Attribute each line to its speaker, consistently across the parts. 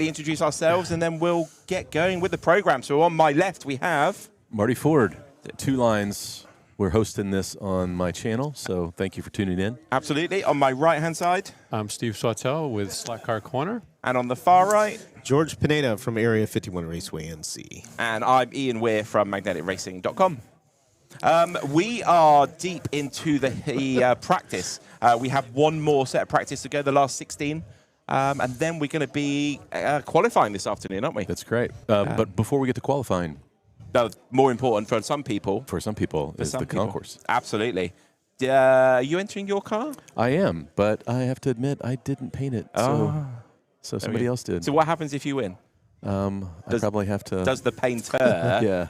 Speaker 1: introduce ourselves, and then we'll get going with the program. So on my left, we have
Speaker 2: Marty Ford, 2 Lines. We're hosting this on my channel, so thank you for tuning in.
Speaker 1: absolutely on my right-hand side,
Speaker 3: I'm Steve Sautel with Slack Car Corner.
Speaker 1: and on the far right,
Speaker 4: George Pineda from Area 51 Raceway NC.
Speaker 1: and I'm Ian Weir from MagneticRacing.com. We are deep into the practice. We have one more set of practice to go, the last 16. And then we're going to be qualifying this afternoon, aren't we?
Speaker 2: That's great. But before we get to qualifying,
Speaker 1: No, more important for some people.
Speaker 2: is the concourse.
Speaker 1: Absolutely. Are you entering your car?
Speaker 2: I am, but I have to admit I didn't paint it, so somebody else did.
Speaker 1: So what happens if you win?
Speaker 2: I probably have to.
Speaker 1: Does the painter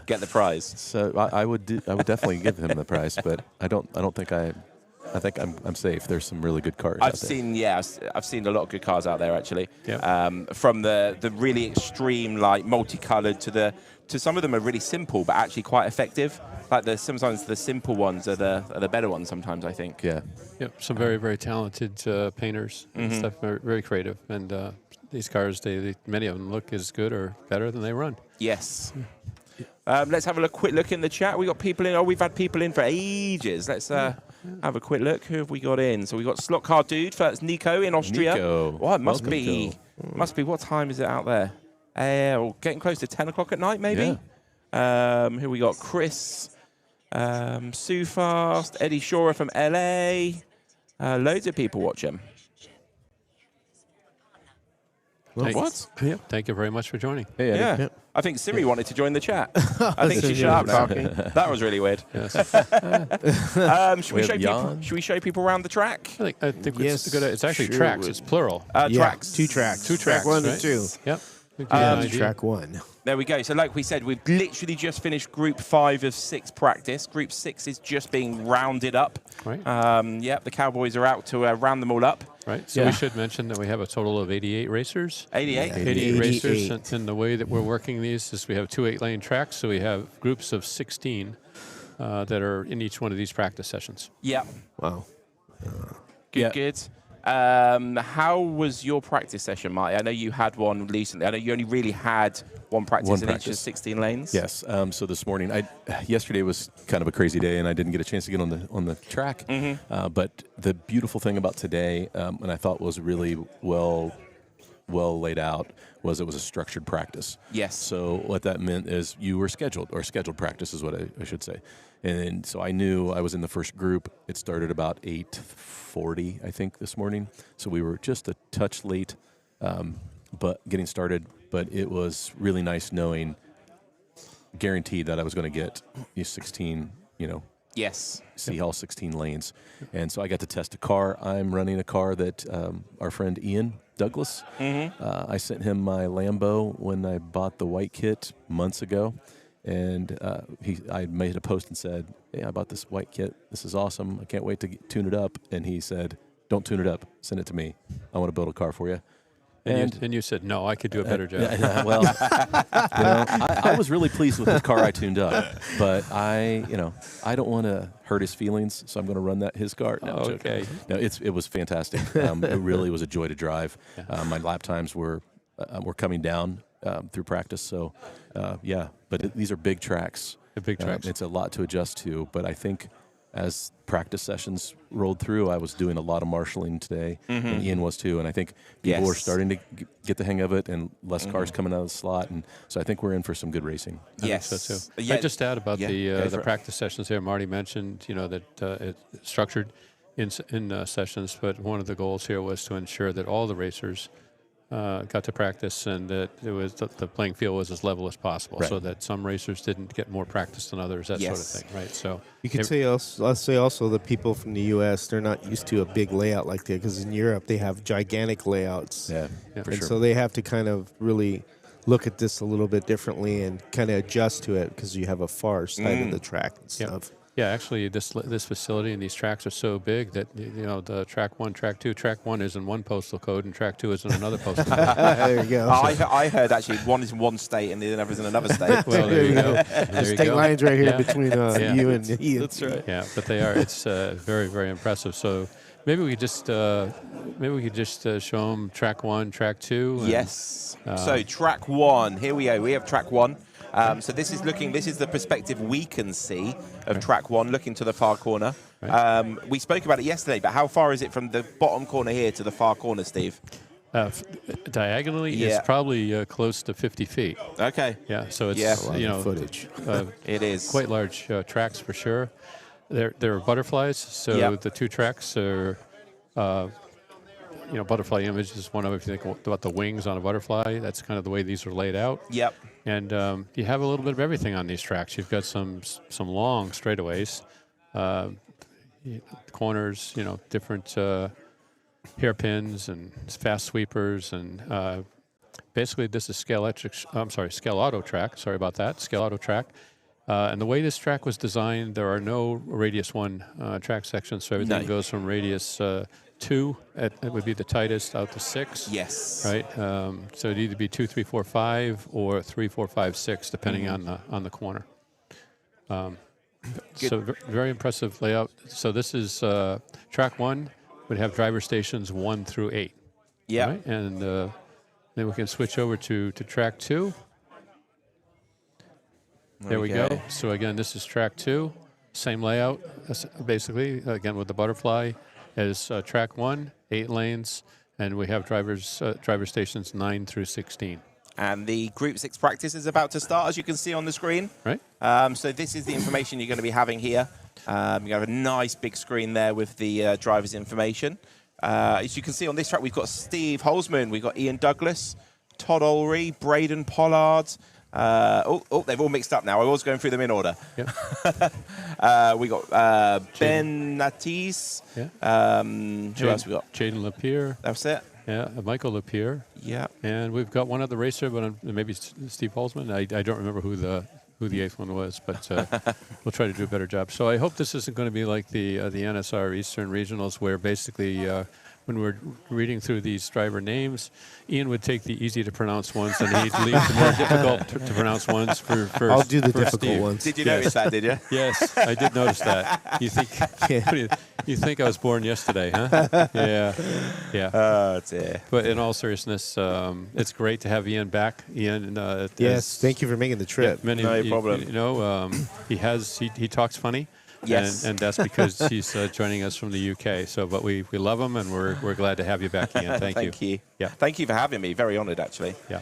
Speaker 1: get the prize?
Speaker 2: So I would definitely give him the prize, but I don't think I think I'm safe. There's some really good cars.
Speaker 1: I've seen a lot of good cars out there actually.
Speaker 3: Yep.
Speaker 1: From the really extreme, like multicolored, to some of them are really simple but actually quite effective. Like sometimes the simple ones are the better ones. Sometimes I think.
Speaker 2: Yeah.
Speaker 3: Yep, some very, very talented painters and stuff, very, very creative. And these cars, many of them look as good or better than they run.
Speaker 1: Yes. Let's have a quick look in the chat. We got people in. Oh, we've had people in for ages. Let's have a quick look. Who have we got in? So we got Slot Car Dude. That's Nico in Austria.
Speaker 2: Nico.
Speaker 1: Oh, it must
Speaker 2: Welcome,
Speaker 1: be.
Speaker 2: Nico.
Speaker 1: Must be. What time is it out there? Getting close to 10 o'clock at night, maybe. Who we got? Chris, Sue Fast, Eddie Shora from LA. Loads of people watching. What?
Speaker 3: Yep. Thank you very much for joining.
Speaker 2: Hey, Eddie.
Speaker 1: Yeah. I think Siri wanted to join the chat. I think she shut up talking. That was really weird.
Speaker 3: Yes.
Speaker 1: Should we show people around the track?
Speaker 3: I think
Speaker 4: Yes,
Speaker 3: it's good. It's actually
Speaker 4: sure
Speaker 3: tracks.
Speaker 4: would.
Speaker 3: It's plural.
Speaker 1: Tracks.
Speaker 4: 2 tracks.
Speaker 3: Two tracks,
Speaker 4: Track 1
Speaker 3: right?
Speaker 4: and 2.
Speaker 3: Yep. Good idea.
Speaker 4: Track 1.
Speaker 1: There we go. So like we said, we've literally just finished Group 5 of 6 practice. Group 6 is just being rounded up.
Speaker 3: Right.
Speaker 1: The Cowboys are out to round them all up.
Speaker 3: Right. So we should mention that we have a total of 88 racers.
Speaker 1: 88.
Speaker 3: 88 racers. And the way that we're working these is we have 2 8-lane tracks. So we have groups of 16 that are in each one of these practice sessions.
Speaker 1: Yeah.
Speaker 4: Wow.
Speaker 1: Good. How was your practice session, Marty? I know you had one recently. I know you only really had one practice in each of 16 lanes.
Speaker 2: Yes. So this morning, yesterday was kind of a crazy day, and I didn't get a chance to get on the track. But the beautiful thing about today, and I thought was really well laid out, was it was a structured practice.
Speaker 1: Yes.
Speaker 2: So what that meant is you were scheduled practice is what I should say. And so I knew I was in the first group. It started about 8:40, I think, this morning. So we were just a touch late, but getting started. But it was really nice knowing, guaranteed that I was going to get these 16,
Speaker 1: Yes.
Speaker 2: see all 16 lanes. And so I got to test a car. I'm running a car that our friend Ian Douglas, I sent him my Lambo when I bought the white kit months ago. And I made a post and said, hey, I bought this white kit. This is awesome. I can't wait to tune it up. And he said, don't tune it up. Send it to me. I want to build a car for you.
Speaker 3: And you said, no, I could do a better job.
Speaker 2: Well, I was really pleased with the car I tuned up, but I don't want to hurt his feelings, so I'm going to run his car. No, I'm joking.
Speaker 3: Okay.
Speaker 2: No, it was fantastic. It really was a joy to drive. My lap times were coming down through practice, so But these are big tracks.
Speaker 3: They're big tracks.
Speaker 2: It's a lot to adjust to, but I think as practice sessions rolled through, I was doing a lot of marshalling today, and Ian was too. And I think people were starting to get the hang of it, and less cars coming out of the slot. And so I think we're in for some good racing.
Speaker 1: Yes.
Speaker 3: So too.
Speaker 1: Yeah.
Speaker 3: I just add about the
Speaker 1: for it.
Speaker 3: practice sessions here. Marty mentioned, that it's structured in sessions, but one of the goals here was to ensure that all the racers got to practice, and that it was the playing field was as level as possible, so that some racers didn't get more practice than others, that sort of thing, right? So
Speaker 4: You could say also the people from the U.S., they're not used to a big layout like that, because in Europe they have gigantic layouts.
Speaker 2: Yeah,
Speaker 4: and so they have to kind of really look at this a little bit differently and kind of adjust to it, because you have a far side of the track and stuff.
Speaker 3: Yeah, actually, this facility and these tracks are so big that the track 1, track 2. Track 1 is in one postal code, and track 2 is in another postal code.
Speaker 4: There you go.
Speaker 1: I heard actually one is in one state and the other is in another state.
Speaker 3: Well, there you go.
Speaker 4: The state line's right here between you and Ian.
Speaker 1: That's right.
Speaker 3: Yeah, but they are. It's very, very impressive. So Maybe we just show them track 1, track 2. And,
Speaker 1: Yes. So track 1, here we go. We have track 1. So this is the perspective we can see of track 1, looking to the far corner.
Speaker 3: Right.
Speaker 1: We spoke about it yesterday, but how far is it from the bottom corner here to the far corner, Steve?
Speaker 3: Diagonally,
Speaker 1: Yeah.
Speaker 3: it's probably close to 50 feet.
Speaker 1: Okay.
Speaker 3: Yeah, so it's
Speaker 1: Yeah.
Speaker 4: A lot of footage.
Speaker 1: It is.
Speaker 3: quite large tracks for sure. They're butterflies, so
Speaker 1: Yep.
Speaker 3: the 2 tracks are, butterfly image is one of, if you think about the wings on a butterfly, that's kind of the way these are laid out.
Speaker 1: Yep.
Speaker 3: And you have a little bit of everything on these tracks. You've got some long straightaways, corners, different hairpins and fast sweepers, and basically this is Scaleauto track. Sorry about that, Scaleauto track. And the way this track was designed, there are no radius 1 track sections, so everything goes from radius 2, it would be the tightest, out to 6.
Speaker 1: Yes.
Speaker 3: Right. So it'd either be 2, 3, 4, 5, or 3, 4, 5, 6, depending on the corner. So very impressive layout. So this is track 1 would have driver stations 1 through 8.
Speaker 1: Yeah.
Speaker 3: Right? And then we can switch over to track 2. There we go. So again, this is track 2, same layout, basically, again with the butterfly, as track 1, 8 lanes, and we have driver stations 9 through 16.
Speaker 1: And the Group 6 practice is about to start, as you can see on the screen.
Speaker 3: Right.
Speaker 1: So this is the information you're going to be having here. You have a nice big screen there with the driver's information. As you can see on this track, we've got Steve Holzman, we've got Ian Douglas, Todd Ulry, Braden Pollard. They've all mixed up now. I was going through them in order.
Speaker 3: Yep.
Speaker 1: We got Ben Natis.
Speaker 3: Yeah.
Speaker 1: Who else we got?
Speaker 3: Jaden Lapierre.
Speaker 1: That's it.
Speaker 3: Yeah, Michael Lapierre.
Speaker 1: Yeah.
Speaker 3: And we've got one other racer, but maybe Steve Holzman. I don't remember who the 8th one was, but we'll try to do a better job. So I hope this isn't going to be like the NSR Eastern Regionals, where basically when we're reading through these driver names, Ian would take the easy to pronounce ones, and he'd leave the more difficult to pronounce ones for
Speaker 4: I'll do the difficult
Speaker 3: Steve.
Speaker 4: ones.
Speaker 1: Did you notice that, did you?
Speaker 3: Yes, I did notice that. You think I was born yesterday, huh? Yeah.
Speaker 1: Oh, dear.
Speaker 3: But in all seriousness, it's great to have Ian back. Ian,
Speaker 4: Yes, thank you for making the trip.
Speaker 1: No problem.
Speaker 3: He talks funny.
Speaker 1: Yes.
Speaker 3: And that's because he's joining us from the UK. So, but we love him, and we're glad to have you back, Ian. Thank you.
Speaker 1: Thank you.
Speaker 3: Yeah.
Speaker 1: Thank you for having me. Very honoured, actually.
Speaker 3: Yeah.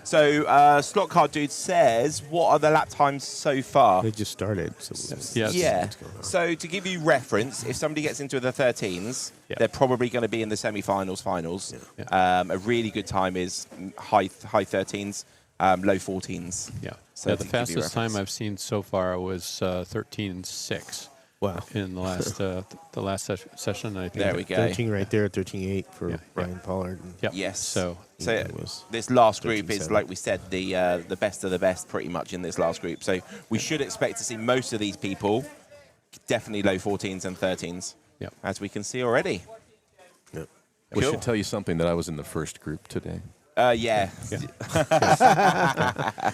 Speaker 1: Slot Card Dude says, what are the lap times so far?
Speaker 4: They just started. So
Speaker 3: Yes.
Speaker 1: Yeah.
Speaker 4: what's going on.
Speaker 1: So to give you reference, if somebody gets into the 13s, they're probably going to be in the semi-finals, finals.
Speaker 3: Yeah.
Speaker 1: A really good time is high 13s, low 14s.
Speaker 3: Yeah.
Speaker 1: So
Speaker 3: The fastest time I've seen so far was 13.6.
Speaker 4: Wow.
Speaker 3: In the last session, I think.
Speaker 1: There we go.
Speaker 4: 13 right there, 13.8 for
Speaker 3: Yeah,
Speaker 4: Brian Pollard. And
Speaker 3: Yep.
Speaker 1: Yes.
Speaker 3: So
Speaker 4: it was
Speaker 1: this last group is,
Speaker 4: 13.7.
Speaker 1: like we said, the best of the best pretty much in this last group. So we should expect to see most of these people definitely low 14s and 13s,
Speaker 3: Yep.
Speaker 1: as we can see already.
Speaker 4: Yep.
Speaker 2: We
Speaker 1: Cool.
Speaker 2: should tell you something that I was in the first group today.
Speaker 1: Yeah.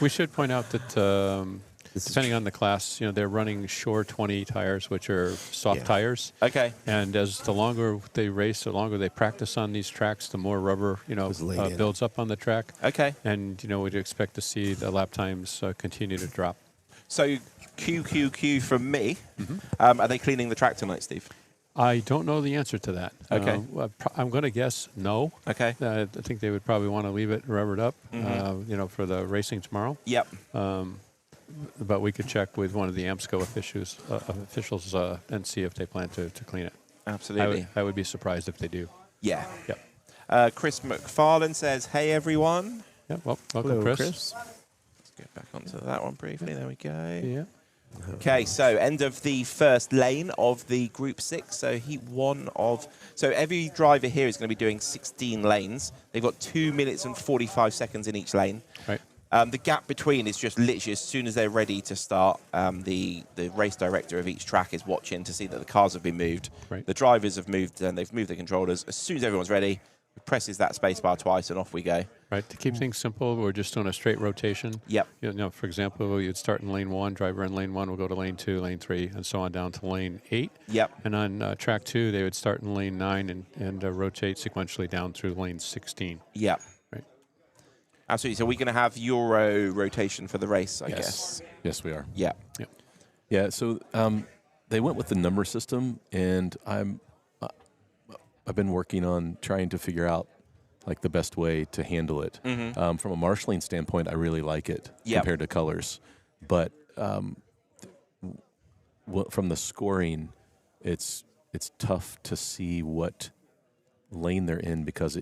Speaker 3: we should point out that depending on the class, they're running Shore 20 tires, which are soft tires.
Speaker 1: Okay.
Speaker 3: And as the longer they race, the longer they practice on these tracks, the more rubber, builds up on the track.
Speaker 1: Okay.
Speaker 3: And, we'd expect to see the lap times continue to drop.
Speaker 1: So QQQ from me.
Speaker 3: Mm-hmm.
Speaker 1: Are they cleaning the track tonight, Steve?
Speaker 3: I don't know the answer to that.
Speaker 1: Okay.
Speaker 3: I'm going to guess no.
Speaker 1: Okay.
Speaker 3: I think they would probably want to leave it rubbered up, for the racing tomorrow.
Speaker 1: Yep.
Speaker 3: But we could check with one of the AMSCO officials and see if they plan to clean it.
Speaker 1: Absolutely.
Speaker 3: I would be surprised if they do.
Speaker 1: Yeah.
Speaker 3: Yep.
Speaker 1: Chris McFarlane says, hey, everyone.
Speaker 3: Yeah. Well, welcome,
Speaker 4: Hello,
Speaker 3: Chris.
Speaker 4: Chris.
Speaker 1: Let's get back onto that one briefly. There we go.
Speaker 3: Yeah.
Speaker 1: Okay, so end of the first lane of the Group 6. So heat 1 of... So every driver here is going to be doing 16 lanes. They've got 2 minutes and 45 seconds in each lane.
Speaker 3: Right.
Speaker 1: The gap between is just literally as soon as they're ready to start, the race director of each track is watching to see that the cars have been moved.
Speaker 3: Right.
Speaker 1: The drivers have moved and they've moved the controllers. As soon as everyone's ready, presses that space bar twice, and off we go.
Speaker 3: Right. To keep things simple, we're just doing a straight rotation.
Speaker 1: Yep.
Speaker 3: You know, for example, you'd start in lane 1, driver in lane 1 will go to lane 2, lane 3, and so on down to lane 8.
Speaker 1: Yep.
Speaker 3: And on track 2, they would start in lane 9 and rotate sequentially down through lane 16.
Speaker 1: Yep.
Speaker 3: Right.
Speaker 1: Absolutely. So we're going to have Euro rotation for the race, I guess.
Speaker 2: Yes, we are.
Speaker 1: Yeah.
Speaker 3: Yep.
Speaker 2: Yeah, so they went with the number system, and I've been working on trying to figure out like the best way to handle it. From a marshalling standpoint, I really like it compared to colors, but from the scoring, it's tough to see what lane they're in because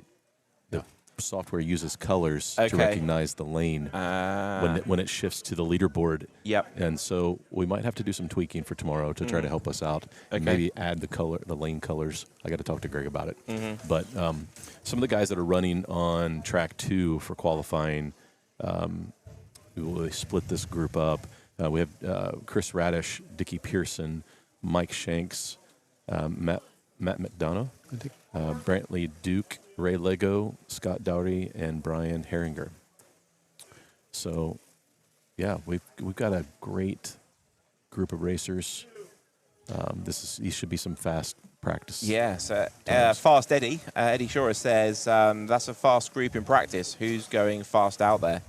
Speaker 2: the software uses colors to recognize the lane when it shifts to the leaderboard.
Speaker 1: Yep.
Speaker 2: And so we might have to do some tweaking for tomorrow to try to help us out. And maybe add the lane colors. I got to talk to Greg about it. But some of the guys that are running on track 2 for qualifying, we will split this group up. We have Chris Radish, Dickie Pearson, Mike Shanks, Matt McDonough, Brantley Duke, Ray Lego, Scott Dowry, and Brian Herringer. So, yeah, we've got a great group of racers. These should be some fast practice.
Speaker 1: Yes. Fast Eddie. Eddie Shore says that's a fast group in practice. Who's going fast out there?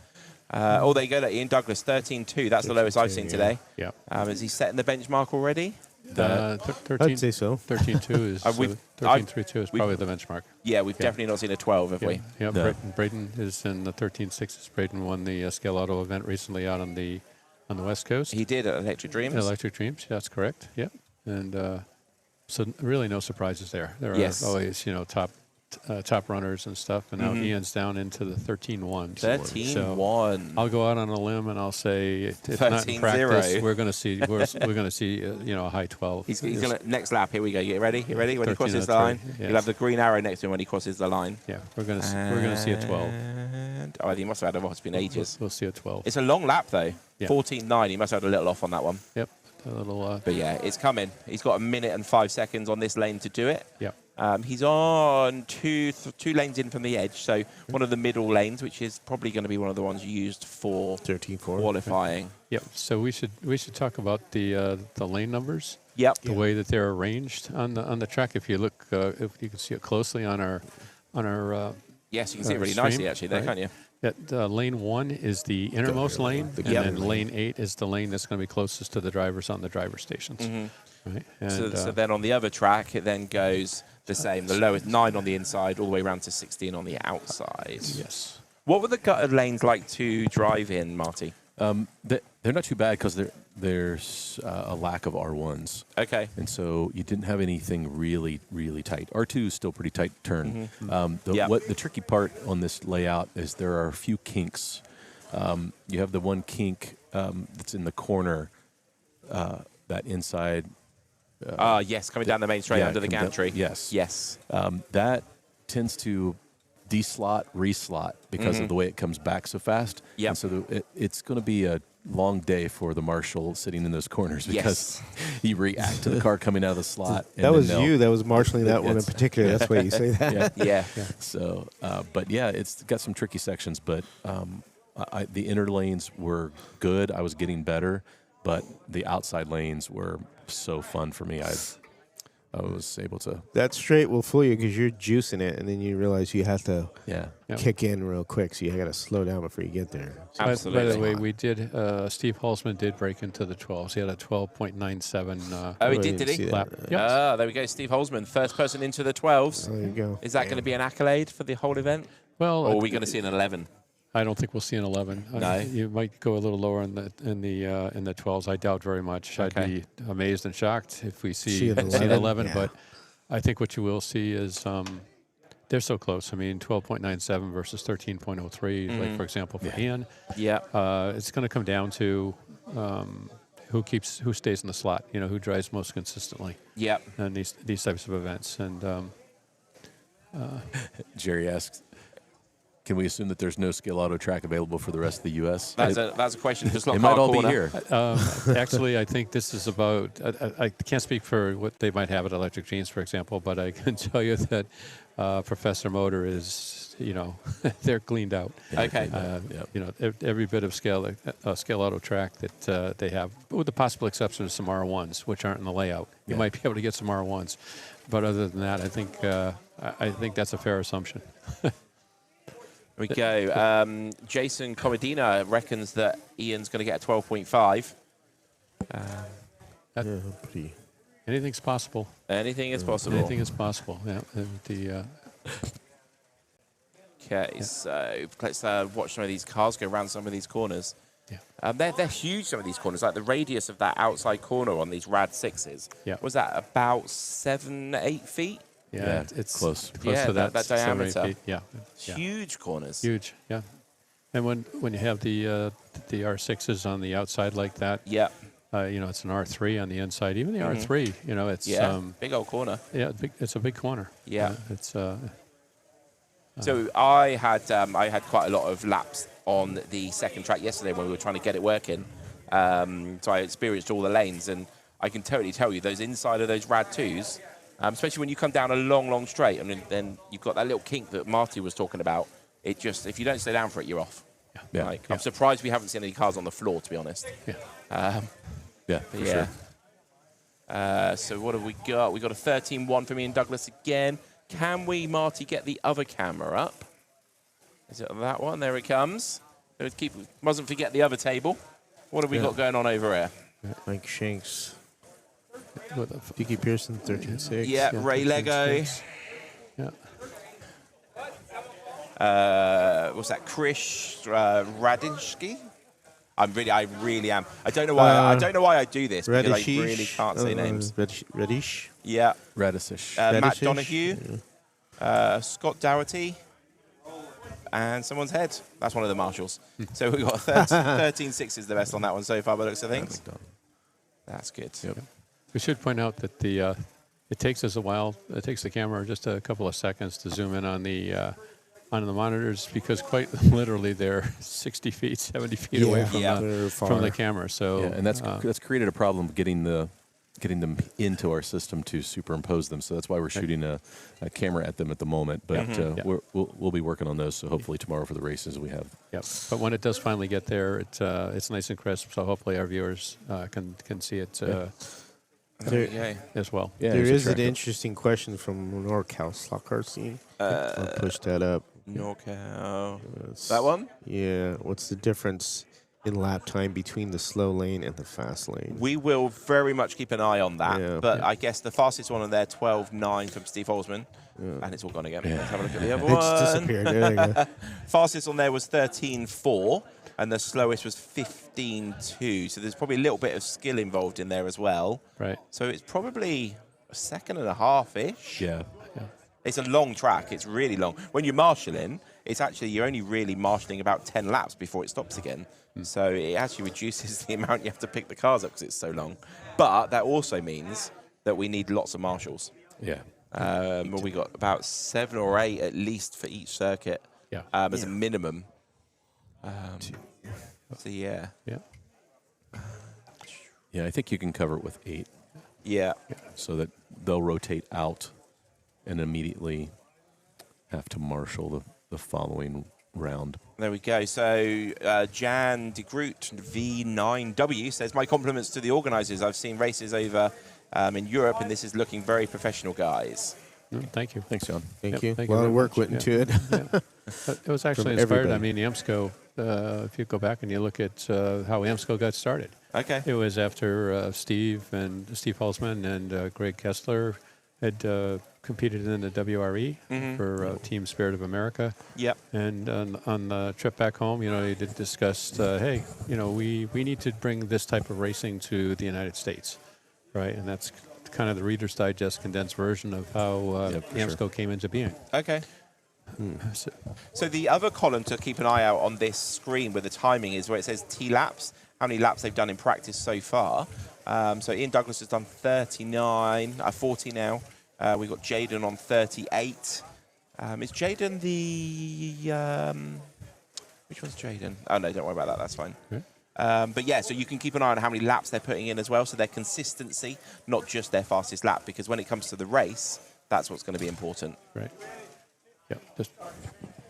Speaker 1: There you go. Ian Douglas, 13.2. That's the lowest I've seen today.
Speaker 3: Yeah.
Speaker 1: Is he setting the benchmark already?
Speaker 3: 13,
Speaker 4: I'd say so.
Speaker 3: 13.2 is 13.32 is probably the benchmark.
Speaker 1: Yeah, we've definitely not seen a 12, have we?
Speaker 3: Yeah, Braden is in the 13.6s. Braden won the Scaleauto event recently out on the West Coast.
Speaker 1: He did at Electric Dreams.
Speaker 3: Electric Dreams, that's correct. Yeah, and so really no surprises there. There are always top runners and stuff, and now Ian's down into the 13.1.
Speaker 1: 13.1.
Speaker 3: So I'll go out on a limb and I'll say if not in practice, we're going to see a high 12.
Speaker 1: He's going to next lap. Here we go. You ready? When he crosses the line, you'll have the green arrow next to him when he crosses the line.
Speaker 3: Yeah, we're going to see a 12.
Speaker 1: He must have had a. It's been ages.
Speaker 3: We'll see a 12.
Speaker 1: It's a long lap though.
Speaker 3: Yeah.
Speaker 1: 14.9. He must have had a little off on that one.
Speaker 3: Yep. A little.
Speaker 1: But yeah, it's coming. He's got 1 minute and 5 seconds on this lane to do it.
Speaker 3: Yep.
Speaker 1: He's on two lanes in from the edge, so one of the middle lanes, which is probably going to be one of the ones used for
Speaker 4: 13.4
Speaker 1: qualifying.
Speaker 3: Yep. So we should talk about the lane numbers.
Speaker 1: Yep.
Speaker 3: The way that they're arranged on the track. If you look, if you can see it closely on our
Speaker 1: yes, you can see it really nicely actually there, can't you?
Speaker 3: That lane 1 is the innermost lane, and then lane 8 is the lane that's going to be closest to the drivers on the driver stations. Right. And,
Speaker 1: so then on the other track, it then goes the same. The lowest 9 on the inside, all the way around to 16 on the outside.
Speaker 3: Yes.
Speaker 1: What were the gutted lanes like to drive in, Marty?
Speaker 2: They're not too bad because there's a lack of R1s.
Speaker 1: Okay.
Speaker 2: And so you didn't have anything really, really tight. R2 is still pretty tight turn. What the tricky part on this layout is there are a few kinks. You have the one kink that's in the corner, that inside.
Speaker 1: Yes, coming down the main straight under the gantry.
Speaker 2: Yes.
Speaker 1: Yes.
Speaker 2: That tends to de-slot, re-slot because of the way it comes back so fast.
Speaker 1: Yep.
Speaker 2: And so it's going to be a long day for the marshal sitting in those corners because he react to the car coming out of the slot.
Speaker 4: That was you. That was marshalling that one in particular. That's why you say that.
Speaker 1: Yeah.
Speaker 2: So, but yeah, it's got some tricky sections, but the inner lanes were good. I was getting better, but the outside lanes were so fun for me. I was able to.
Speaker 4: That straight will fool you because you're juicing it, and then you realize you have to
Speaker 3: Yep.
Speaker 4: kick in real quick, so you got to slow down before you get there.
Speaker 1: Absolutely.
Speaker 3: By the way, we did. Steve Holzman did break into the 12s. He had a 12.97.
Speaker 1: He did he?
Speaker 3: lap.
Speaker 1: There we go. Steve Holzman, first person into the 12s.
Speaker 4: There you go.
Speaker 1: Is that going to be an accolade for the whole event?
Speaker 3: Well,
Speaker 1: Or are we going to see an 11?
Speaker 3: I don't think we'll see an 11.
Speaker 1: No.
Speaker 3: You might go a little lower in the 12s. I doubt very much.
Speaker 1: Okay.
Speaker 3: I'd be amazed and shocked if we see
Speaker 4: an
Speaker 3: an 11.
Speaker 4: Yeah.
Speaker 3: But I think what you will see is they're so close. I mean, 12.97 versus 13.03, like for example for Ian.
Speaker 1: Yeah.
Speaker 3: It's going to come down to who stays in the slot. Who drives most consistently.
Speaker 1: Yeah.
Speaker 3: And these types of events. And
Speaker 2: Jerry asks, Can we assume that there's no Scaleauto track available for the rest of the U.S.?
Speaker 1: That's a question. Just
Speaker 2: It might all be here.
Speaker 3: Actually, I think this is about. I can't speak for what they might have at Electric Jeans, for example, but I can tell you that Professor Motor is, they're cleaned out.
Speaker 1: Okay.
Speaker 3: Every bit of Scaleauto track that they have, with the possible exception of some R1s, which aren't in the layout. You might be able to get some R1s, but other than that, I think that's a fair assumption.
Speaker 1: Here we go. Jason Comedina reckons that Ian's going to get a 12.5.
Speaker 4: Pretty.
Speaker 3: Anything's possible.
Speaker 1: Anything is possible.
Speaker 3: Anything is possible. Yeah.
Speaker 1: Okay, so let's watch some of these cars go around some of these corners.
Speaker 3: Yeah.
Speaker 1: They're huge, some of these corners. Like the radius of that outside corner on these Rad 6s.
Speaker 3: Yeah.
Speaker 1: Was that about 7-8 feet?
Speaker 3: Yeah, it's
Speaker 2: close.
Speaker 1: Yeah,
Speaker 3: to that,
Speaker 1: that
Speaker 3: 7 or 8
Speaker 1: diameter.
Speaker 3: feet. Yeah.
Speaker 1: Huge corners.
Speaker 3: Huge, yeah. And when you have the R6s on the outside like that,
Speaker 1: Yeah.
Speaker 3: it's an R3 on the inside. Even the R3, it's
Speaker 1: Big old corner.
Speaker 3: yeah, it's a big corner.
Speaker 1: Yeah.
Speaker 3: It's
Speaker 1: So I had quite a lot of laps on the second track yesterday when we were trying to get it working. So I experienced all the lanes, and I can totally tell you those inside of those Rad 2s, especially when you come down a long, long straight, and then you've got that little kink that Marty was talking about. It just, if you don't slow down for it, you're off.
Speaker 2: Yeah.
Speaker 1: Like, I'm surprised we haven't seen any cars on the floor, to be honest.
Speaker 3: yeah.
Speaker 2: Yeah, for sure.
Speaker 1: So what have we got? We got a 13-1 for me and Douglas again. Can we, Marty, get the other camera up? Is it that one? There it comes. Mustn't forget the other table. What have we got going on over here?
Speaker 4: Mike Shanks.
Speaker 3: With
Speaker 4: Dickie Pearson, 13.6.
Speaker 1: Yeah, Ray Lego.
Speaker 3: Yeah.
Speaker 1: What's that? Krish Radinsky. I really am. I don't know why I do this because I really can't say names.
Speaker 4: Radish.
Speaker 1: Yeah.
Speaker 2: Radisish.
Speaker 1: Matt
Speaker 4: Radishish,
Speaker 1: Donahue. Scott Dougherty. And someone's head. That's one of the marshals. So we've got 13.6 is the best on that one so far by the looks of things. That's good.
Speaker 2: Yep.
Speaker 3: We should point out that it takes us a while. It takes the camera just a couple of seconds to zoom in on the monitors because quite literally they're 60 feet, 70 feet away from the camera. So
Speaker 2: and that's created a problem getting them into our system to superimpose them. So that's why we're shooting a camera at them at the moment. But we'll be working on those. So hopefully tomorrow for the races we have.
Speaker 3: Yep. But when it does finally get there, it's nice and crisp. So hopefully our viewers can see it as well.
Speaker 4: Yeah, there is an interesting question from Norcar Slot scene. I'll push that up.
Speaker 1: Norcar. That one?
Speaker 4: Yeah. What's the difference in lap time between the slow lane and the fast lane?
Speaker 1: We will very much keep an eye on that. But I guess the fastest one on there, 12.9 from Steve Holzman. And it's all gone again. Let's have a look at the other one.
Speaker 4: It's disappeared. There you go.
Speaker 1: Fastest on there was 13.4, and the slowest was 15.2. So there's probably a little bit of skill involved in there as well.
Speaker 3: Right.
Speaker 1: So it's probably a second and a half-ish.
Speaker 2: Yeah.
Speaker 1: It's a long track. It's really long. When you're marshalling, you're only really marshalling about 10 laps before it stops again. So it actually reduces the amount you have to pick the cars up because it's so long. But that also means that we need lots of marshals.
Speaker 2: Yeah.
Speaker 1: We got about 7 or 8 at least for each circuit as a minimum. Yeah.
Speaker 2: Yeah, I think you can cover it with 8.
Speaker 1: Yeah.
Speaker 2: So that they'll rotate out and immediately have to marshal the following round.
Speaker 1: There we go. So Jan de Groot V9W says, my compliments to the organisers. I've seen races over in Europe, and this is looking very professional, guys.
Speaker 3: Thank you.
Speaker 2: Thanks, John.
Speaker 4: Thank you.
Speaker 3: Thank
Speaker 4: A lot
Speaker 3: you
Speaker 4: of
Speaker 3: very
Speaker 4: work
Speaker 3: much.
Speaker 4: went into it.
Speaker 3: It was actually inspired. I mean, the AMSCO, if you go back and you look at how AMSCO got started.
Speaker 1: Okay.
Speaker 3: It was after Steve Holzman and Greg Kessler had competed in the WRE for Team Spirit of America.
Speaker 1: Yep.
Speaker 3: And on the trip back home, they did discuss, hey, we need to bring this type of racing to the United States, right? And that's kind of the Reader's Digest condensed version of how AMSCO came into being.
Speaker 1: Okay. So the other column to keep an eye out on this screen with the timing is where it says T-laps, how many laps they've done in practice so far. So Ian Douglas has done 40 now. We've got Jaden on 38. Is Jaden the... which one's Jaden? Oh, no, don't worry about that. That's fine.
Speaker 3: Okay.
Speaker 1: But yeah, so you can keep an eye on how many laps they're putting in as well, so their consistency, not just their fastest lap, because when it comes to the race, that's what's going to be important.
Speaker 3: Right. Yep.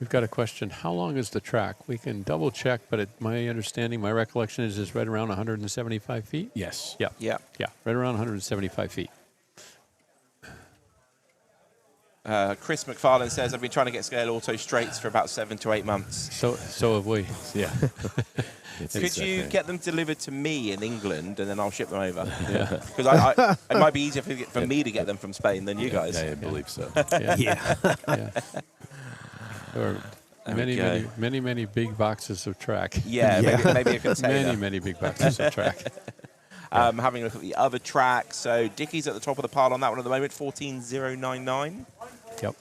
Speaker 3: We've got a question. How long is the track? We can double check, but my understanding, my recollection is it's right around 175 feet.
Speaker 2: Yes.
Speaker 3: Yeah.
Speaker 1: Yeah.
Speaker 3: Yeah. Right around 175 feet.
Speaker 1: Chris McFarlane says, I've been trying to get Scaleauto straights for about 7 to 8 months.
Speaker 3: So have we.
Speaker 2: Yeah.
Speaker 1: Could you get them delivered to me in England, and then I'll ship them over?
Speaker 3: Yeah.
Speaker 1: Because it might be easier for me to get them from Spain than you guys.
Speaker 2: I believe so.
Speaker 3: Yeah.
Speaker 4: Yeah.
Speaker 3: Yeah. There are many big boxes of track.
Speaker 1: Yeah,
Speaker 4: Yeah.
Speaker 1: maybe a container.
Speaker 3: Many big boxes of track.
Speaker 1: Having a look at the other track. So Dickie's at the top of the pile on that one at the moment, 14.099.
Speaker 3: Yep.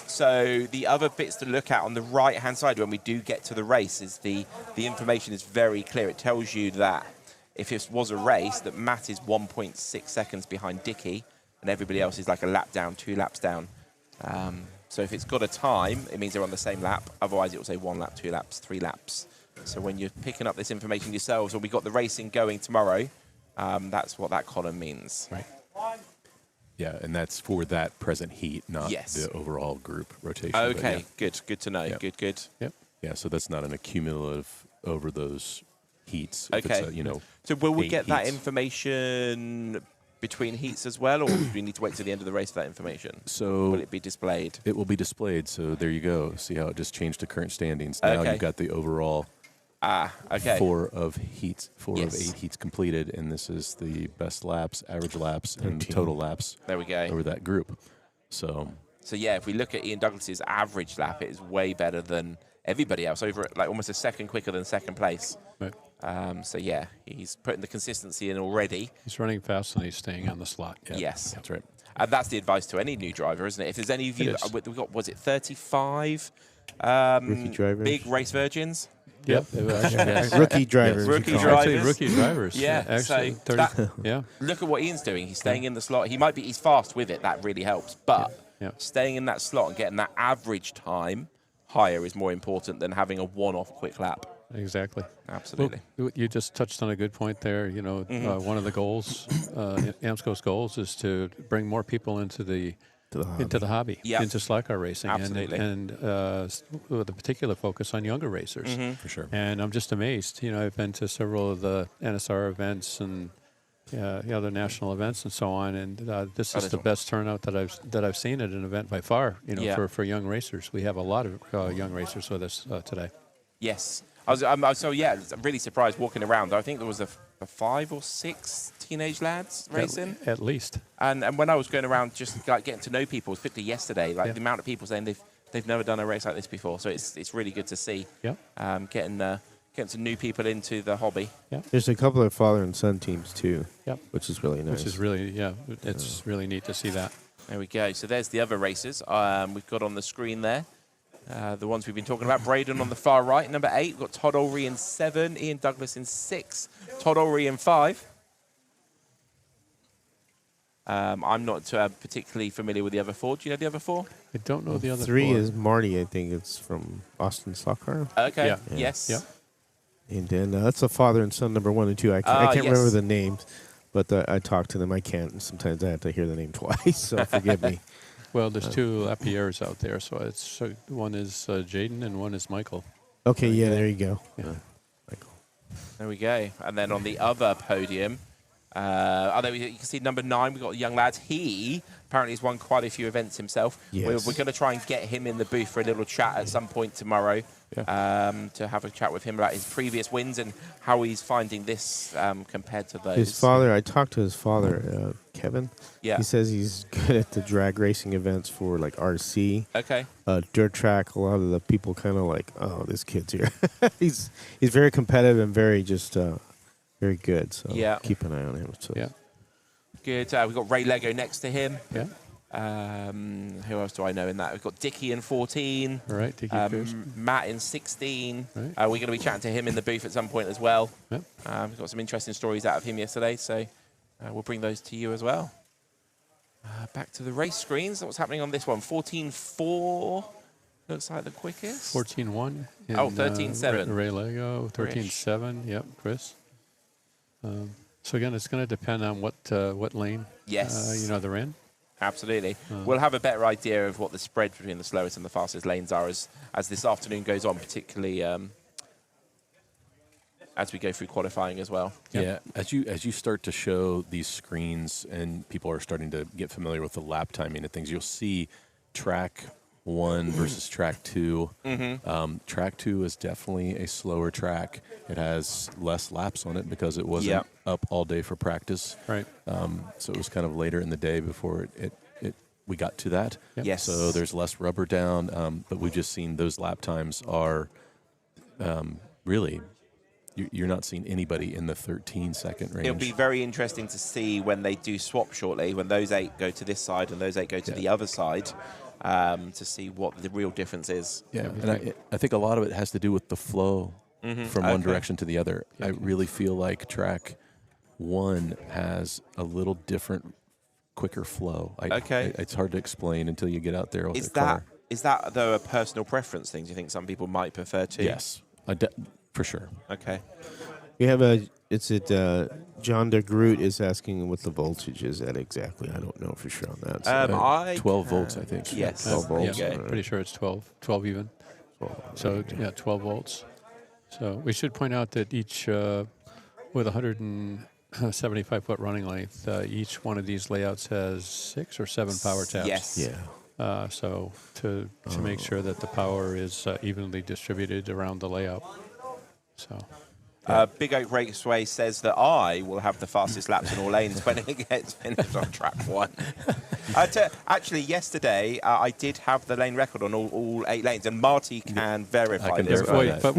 Speaker 1: So the other bits to look at on the right-hand side when we do get to the race is the information is very clear. It tells you that if it was a race, that Matt is 1.6 seconds behind Dickie, and everybody else is like a lap down, 2 laps down. So if it's got a time, it means they're on the same lap. Otherwise, it will say 1 lap, 2 laps, 3 laps. So when you're picking up this information yourselves, when we got the racing going tomorrow, that's what that column means.
Speaker 3: Right.
Speaker 2: Yeah, and that's for that present heat, not
Speaker 1: Yes.
Speaker 2: the overall group rotation. but
Speaker 1: Okay,
Speaker 2: yeah.
Speaker 1: good to know.
Speaker 2: Yep.
Speaker 1: Good.
Speaker 3: Yep.
Speaker 2: Yeah, so that's not an accumulative over those heats. If
Speaker 1: Okay.
Speaker 2: It's a,
Speaker 1: So will we
Speaker 2: 8
Speaker 1: get that
Speaker 2: heats.
Speaker 1: information between heats as well, or do we need to wait till the end of the race for that information?
Speaker 2: So
Speaker 1: Will it be displayed?
Speaker 2: it will be displayed. So there you go. See how it just changed to current standings. Now
Speaker 1: Okay.
Speaker 2: you've got the overall
Speaker 1: Okay.
Speaker 2: 4 of 8
Speaker 1: Yes.
Speaker 2: heats completed, and this is the best laps, average laps, and
Speaker 4: 13.
Speaker 2: total laps
Speaker 1: There we go.
Speaker 2: over that group. So
Speaker 1: So yeah, if we look at Ian Douglas's average lap, it is way better than everybody else, over like almost a second quicker than second place.
Speaker 3: Right.
Speaker 1: So yeah, he's putting the consistency in already.
Speaker 3: He's running fast and he's staying on the slot.
Speaker 2: yeah,
Speaker 1: Yes.
Speaker 2: that's right.
Speaker 1: And that's the advice to any new driver, isn't it? If there's any of you,
Speaker 3: It is.
Speaker 1: we've got, was it 35
Speaker 4: Rookie drivers.
Speaker 1: big race virgins?
Speaker 3: Yep.
Speaker 4: Rookie drivers.
Speaker 1: Rookie
Speaker 4: you call them.
Speaker 3: Actually,
Speaker 1: drivers.
Speaker 3: rookie drivers.
Speaker 1: Yeah,
Speaker 3: Actually,
Speaker 1: so
Speaker 3: 30, yeah.
Speaker 1: Look at what Ian's doing. He's staying in the slot. He's fast with it. That really helps. But
Speaker 3: Yeah.
Speaker 1: staying in that slot and getting that average time higher is more important than having a one-off quick lap.
Speaker 3: Exactly.
Speaker 1: Absolutely.
Speaker 3: Well, you just touched on a good point there. You know, one of the goals, AMSCO's goals, is to bring more people into the hobby,
Speaker 1: Yeah.
Speaker 3: into slack car racing,
Speaker 1: Absolutely.
Speaker 3: and with a particular focus on younger racers.
Speaker 2: For sure.
Speaker 3: And I'm just amazed. You know, I've been to several of the NSR events and the other national events and so on, and this is the best turnout that I've seen at an event by far. You know,
Speaker 1: Yeah.
Speaker 3: for young racers, we have a lot of young racers with us today.
Speaker 1: Yes. I'm really surprised walking around. I think there was a 5 or 6 teenage lads racing.
Speaker 3: At least.
Speaker 1: And when I was going around just like getting to know people, particularly yesterday, like
Speaker 3: Yeah.
Speaker 1: the amount of people saying they've never done a race like this before. So it's really good to see.
Speaker 3: Yeah.
Speaker 1: Getting some new people into the hobby.
Speaker 4: There's a couple of father and son teams too.
Speaker 3: Yep.
Speaker 4: Which is really nice.
Speaker 3: Which is really, it's really neat to see that.
Speaker 1: There we go. So there's the other races we've got on the screen there. The ones we've been talking about. Braden on the far right, number 8. We've got Todd Ulrey in 7, Ian Douglas in 6, Todd Ulrey in 5. I'm not particularly familiar with the other 4. Do you know the other 4?
Speaker 3: I don't know the other
Speaker 4: 3
Speaker 3: four.
Speaker 4: is Marty. I think it's from Austin Stock Car.
Speaker 1: Okay.
Speaker 3: Yeah.
Speaker 1: Yes.
Speaker 3: Yeah.
Speaker 4: And then that's a father and son, number 1 and 2. I can't
Speaker 1: yes.
Speaker 4: remember the names, but I talk to them. I can't. And sometimes I have to hear the name twice, so forgive me.
Speaker 3: Well, there's 2 Lapierres out there, so one is Jaden and one is Michael.
Speaker 4: Okay, yeah, there you go.
Speaker 3: Yeah.
Speaker 4: Michael.
Speaker 1: There we go. And then on the other podium, there you can see number 9. We've got a young lad. He apparently has won quite a few events himself.
Speaker 4: Yes.
Speaker 1: We're going to try and get him in the booth for a little chat at some point tomorrow to have a chat with him about his previous wins and how he's finding this compared to those.
Speaker 4: His father, I talked to his father, Kevin.
Speaker 1: Yeah.
Speaker 4: He says he's good at the drag racing events for like RC.
Speaker 1: Okay.
Speaker 4: Dirt track, a lot of the people kind of like, oh, this kid's here. he's very competitive and very just very good. So
Speaker 1: Yeah.
Speaker 4: keep an eye on him. So.
Speaker 3: Yeah.
Speaker 1: Good. We've got Ray Lego next to him.
Speaker 3: Yeah.
Speaker 1: Who else do I know in that? We've got Dickie in 14.
Speaker 3: All right. Dickie Pierce.
Speaker 1: Matt in 16.
Speaker 3: Right.
Speaker 1: We're going to be chatting to him in the booth at some point as well.
Speaker 3: Yep.
Speaker 1: We've got some interesting stories out of him yesterday, so we'll bring those to you as well. Back to the race screens. What's happening on this one? 14.4 looks like the quickest.
Speaker 3: 14.1.
Speaker 1: Oh, 13.7.
Speaker 3: Ray Lego, 13.7. Yep, Chris. So again, it's going to depend on what lane
Speaker 1: Yes.
Speaker 3: they're in.
Speaker 1: Absolutely. We'll have a better idea of what the spread between the slowest and the fastest lanes are as this afternoon goes on, particularly as we go through qualifying as well.
Speaker 2: Yeah, as you start to show these screens and people are starting to get familiar with the lap timing and things, you'll see track 1 versus track 2. Track 2 is definitely a slower track. It has less laps on it because it wasn't up all day for practice.
Speaker 3: Right.
Speaker 2: So it was kind of later in the day before we got to that.
Speaker 3: Yep.
Speaker 1: Yes.
Speaker 2: So there's less rubber down, but we've just seen those lap times are really, you're not seeing anybody in the 13-second range.
Speaker 1: It'll be very interesting to see when they do swap shortly, when those 8 go to this side and those 8 go to the other side, to see what the real difference is.
Speaker 2: Yeah, and I think a lot of it has to do with the flow from one direction to the other. I really feel like track 1 has a little different, quicker flow. It's hard to explain until you get out there with the car.
Speaker 1: Is that, though, a personal preference thing? Do you think some people might prefer to?
Speaker 2: Yes, for sure.
Speaker 1: Okay.
Speaker 4: We have John de Groot is asking what the voltage is at exactly. I don't know for sure on that. So
Speaker 2: 12 volts, I think.
Speaker 1: Yes.
Speaker 4: 12 volts.
Speaker 3: Yeah,
Speaker 1: Okay.
Speaker 3: pretty sure it's 12 even. So, 12 volts. So we should point out that each, with 175-foot running length, each one of these layouts has 6 or 7 power taps.
Speaker 1: Yes.
Speaker 4: Yeah.
Speaker 3: So to make sure that the power is evenly distributed around the layout. So.
Speaker 1: Big Oak Raceway says that I will have the fastest laps in all lanes when it gets finished on track 1. Actually, yesterday I did have the lane record on all 8 lanes, and Marty can verify
Speaker 2: I can
Speaker 1: this.
Speaker 2: verify that.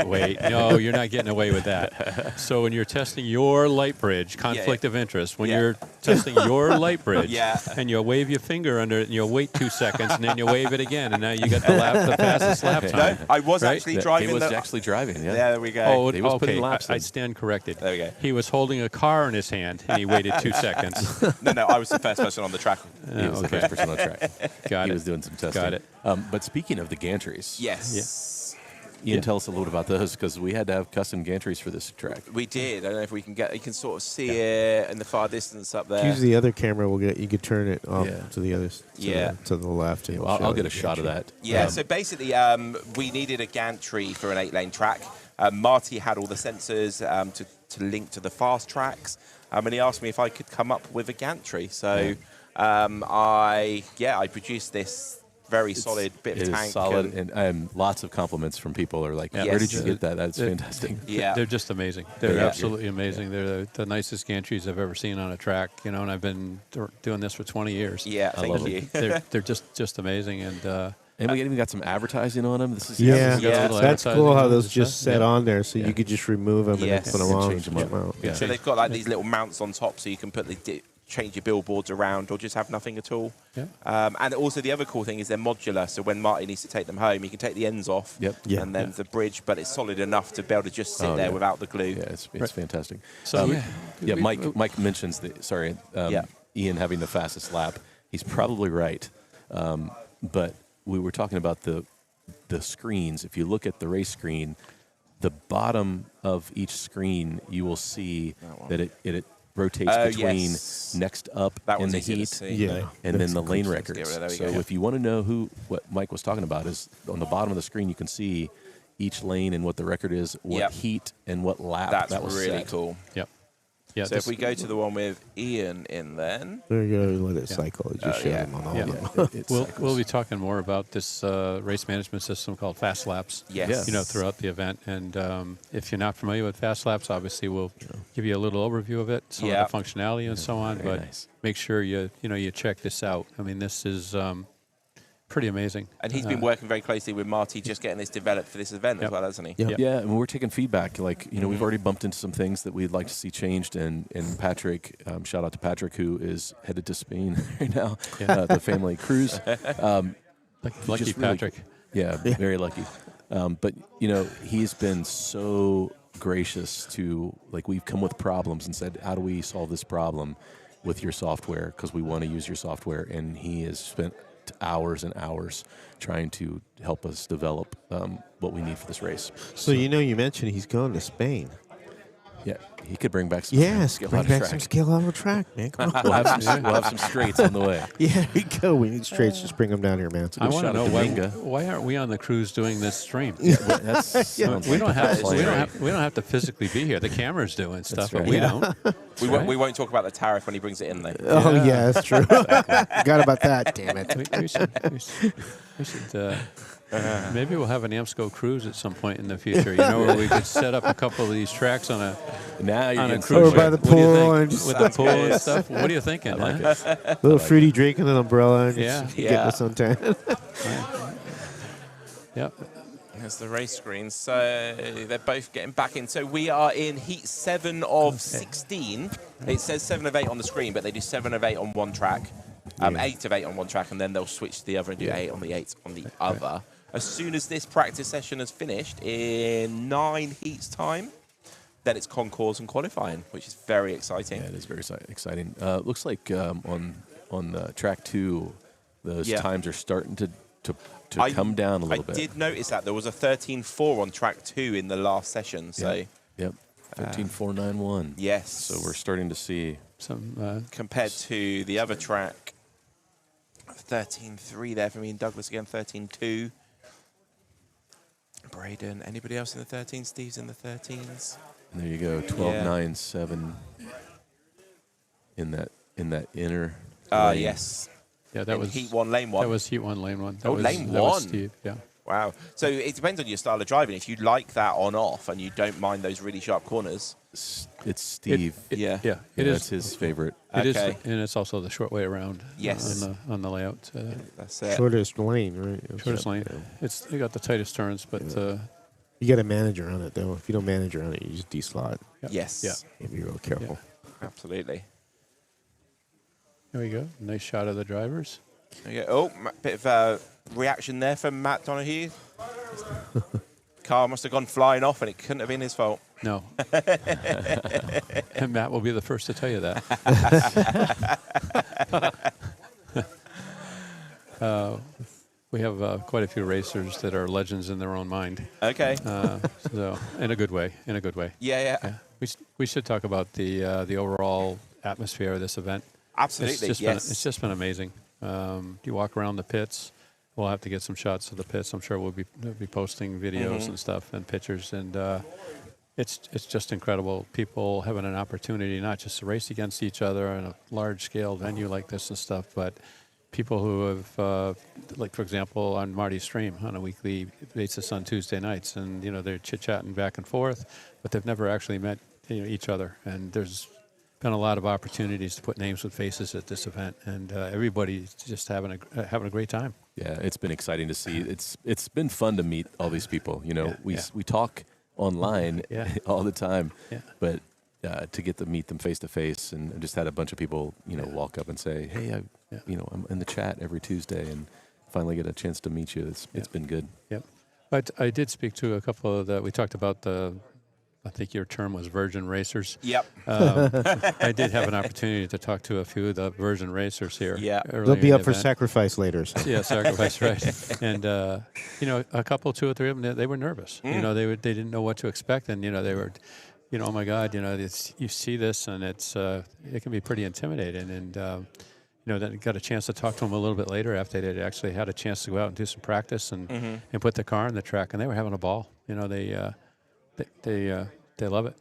Speaker 3: Wait. No, you're not getting away with that. So when you're testing your light bridge, conflict of interest, when you're testing your light bridge, and you wave your finger under it, and you'll wait 2 seconds, and then you wave it again, and now you got the fastest lap time.
Speaker 1: No, I was actually driving.
Speaker 2: He was actually driving, yeah.
Speaker 1: There we go.
Speaker 3: Oh,
Speaker 2: He was
Speaker 3: okay.
Speaker 2: putting laps
Speaker 3: I
Speaker 2: in.
Speaker 3: stand corrected.
Speaker 1: There we go.
Speaker 3: He was holding a car in his hand, and he waited 2 seconds.
Speaker 1: No, I was the first person on the track.
Speaker 2: He was the first person on track.
Speaker 3: Got
Speaker 2: He
Speaker 3: it.
Speaker 2: was doing some testing.
Speaker 3: Got it.
Speaker 2: But speaking of the gantries,
Speaker 1: Yes.
Speaker 2: Ian, tell us a little bit about those, because we had to have custom gantries for this track.
Speaker 1: We did. I don't know if we can get. You can sort of see it in the far distance up there.
Speaker 4: Use the other camera. You could turn it off
Speaker 2: Yeah.
Speaker 4: to the other. To the left. And
Speaker 2: Well,
Speaker 4: it'll
Speaker 2: I'll
Speaker 4: show
Speaker 2: get
Speaker 4: the
Speaker 2: a shot of
Speaker 4: gantry.
Speaker 2: that.
Speaker 1: Yeah, so basically we needed a gantry for an 8-lane track. Marty had all the sensors to link to the fast tracks, and he asked me if I could come up with a gantry. So I produced this very solid bit of
Speaker 2: It
Speaker 1: tank.
Speaker 2: is solid, and lots of compliments from people are like, where did you get that? That's fantastic.
Speaker 1: Yeah.
Speaker 3: They're just amazing. They're
Speaker 2: Yeah.
Speaker 3: absolutely amazing. They're the nicest gantries I've ever seen on a track, and I've been doing this for 20 years.
Speaker 1: Yeah,
Speaker 2: I love
Speaker 1: thank you.
Speaker 3: They're just amazing, and
Speaker 2: we even got some advertising on them. This is
Speaker 4: Yeah,
Speaker 3: got a little
Speaker 4: that's
Speaker 3: advertising
Speaker 4: cool how
Speaker 3: on
Speaker 4: those
Speaker 3: this
Speaker 4: just
Speaker 3: stuff.
Speaker 4: set on there, so you could just remove them
Speaker 1: Yes.
Speaker 4: and put them
Speaker 2: And
Speaker 4: on.
Speaker 2: change them up.
Speaker 3: Yeah.
Speaker 1: So they've got like these little mounts on top, so you can put change your billboards around or just have nothing at all.
Speaker 3: Yeah.
Speaker 1: And also the other cool thing is they're modular, so when Marty needs to take them home, he can take the ends off
Speaker 2: Yep.
Speaker 4: Yeah.
Speaker 1: and then the bridge, but it's solid enough to be able to just sit there without the glue.
Speaker 2: Yeah, it's fantastic.
Speaker 3: So
Speaker 2: Mike mentions Ian having the fastest lap. He's probably right, but we were talking about the screens. If you look at the race screen, the bottom of each screen, you will see that it rotates between next up
Speaker 1: That
Speaker 2: in
Speaker 1: one's
Speaker 2: the
Speaker 1: easy to
Speaker 2: heat
Speaker 1: see.
Speaker 4: Yeah.
Speaker 2: and then the lane
Speaker 1: There
Speaker 2: records.
Speaker 1: we
Speaker 2: So
Speaker 1: go.
Speaker 2: if you want to know what Mike was talking about, is on the bottom of the screen you can see each lane and what the record is, what heat and what lap
Speaker 1: That's
Speaker 2: that was
Speaker 1: really
Speaker 2: set.
Speaker 1: cool.
Speaker 3: Yep. Yeah.
Speaker 1: So if we go to the one with Ian in then.
Speaker 4: There you go. Let it cycle. It just showed them on all of them.
Speaker 2: It
Speaker 3: We'll
Speaker 2: cycles.
Speaker 3: be talking more about this race management system called Fast Laps.
Speaker 1: Yes.
Speaker 3: Throughout the event. And if you're not familiar with Fast Laps, obviously we'll give you a little overview of it, some of the functionality and so on.
Speaker 2: Very
Speaker 3: But
Speaker 2: nice.
Speaker 3: make sure you check this out. I mean, this is pretty amazing.
Speaker 1: And he's been working very closely with Marty, just getting this developed for this event as well, hasn't he?
Speaker 4: Yep.
Speaker 2: Yeah, and we're taking feedback. Like, we've already bumped into some things that we'd like to see changed. And Patrick, shout out to Patrick, who is headed to Spain right now, the family cruise.
Speaker 3: Lucky
Speaker 2: just really-
Speaker 3: Patrick.
Speaker 2: Yeah, very lucky. But, he's been so gracious to, like, we've come with problems and said, how do we solve this problem? with your software because we want to use your software. And he has spent hours and hours trying to help us develop what we need for this race.
Speaker 4: So you mentioned he's going to Spain.
Speaker 2: Yeah, he could bring back some
Speaker 4: Yes,
Speaker 2: Scaleauto
Speaker 4: bring back
Speaker 2: track.
Speaker 4: some Scaleauto track, man. Come on.
Speaker 2: We'll have some straights on the way.
Speaker 4: Yeah, we go. We need straights. Just bring them down here, man.
Speaker 3: I want to
Speaker 2: shot
Speaker 3: know
Speaker 2: at
Speaker 3: why aren't we on the cruise doing this stream?
Speaker 2: That sounds
Speaker 3: We
Speaker 2: like
Speaker 3: don't have to physically be here. The camera's doing stuff, but
Speaker 2: right.
Speaker 3: we
Speaker 2: Yeah.
Speaker 3: don't.
Speaker 1: We won't talk about the tariff when he brings it in, though.
Speaker 4: Oh, yeah, that's true. Forgot about that. Damn it.
Speaker 3: We should maybe we'll have an AMSCO cruise at some point in the future. Where we could set up a couple of these tracks on a
Speaker 2: Now you're
Speaker 3: on a
Speaker 2: getting
Speaker 3: cruise
Speaker 4: Or by
Speaker 3: ship.
Speaker 4: the
Speaker 3: What do you
Speaker 4: pool
Speaker 3: think?
Speaker 4: and just-
Speaker 3: With the pool and stuff. What are you thinking? Huh?
Speaker 4: Little fruity drink and an umbrella. And
Speaker 3: Yeah.
Speaker 4: just getting us on time.
Speaker 3: Yep.
Speaker 1: There's the race screen. So they're both getting back in. So we are in heat 7 of 16. It says 7 of 8 on the screen, but they do 7 of 8 on one track, 8 of 8 on one track, and then they'll switch to the other and do 8 on the 8 on the other. As soon as this practice session is finished in 9 heats time, then it's concourse and qualifying, which is very exciting.
Speaker 2: Yeah, it is very exciting. Looks like on track 2, those times are starting to come down a little bit.
Speaker 1: I did notice that there was a 13.4 on track 2 in the last session. So
Speaker 2: Yep. 13.491.
Speaker 1: yes,
Speaker 2: So we're starting to see.
Speaker 3: Some
Speaker 1: compared to the other track, 13.3 there for me and Douglas again. 13.2. Braden, anybody else in the 13s? Steve's in the 13s.
Speaker 2: And there you go. 12.97 in that inner. lane.
Speaker 1: Yes.
Speaker 3: yeah, that
Speaker 1: In
Speaker 3: was
Speaker 1: heat 1, lane 1.
Speaker 3: That was heat 1, lane 1. That
Speaker 1: Oh,
Speaker 3: was,
Speaker 1: lane
Speaker 3: that was
Speaker 1: 1.
Speaker 3: Steve. Yeah.
Speaker 1: Wow. So it depends on your style of driving. If you like that on off and you don't mind those really sharp corners.
Speaker 2: It's Steve.
Speaker 1: Yeah.
Speaker 3: Yeah.
Speaker 2: Yeah,
Speaker 3: It
Speaker 2: that's
Speaker 3: is.
Speaker 2: his favorite.
Speaker 3: It is,
Speaker 1: Okay.
Speaker 3: and it's also the short way around.
Speaker 1: Yes.
Speaker 3: On the layout.
Speaker 1: That's it.
Speaker 4: Shortest lane, right?
Speaker 3: Shortest lane. It's you got the tightest turns, but
Speaker 4: You got a manager on it, though. If you don't manage around it, you just de-slot.
Speaker 1: Yes.
Speaker 3: Yeah.
Speaker 4: You have to be real careful.
Speaker 1: Absolutely.
Speaker 3: There we go. Nice shot of the drivers.
Speaker 1: There you go. Oh, bit of reaction there from Matt Donahue. Car must have gone flying off, and it couldn't have been his fault.
Speaker 3: No. And Matt will be the first to tell you that. We have quite a few racers that are legends in their own mind.
Speaker 1: Okay.
Speaker 3: So in a good way. In a good way.
Speaker 1: Yeah.
Speaker 3: Yeah. We should talk about the overall atmosphere of this event.
Speaker 1: Absolutely.
Speaker 3: It's just been amazing. You walk around the pits. We'll have to get some shots of the pits. I'm sure we'll be posting videos and stuff and pictures, and it's just incredible. People having an opportunity not just to race against each other in a large-scale venue like this and stuff, but people who have, like for example, on Marty's stream on a weekly basis on Tuesday nights, and they're chit-chatting back and forth, but they've never actually met each other. And there's been a lot of opportunities to put names with faces at this event, and everybody's just having a great time.
Speaker 2: Yeah, it's been exciting to see. It's been fun to meet all these people. We talk online all the time, but to get to meet them face to face, and I just had a bunch of people walk up and say, "Hey, I'm in the chat every Tuesday," and finally get a chance to meet you. It's been good.
Speaker 3: Yep. But I did speak to a couple of we talked about I think your term was virgin racers.
Speaker 1: Yep.
Speaker 3: I did have an opportunity to talk to a few of the virgin racers here.
Speaker 1: Yeah.
Speaker 4: They'll be up for sacrifice later. So.
Speaker 3: Yeah, sacrifice, right. And, a couple, 2 or 3 of them, they were nervous. They didn't know what to expect. And, they were, oh, my God, you see this, and it can be pretty intimidating. And, then got a chance to talk to them a little bit later after they'd actually had a chance to go out and do some practice and put the car on the track. And they were having a ball. They love it.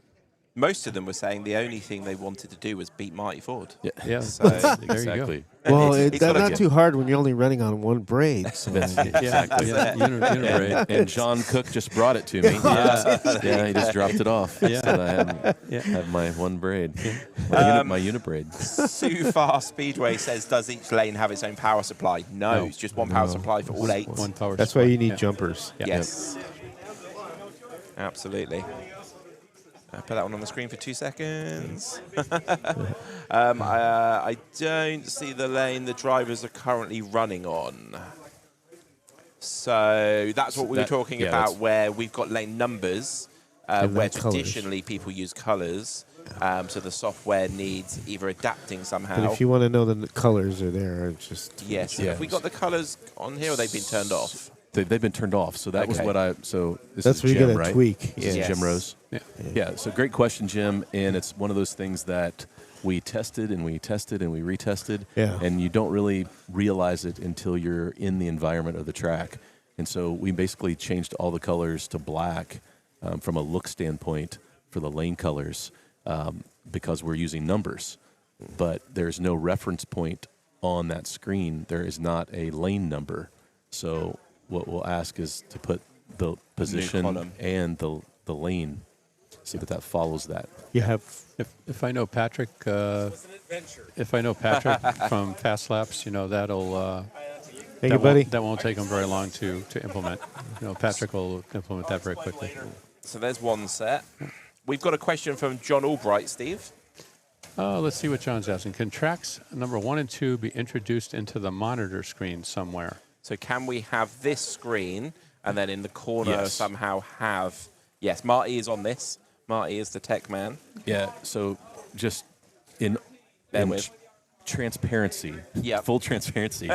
Speaker 1: Most of them were saying the only thing they wanted to do was beat Marty Ford.
Speaker 3: Yeah.
Speaker 1: So
Speaker 3: There you go.
Speaker 2: Exactly.
Speaker 4: Well,
Speaker 1: It's
Speaker 4: that's
Speaker 1: gotta
Speaker 4: not
Speaker 1: get-
Speaker 4: too hard when you're only running on one braid. So.
Speaker 2: Exactly.
Speaker 3: Unibraid.
Speaker 2: And John Cook just brought it to me. Yeah, he just dropped it off.
Speaker 3: Yeah.
Speaker 2: So I have my one braid, my unibraid.
Speaker 1: Sue Far Speedway says, does each lane have its own power supply? No, it's just one power supply for all 8.
Speaker 3: One power
Speaker 4: That's why
Speaker 3: supply.
Speaker 4: you need
Speaker 3: Yeah.
Speaker 4: jumpers.
Speaker 3: Yeah.
Speaker 1: Yes. Absolutely. Put that one on the screen for 2 seconds. I don't see the lane the drivers are currently running on. So that's what we were talking about, where we've got lane numbers.
Speaker 4: And
Speaker 1: where
Speaker 4: then colours.
Speaker 1: traditionally people use colors. So the software needs either adapting somehow.
Speaker 4: But if you want to know the colors are there, it's just
Speaker 1: Yes.
Speaker 2: Yeah.
Speaker 1: Have we got the colors on here, or they've been turned off?
Speaker 2: They've been turned off. So that was
Speaker 1: Okay.
Speaker 2: what so this
Speaker 4: That's
Speaker 2: is
Speaker 4: where you
Speaker 2: Jim,
Speaker 4: get a
Speaker 2: right?
Speaker 4: tweak.
Speaker 2: This is
Speaker 1: Yes.
Speaker 2: Jim Rose.
Speaker 3: Yeah.
Speaker 2: Yeah, so great question, Jim. And it's one of those things that we tested and we tested and we retested.
Speaker 4: Yeah.
Speaker 2: And you don't really realize it until you're in the environment of the track. And so we basically changed all the colors to black from a look standpoint for the lane colors because we're using numbers. But there's no reference point on that screen. There is not a lane number. So what we'll ask is to put the position
Speaker 1: column.
Speaker 2: and the lane so that follows that.
Speaker 4: You have
Speaker 3: If I know Patrick, if I know Patrick from Fast Laps, that'll
Speaker 4: thank you, buddy.
Speaker 3: that won't take him very long to implement. Patrick will implement that very quickly.
Speaker 1: So there's one set. We've got a question from John Albright, Steve.
Speaker 3: Let's see what John's asking. Can tracks number 1 and 2 be introduced into the monitor screen somewhere?
Speaker 1: So can we have this screen and then in the corner
Speaker 2: Yes.
Speaker 1: somehow have... Yes, Marty is on this. Marty is the tech man.
Speaker 2: Yeah, so just in
Speaker 1: with.
Speaker 2: transparency,
Speaker 1: Yep.
Speaker 2: full transparency,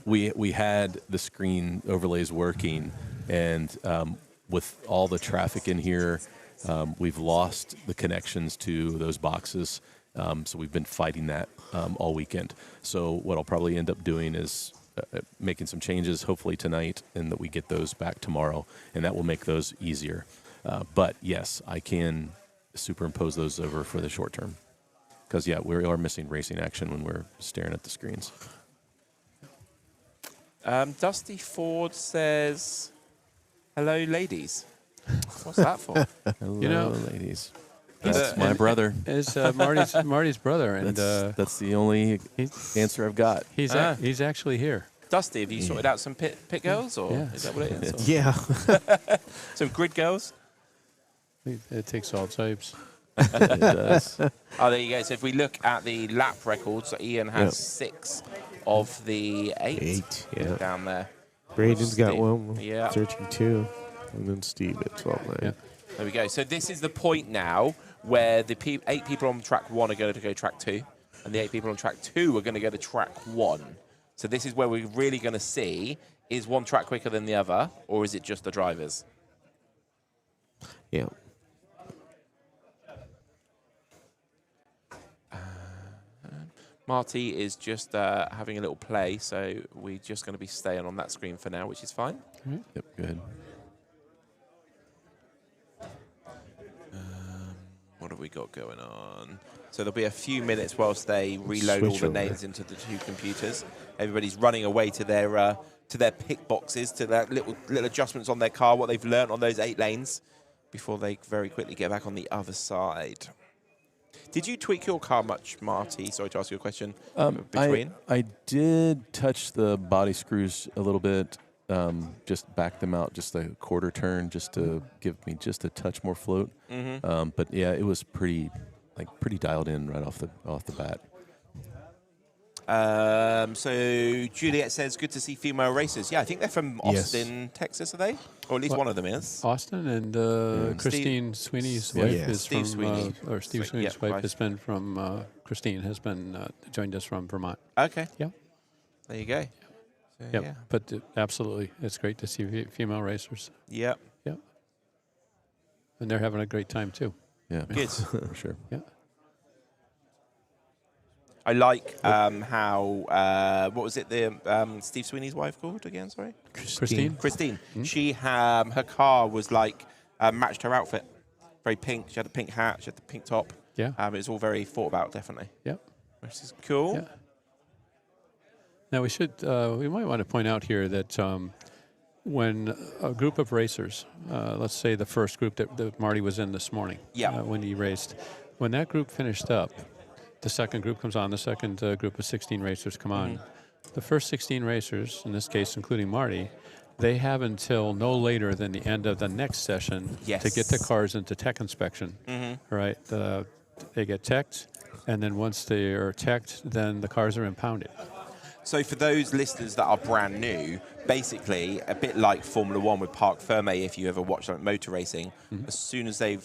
Speaker 2: we had the screen overlays working, and with all the traffic in here, we've lost the connections to those boxes, so we've been fighting that all weekend. So what I'll probably end up doing is making some changes, hopefully tonight, and that we get those back tomorrow, and that will make those easier. But yes, I can superimpose those over for the short term. Because, yeah, we are missing racing action when we're staring at the screens.
Speaker 1: Dusty Ford says, hello, ladies. What's that for?
Speaker 2: Hello, ladies.
Speaker 3: He's-
Speaker 2: That's my brother.
Speaker 3: Is Marty's brother, and
Speaker 2: That's the only answer I've got.
Speaker 3: he's actually here.
Speaker 1: Dusty, have you sorted out some pit girls, or
Speaker 3: Yeah.
Speaker 1: is that what it is? Or
Speaker 4: yeah.
Speaker 1: some grid girls?
Speaker 3: It takes all types.
Speaker 2: It does.
Speaker 1: Oh, there you go. So if we look at the lap records, so Ian has
Speaker 4: Yep.
Speaker 1: 6 of the 8,
Speaker 4: 8, yeah.
Speaker 1: down there.
Speaker 4: Braden's got
Speaker 1: Steve.
Speaker 4: one.
Speaker 1: Yeah.
Speaker 4: Searching 2. And then Steve at 12-9.
Speaker 3: Yeah.
Speaker 1: There we go. So this is the point now where the 8 people on track 1 are going to go track 2, and the 8 people on track 2 are going to go to track 1. So this is where we're really going to see, is one track quicker than the other, or is it just the drivers?
Speaker 4: Yeah.
Speaker 1: Marty is just having a little play, so we're just going to be staying on that screen for now, which is fine.
Speaker 2: Yep, good.
Speaker 1: What have we got going on? So there'll be a few minutes whilst they reload all
Speaker 4: Switch
Speaker 1: the
Speaker 4: over.
Speaker 1: names into the 2 computers. Everybody's running away to their pick boxes, to their little adjustments on their car, what they've learnt on those 8 lanes, before they very quickly get back on the other side. Did you tweak your car much, Marty? Sorry to ask you a question. Between?
Speaker 2: I did touch the body screws a little bit, just back them out just a quarter turn, just to give me just a touch more float.
Speaker 1: Mm-hmm.
Speaker 2: But yeah, it was pretty dialed in right off the bat.
Speaker 1: So Juliet says, good to see female racers. Yeah, I think they're from
Speaker 4: Yes.
Speaker 1: Austin, Texas, are they? Or at least one of them is.
Speaker 3: Austin and Christine Sweeney's wife
Speaker 4: Yeah.
Speaker 3: is
Speaker 1: Steve
Speaker 3: from,
Speaker 1: Sweeney.
Speaker 3: or Steve
Speaker 1: Right,
Speaker 3: Sweeney's
Speaker 1: yeah,
Speaker 3: wife
Speaker 1: right.
Speaker 3: has been from, Christine has been joined us from Vermont.
Speaker 1: Okay.
Speaker 3: Yeah.
Speaker 1: There you go. So,
Speaker 3: Yep.
Speaker 1: Yeah.
Speaker 3: But absolutely, it's great to see female racers.
Speaker 1: Yep.
Speaker 3: Yep. And they're having a great time too.
Speaker 2: Yeah,
Speaker 1: Good.
Speaker 2: for sure.
Speaker 3: Yeah.
Speaker 1: I like how, what was it, the Steve Sweeney's wife called again, sorry?
Speaker 3: Christine?
Speaker 1: Christine. She, her car was like, matched her outfit. Very pink. She had a pink hat. She had the pink top.
Speaker 3: Yeah.
Speaker 1: It was all very thought about, definitely.
Speaker 3: Yep.
Speaker 1: Which is cool.
Speaker 3: Yeah. Now we might want to point out here that when a group of racers, let's say the first group that Marty was in this morning,
Speaker 1: Yeah.
Speaker 3: when he raced, when that group finished up, the second group comes on, the second group of 16 racers come on. The first 16 racers, in this case including Marty, they have until no later than the end of the next session to get the cars into tech inspection. Right? They get teched, and then once they are teched, then the cars are impounded.
Speaker 1: So for those listeners that are brand new, basically a bit like Formula One with Parc Ferme, if you ever watch like motor racing, as soon as they're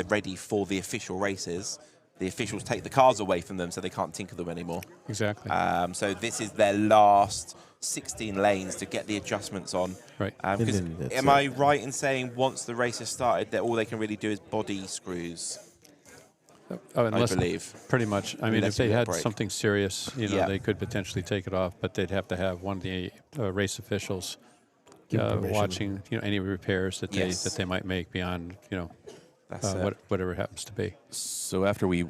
Speaker 1: ready for the official races, the officials take the cars away from them so they can't tinker them anymore.
Speaker 3: Exactly.
Speaker 1: So this is their last 16 lanes to get the adjustments on.
Speaker 3: Right.
Speaker 1: Because am I right in saying once the race has started, that all they can really do is body screws?
Speaker 3: Unless,
Speaker 1: I believe.
Speaker 3: Pretty much. I mean,
Speaker 1: Unless
Speaker 3: if they
Speaker 1: you get a
Speaker 3: had
Speaker 1: break.
Speaker 3: something serious,
Speaker 1: Yeah.
Speaker 3: they could potentially take it off, but they'd have to have one of the race officials
Speaker 4: Give permission.
Speaker 3: watching, any repairs that
Speaker 1: Yes.
Speaker 3: they might make beyond,
Speaker 1: That's it.
Speaker 3: whatever it happens to be.
Speaker 2: So after we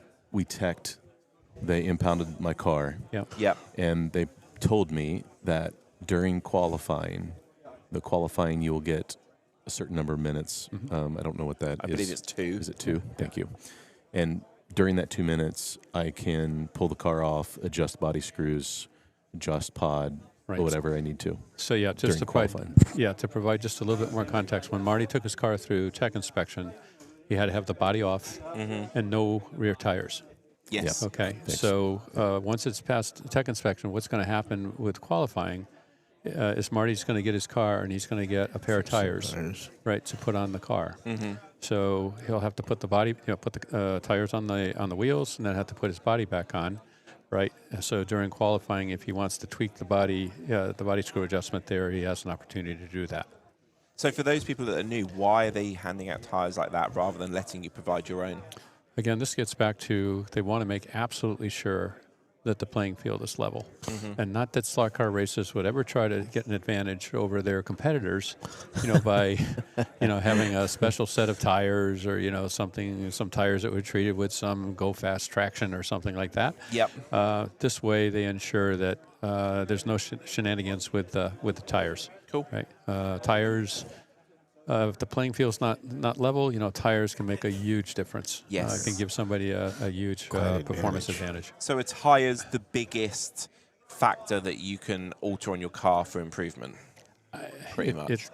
Speaker 2: teched, they impounded my car,
Speaker 3: Yeah.
Speaker 1: Yep.
Speaker 2: and they told me that during qualifying, you will get a certain number of minutes. I don't know what that is.
Speaker 1: I believe it's 2.
Speaker 2: Is it 2? Thank you. And during that 2 minutes, I can pull the car off, adjust body screws, adjust pod,
Speaker 3: Right.
Speaker 2: or whatever I need to.
Speaker 3: So yeah,
Speaker 2: During
Speaker 3: just to provide,
Speaker 2: qualifying.
Speaker 3: to provide just a little bit more context, when Marty took his car through tech inspection, he had to have the body off and no rear tires.
Speaker 1: Yes.
Speaker 3: Okay,
Speaker 2: Thanks.
Speaker 3: so once it's past tech inspection, what's going to happen with qualifying is Marty's going to get his car and he's going to get a pair of tires, right, to put on the car. So he'll have to put the body, put the tires on the wheels, and then have to put his body back on, right? So during qualifying, if he wants to tweak the body screw adjustment there, he has an opportunity to do that.
Speaker 1: So for those people that are new, why are they handing out tires like that rather than letting you provide your own?
Speaker 3: Again, this gets back to they want to make absolutely sure that the playing field is level. And not that slot car racers would ever try to get an advantage over their competitors, by, having a special set of tires or, some tires that were treated with some go-fast traction or something like that.
Speaker 1: Yep.
Speaker 3: This way they ensure that there's no shenanigans with the tires.
Speaker 1: Cool.
Speaker 3: Right? Tires, if the playing field's not level, tires can make a huge difference.
Speaker 1: Yes.
Speaker 3: It can give somebody a huge performance advantage.
Speaker 1: So are tires the biggest factor that you can alter on your car for improvement? Pretty much.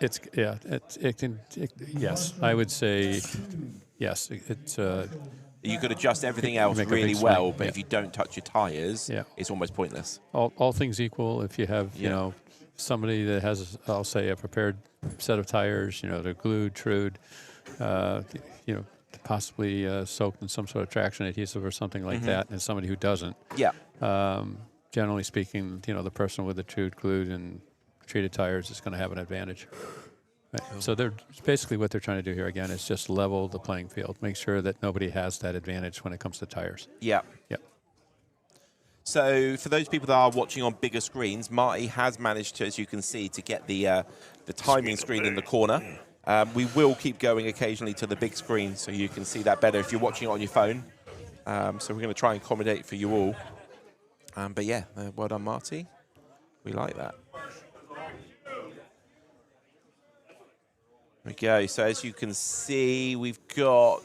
Speaker 3: Yes, I would say yes.
Speaker 1: You could adjust everything else
Speaker 3: make a big
Speaker 1: really
Speaker 3: swing,
Speaker 1: well, but
Speaker 3: yeah.
Speaker 1: if you don't touch your tires,
Speaker 3: Yeah.
Speaker 1: it's almost pointless.
Speaker 3: All things equal, if you have
Speaker 1: Yeah.
Speaker 3: somebody that has, I'll say, a prepared set of tires, they're glued, trued, possibly soaked in some sort of traction adhesive or something like that, and somebody who doesn't.
Speaker 1: Yeah.
Speaker 3: Generally speaking, the person with the trued, glued, and treated tires is going to have an advantage. Right. So basically what they're trying to do here again is just level the playing field, make sure that nobody has that advantage when it comes to tires.
Speaker 1: Yeah.
Speaker 3: Yep.
Speaker 1: So for those people that are watching on bigger screens, Marty has managed to, as you can see, to get the timing screen in the corner. We will keep going occasionally to the big screen so you can see that better if you're watching it on your phone. So we're going to try and accommodate for you all. But yeah, well done, Marty. We like that. There we go. So as you can see, we've got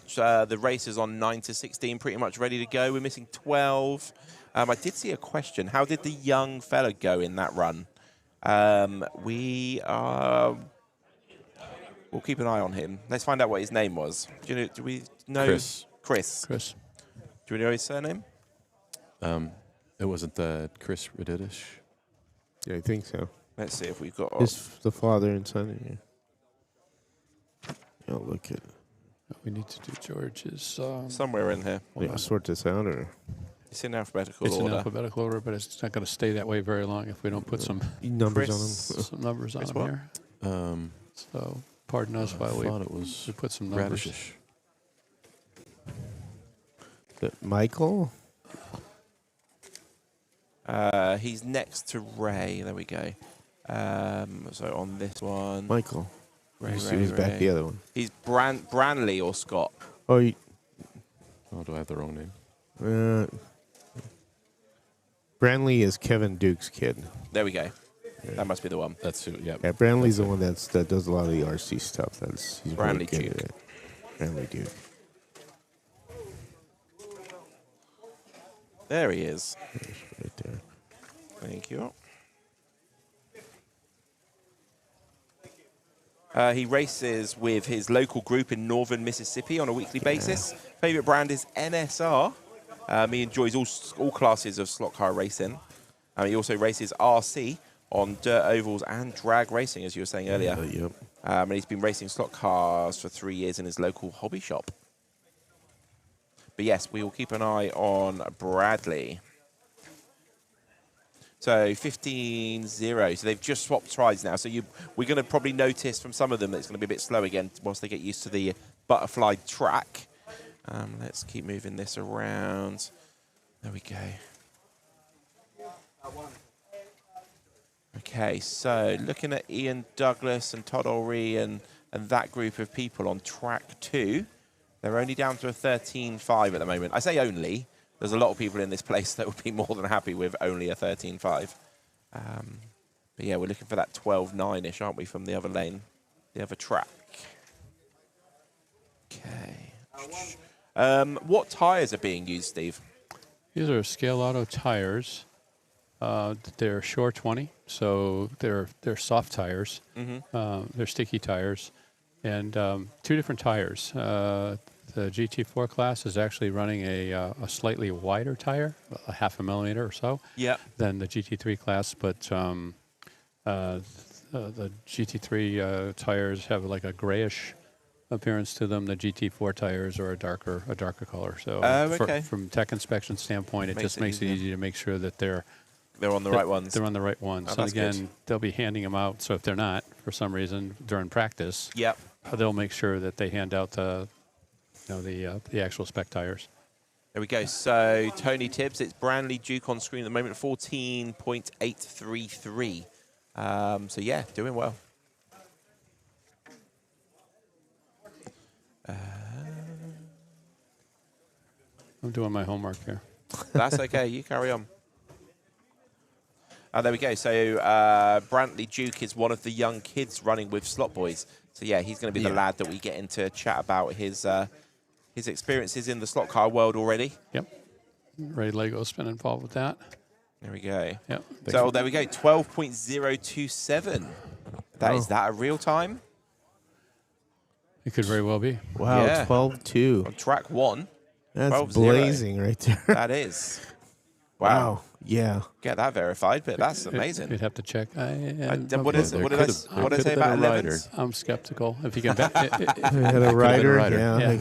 Speaker 1: the races on 9 to 16 pretty much ready to go. We're missing 12. I did see a question. How did the young fella go in that run? We'll keep an eye on him. Let's find out what his name was. Do we know?
Speaker 2: Chris.
Speaker 1: Chris. Do we know his surname?
Speaker 2: It wasn't the Chris Redidish.
Speaker 4: Yeah, I think so.
Speaker 1: Let's see if we've got...
Speaker 4: It's the father and son in here. I'll look at
Speaker 3: We need to do George's.
Speaker 1: somewhere in here.
Speaker 4: sort this out, or
Speaker 1: It's in alphabetical
Speaker 3: It's in
Speaker 1: order.
Speaker 3: alphabetical order, but it's not going to stay that way very long if we don't put some
Speaker 4: numbers
Speaker 1: Chris.
Speaker 3: numbers on
Speaker 1: Chris
Speaker 3: them
Speaker 1: what?
Speaker 3: here. So pardon us while
Speaker 2: I
Speaker 3: we
Speaker 2: thought it was
Speaker 3: put some numbers.
Speaker 2: Radishish.
Speaker 4: Michael.
Speaker 1: He's next to Ray. There we go. So on this one...
Speaker 4: Michael.
Speaker 1: Ray,
Speaker 4: He was back the other one.
Speaker 1: He's Branley or Scott.
Speaker 4: Oh,
Speaker 2: Oh, do I have the wrong name?
Speaker 4: Branley is Kevin Duke's kid.
Speaker 1: There we go. That must be the one.
Speaker 2: That's who. Yeah.
Speaker 4: Yeah, Branley's the one that does a lot of the RC stuff. He's really
Speaker 1: Branley
Speaker 4: good
Speaker 1: Duke.
Speaker 4: at it. Branley Duke.
Speaker 1: There he is.
Speaker 4: Right there.
Speaker 1: Thank you. He races with his local group in northern Mississippi on a weekly basis. Favorite brand is NSR. He enjoys all classes of slot car racing. He also races RC on dirt ovals and drag racing, as you were saying earlier.
Speaker 4: Yep.
Speaker 1: And he's been racing slot cars for 3 years in his local hobby shop. But yes, we will keep an eye on Bradley. So 15-0. So they've just swapped rides now. So we're going to probably notice from some of them that it's going to be a bit slow again whilst they get used to the butterfly track. Let's keep moving this around. There we go. Okay, so looking at Ian Douglas and Todd Ulrey and that group of people on track 2, they're only down to a 13.5 at the moment. I say only. There's a lot of people in this place that would be more than happy with only a 13.5. But yeah, we're looking for that 12.9-ish, aren't we, from the other lane, the other track. Okay. What tyres are being used, Steve?
Speaker 3: These are Scaleauto tires. They're Shore 20, so they're soft tires. They're sticky tires, and 2 different tires. The GT4 class is actually running a slightly wider tire, a 0.5 millimeter or so, than the GT3 class. But the GT3 tires have like a grayish appearance to them. The GT4 tires are a darker color. So from tech inspection standpoint, it just makes it easy to make sure that they're
Speaker 1: on the right ones.
Speaker 3: They're on the right ones.
Speaker 1: Oh,
Speaker 3: and again,
Speaker 1: good.
Speaker 3: they'll be handing them out. So if they're not, for some reason, during practice, they'll make sure that they hand out the actual spec tires.
Speaker 1: There we go. So Tony Tibbs, it's Branley Duke on screen at the moment, 14.833. So yeah, doing well.
Speaker 3: I'm doing my homework here.
Speaker 1: That's okay. You carry on. There we go. So Brantley Duke is one of the young kids running with Slot Boys. So yeah, he's going to be the lad that we get into chat about his experiences in the slot car world already.
Speaker 3: Yep. Ray Lego's been involved with that.
Speaker 1: There we go.
Speaker 3: Yep.
Speaker 1: So there we go. 12.027. Is that a real time?
Speaker 3: It could very well be.
Speaker 4: Wow,
Speaker 1: Yeah.
Speaker 4: 12.2.
Speaker 1: On track 1.
Speaker 4: That's
Speaker 1: 12.0.
Speaker 4: blazing right there.
Speaker 1: That is. Wow.
Speaker 4: Yeah.
Speaker 1: Get that verified, but that's amazing.
Speaker 3: We'd have to check.
Speaker 1: What did I say about 11s?
Speaker 3: I'm skeptical. If you can back it,
Speaker 4: Had a rider.
Speaker 3: yeah.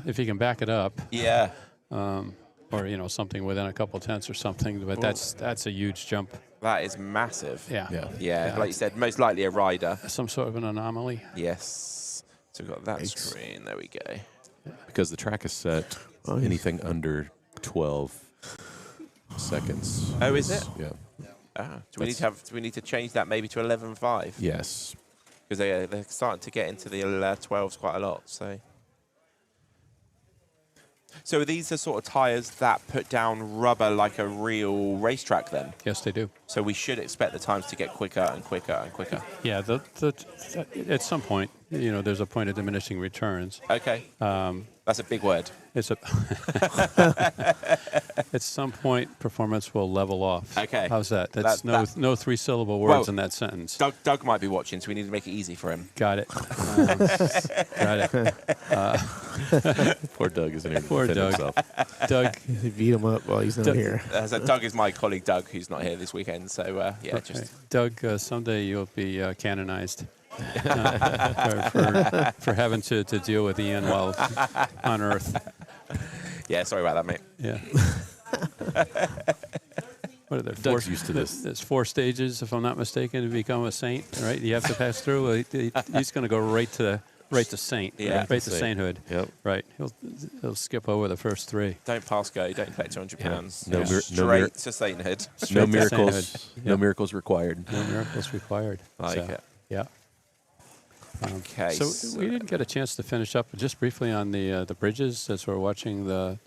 Speaker 3: If you can back it up,
Speaker 1: Yeah.
Speaker 3: or something within a couple tenths or something, but that's a huge jump.
Speaker 1: That is massive.
Speaker 3: Yeah.
Speaker 1: Like you said, most likely a rider.
Speaker 3: Some sort of an anomaly.
Speaker 1: Yes. So we've got that screen. There we go.
Speaker 2: Because the track is set anything under 12 seconds.
Speaker 1: Oh, is it?
Speaker 2: Yeah.
Speaker 1: Do we need to change that maybe to 11.5?
Speaker 2: Yes.
Speaker 1: Because they're starting to get into the 12s quite a lot. So are these the sort of tyres that put down rubber like a real racetrack then?
Speaker 3: Yes, they do.
Speaker 1: So we should expect the times to get quicker and quicker and quicker.
Speaker 3: Yeah, at some point, there's a point of diminishing returns.
Speaker 1: Okay. That's a big word.
Speaker 3: At some point, performance will level off.
Speaker 1: Okay.
Speaker 3: How's that? That's no 3-syllable words in that sentence.
Speaker 1: Doug might be watching, so we need to make it easy for him.
Speaker 3: Got it. Got it.
Speaker 2: Poor Doug is in here.
Speaker 3: Poor Doug.
Speaker 2: Himself.
Speaker 3: Doug.
Speaker 4: They beat him up while he's not here.
Speaker 1: So Doug is my colleague Doug, who's not here this weekend. So
Speaker 3: Doug, someday you'll be canonized. For having to deal with Ian while on Earth.
Speaker 1: Yeah, sorry about that, mate.
Speaker 3: Yeah. What are there?
Speaker 2: Doug's used to this.
Speaker 3: There's 4 stages, if I'm not mistaken, to become a saint, right? You have to pass through. He's going to go right to saint, right to sainthood.
Speaker 2: Yep.
Speaker 3: Right. He'll skip over the first 3.
Speaker 1: Don't pass go. Don't collect 200 pounds.
Speaker 2: Straight
Speaker 1: to sainthood.
Speaker 2: No miracles. No miracles required.
Speaker 3: No miracles required.
Speaker 1: Like it.
Speaker 3: Yeah.
Speaker 1: Okay.
Speaker 3: So we didn't get a chance to finish up just briefly on the bridges as we're watching the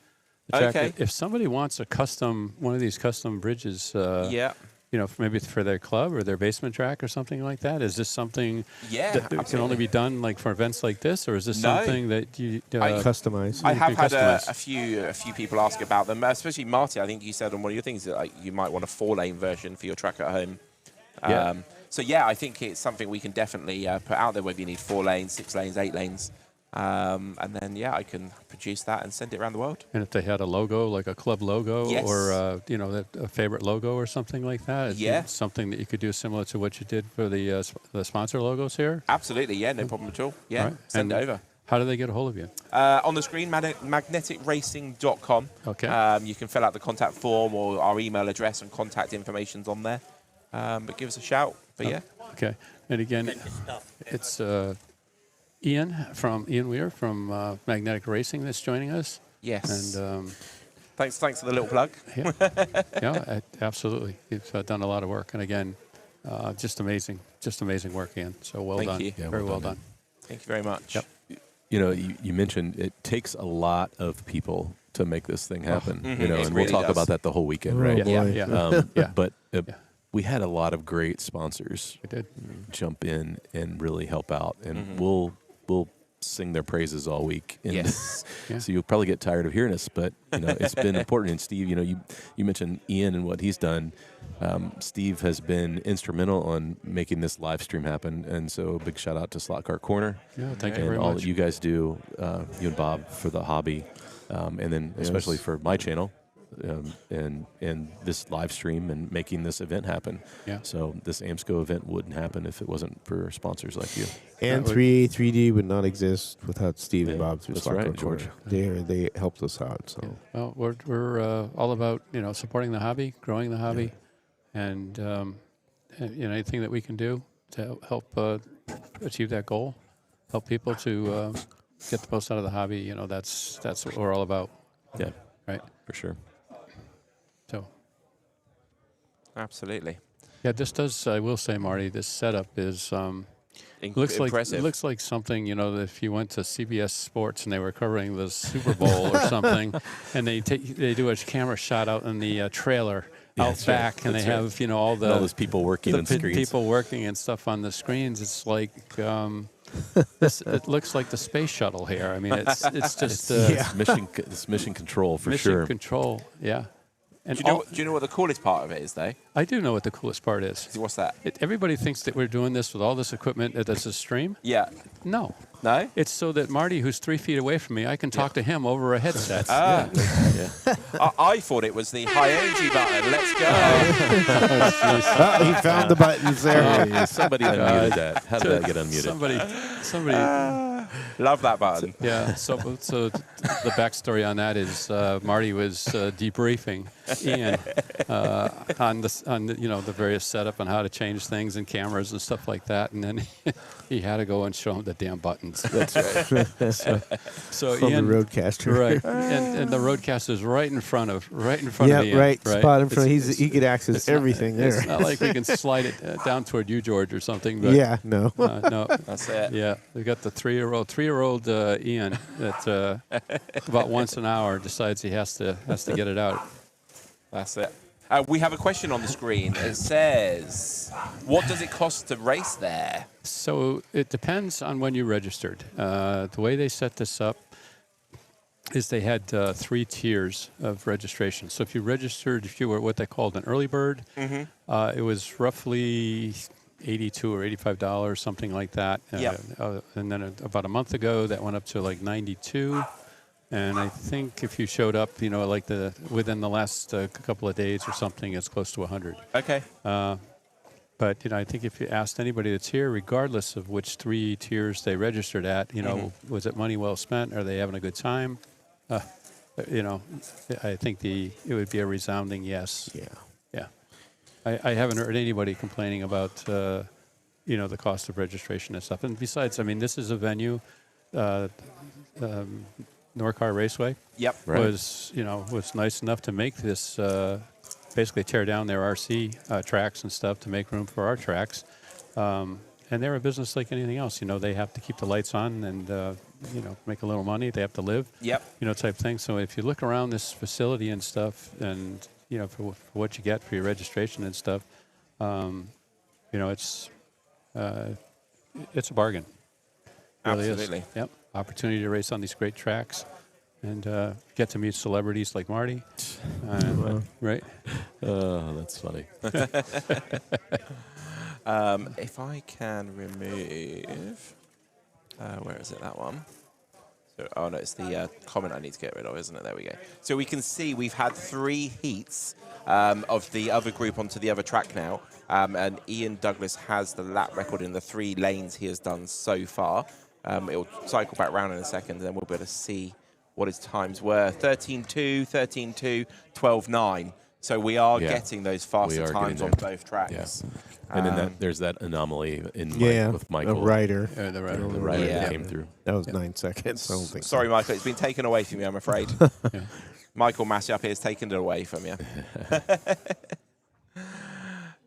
Speaker 3: track.
Speaker 1: Okay.
Speaker 3: If somebody wants one of these custom bridges, maybe for their club or their basement track or something like that, is this something that can only be done like for events like this, or is this something that you
Speaker 4: customize?
Speaker 1: I have had a few people ask about them, especially Marty. I think you said on one of your things that you might want a 4-lane version for your track at home.
Speaker 3: Yeah.
Speaker 1: So yeah, I think it's something we can definitely put out there, whether you need 4 lanes, 6 lanes, 8 lanes. And then, yeah, I can produce that and send it around the world.
Speaker 3: And if they had a logo, like a club logo,
Speaker 1: Yes.
Speaker 3: or a favorite logo or something like that, something that you could do similar to what you did for the sponsor logos here.
Speaker 1: Absolutely, yeah, no problem at all. Yeah,
Speaker 3: Right.
Speaker 1: send it over.
Speaker 3: How do they get a hold of you?
Speaker 1: On the screen, magneticracing.com.
Speaker 3: Okay.
Speaker 1: You can fill out the contact form or our email address and contact information's on there. But give us a shout. But yeah.
Speaker 3: Okay. And again, it's Ian Weir from Magnetic Racing that's joining us.
Speaker 1: Yes.
Speaker 3: And
Speaker 1: thanks for the little plug.
Speaker 3: yeah, absolutely. You've done a lot of work. And again, just amazing work, Ian. So well
Speaker 1: Thank
Speaker 3: done.
Speaker 1: you.
Speaker 2: Yeah,
Speaker 3: Very
Speaker 2: well
Speaker 3: well
Speaker 2: done,
Speaker 3: done.
Speaker 1: Thank you very much.
Speaker 3: Yep.
Speaker 2: You know, you mentioned it takes a lot of people to make this thing happen. You know,
Speaker 1: It
Speaker 2: and
Speaker 1: really
Speaker 2: we'll talk
Speaker 1: does.
Speaker 2: about that the whole weekend,
Speaker 4: Oh,
Speaker 2: right?
Speaker 4: boy.
Speaker 3: Yeah. Yeah.
Speaker 2: But we had a lot of great sponsors
Speaker 3: We did.
Speaker 2: jump in and really help out, and we'll sing their praises all week. And
Speaker 1: Yes.
Speaker 3: Yeah.
Speaker 2: so you'll probably get tired of hearing us, but you know it's been important. And Steve, you know, you mentioned Ian and what he's done. Steve has been instrumental on making this live stream happen, and so a big shout out to Slot Car Corner.
Speaker 3: Yeah, thank you
Speaker 2: and
Speaker 3: very
Speaker 2: all
Speaker 3: much.
Speaker 2: that you guys do, you and Bob for the hobby, and then especially for my channel. And this live stream and making this event happen.
Speaker 3: Yeah.
Speaker 2: So this AMSCO event wouldn't happen if it wasn't for sponsors like you.
Speaker 4: And
Speaker 3: That would-
Speaker 4: 3D would not exist without Steve and
Speaker 2: Yeah,
Speaker 4: Bob through
Speaker 2: that's
Speaker 4: Slot
Speaker 2: right,
Speaker 4: Car
Speaker 2: George.
Speaker 4: Corner. They helped us out. So
Speaker 3: Well, we're all about supporting the hobby, growing the hobby, and anything that we can do to help achieve that goal, help people to get the most out of the hobby. That's what we're all about,
Speaker 2: Yeah,
Speaker 3: right?
Speaker 2: for sure.
Speaker 3: So
Speaker 1: Absolutely.
Speaker 3: yeah, this does. I will say, Marty, this setup is
Speaker 1: Impressive.
Speaker 3: looks like something that if you went to CBS Sports and they were covering the Super Bowl or something, and they do a camera shot out in the trailer out
Speaker 2: that's right.
Speaker 3: back, and
Speaker 2: That's
Speaker 3: they
Speaker 2: right.
Speaker 3: have
Speaker 2: And
Speaker 3: all
Speaker 2: all
Speaker 3: the
Speaker 2: those people working on screens.
Speaker 3: people working and stuff on the screens. It's like it looks like the space shuttle here. I mean, it's just
Speaker 2: It's mission control for
Speaker 3: mission
Speaker 2: sure.
Speaker 3: control. Yeah. And
Speaker 1: Do you know what the coolest part of it is, though?
Speaker 3: I do know what the coolest part is.
Speaker 1: What's that?
Speaker 3: Everybody thinks that we're doing this with all this equipment that's a stream.
Speaker 1: Yeah.
Speaker 3: No.
Speaker 1: No?
Speaker 3: It's so that Marty, who's 3 feet away from me, I can talk to him over a headset.
Speaker 1: Ah.
Speaker 2: Yeah.
Speaker 1: I thought it was the high energy button. Let's go.
Speaker 4: he found the buttons there.
Speaker 2: Somebody unmuted that. How did that get unmuted?
Speaker 3: Somebody.
Speaker 1: Love that button.
Speaker 3: Yeah. So the backstory on that is Marty was debriefing Ian on the various setup and how to change things and cameras and stuff like that, and then he had to go and show him the damn buttons.
Speaker 2: That's right.
Speaker 3: So
Speaker 4: From
Speaker 3: Ian,
Speaker 4: the Roadcaster.
Speaker 3: right, and the Roadcaster is right in front of
Speaker 4: Yeah,
Speaker 3: Ian.
Speaker 4: right. Spot in front.
Speaker 3: It's-
Speaker 4: He could access
Speaker 3: it's not-
Speaker 4: everything there.
Speaker 3: It's not like we can slide it down toward you, George, or something. But
Speaker 4: Yeah, no.
Speaker 3: no.
Speaker 1: That's it.
Speaker 3: Yeah, we got the three-year-old Ian that about once an hour decides he has to get it out.
Speaker 1: That's it. We have a question on the screen. It says, what does it cost to race there?
Speaker 3: So it depends on when you registered. The way they set this up is they had 3 tiers of registration. So if you registered, if you were what they called an early bird, it was roughly $82 or $85, something like that.
Speaker 1: Yep.
Speaker 3: And then about a month ago, that went up to like $92. And I think if you showed up, like within the last couple of days or something, it's close to 100.
Speaker 1: Okay.
Speaker 3: But I think if you asked anybody that's here, regardless of which 3 tiers they registered at, was it money well spent? Are they having a good time? I think it would be a resounding yes.
Speaker 4: Yeah.
Speaker 3: Yeah. I haven't heard anybody complaining about the cost of registration and stuff. And besides, I mean, this is a venue. Norcar Raceway
Speaker 1: Yep.
Speaker 2: Right.
Speaker 3: was nice enough to make this basically tear down their RC tracks and stuff to make room for our tracks. And they're a business like anything else. They have to keep the lights on and make a little money. They have to live.
Speaker 1: Yep.
Speaker 3: Type thing. So if you look around this facility and stuff, and for what you get for your registration and stuff, it's a bargain. It really is.
Speaker 1: Absolutely.
Speaker 3: Yep. Opportunity to race on these great tracks and get to meet celebrities like Marty. Right?
Speaker 2: Oh, that's funny.
Speaker 1: If I can remove, where is it, that one? So, oh no, it's the comment I need to get rid of, isn't it? There we go. So we can see we've had 3 heats of the other group onto the other track now. And Ian Douglas has the lap record in the 3 lanes he has done so far. It'll cycle back round in a second, and then we'll be able to see what his times were. 13.2, 13.2, 12.9. So we are getting those faster times on both tracks.
Speaker 2: Yeah. And then there's that anomaly in with Michael.
Speaker 4: The rider.
Speaker 2: The rider that came through.
Speaker 4: That was 9 seconds. I don't think
Speaker 1: Sorry, Michael, it's been taken away from you, I'm afraid. Michael Massey up here has taken it away from you.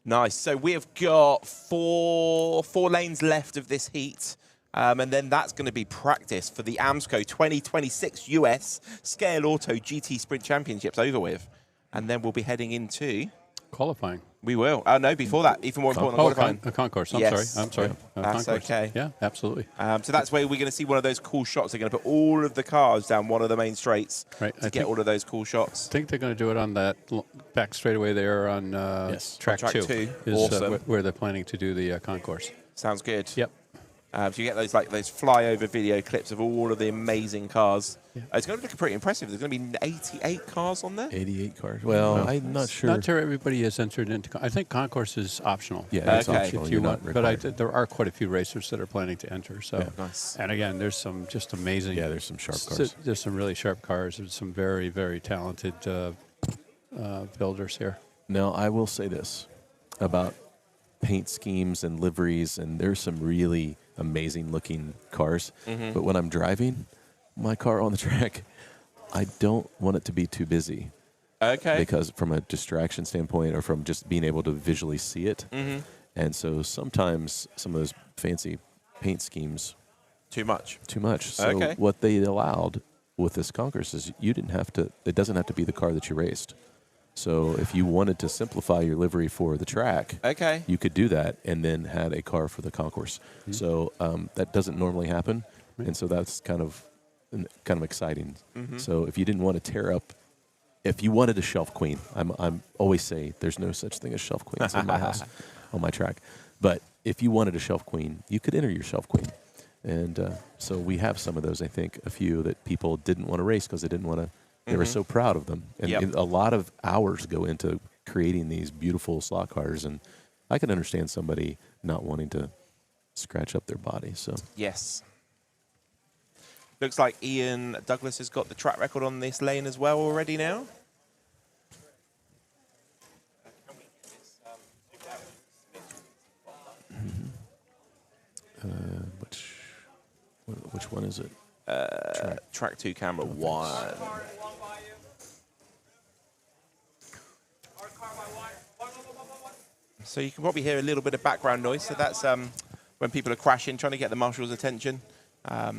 Speaker 1: Nice. So we have got four lanes left of this heat. And then that's going to be practice for the AMSCO 2026 US Scaleauto GT Sprint Championships over with. And then we'll be heading into...
Speaker 3: Qualifying.
Speaker 1: We will. No, before that, even more important than qualifying.
Speaker 3: Concourse. I'm sorry.
Speaker 1: That's
Speaker 3: Concourse.
Speaker 1: okay.
Speaker 3: Yeah, absolutely.
Speaker 1: So that's where we're going to see one of those cool shots. They're going to put all of the cars down one of the main straights to get all of those cool shots.
Speaker 3: I think they're going to do it on that back straightaway there on track 2. Is
Speaker 1: awesome.
Speaker 3: Where they're planning to do the concourse.
Speaker 1: Sounds good.
Speaker 3: Yep.
Speaker 1: So you get those flyover video clips of all of the amazing cars. Yeah. It's going to look pretty impressive. There's going to be 88 cars on there.
Speaker 2: 88 cars. Well, I'm not sure.
Speaker 3: Not sure everybody has entered into. I think concourse is optional.
Speaker 2: Yeah, it's optional.
Speaker 3: If you want, but there are quite a few racers that are planning to enter. So
Speaker 1: nice.
Speaker 3: And again, there's some just amazing.
Speaker 2: Yeah, there's some sharp cars.
Speaker 3: There's some really sharp cars. There's some very, very talented builders here.
Speaker 2: Now, I will say this about paint schemes and liveries, and there's some really amazing looking cars. But when I'm driving my car on the track, I don't want it to be too busy.
Speaker 1: Okay.
Speaker 2: Because from a distraction standpoint or from just being able to visually see it. And so sometimes some of those fancy paint schemes.
Speaker 1: Too much.
Speaker 2: So what they allowed with this Concourse is it doesn't have to be the car that you raced. So if you wanted to simplify your livery for the track, you could do that and then had a car for the Concourse. So that doesn't normally happen, and so that's kind of exciting. So if you didn't want to tear up, if you wanted a shelf queen, I'm always say there's no such thing as shelf queens in my house on my track. But if you wanted a shelf queen, you could enter your shelf queen, and so we have some of those. I think a few that people didn't want to race because they didn't want to. They were so proud of them. And a lot of hours go into creating these beautiful slot cars. And I can understand somebody not wanting to scratch up their body. So
Speaker 1: yes. Looks like Ian Douglas has got the track record on this lane as well already now.
Speaker 2: Which one is it?
Speaker 1: Track 2, camera 1. So you can probably hear a little bit of background noise. So that's when people are crashing, trying to get the marshal's attention. A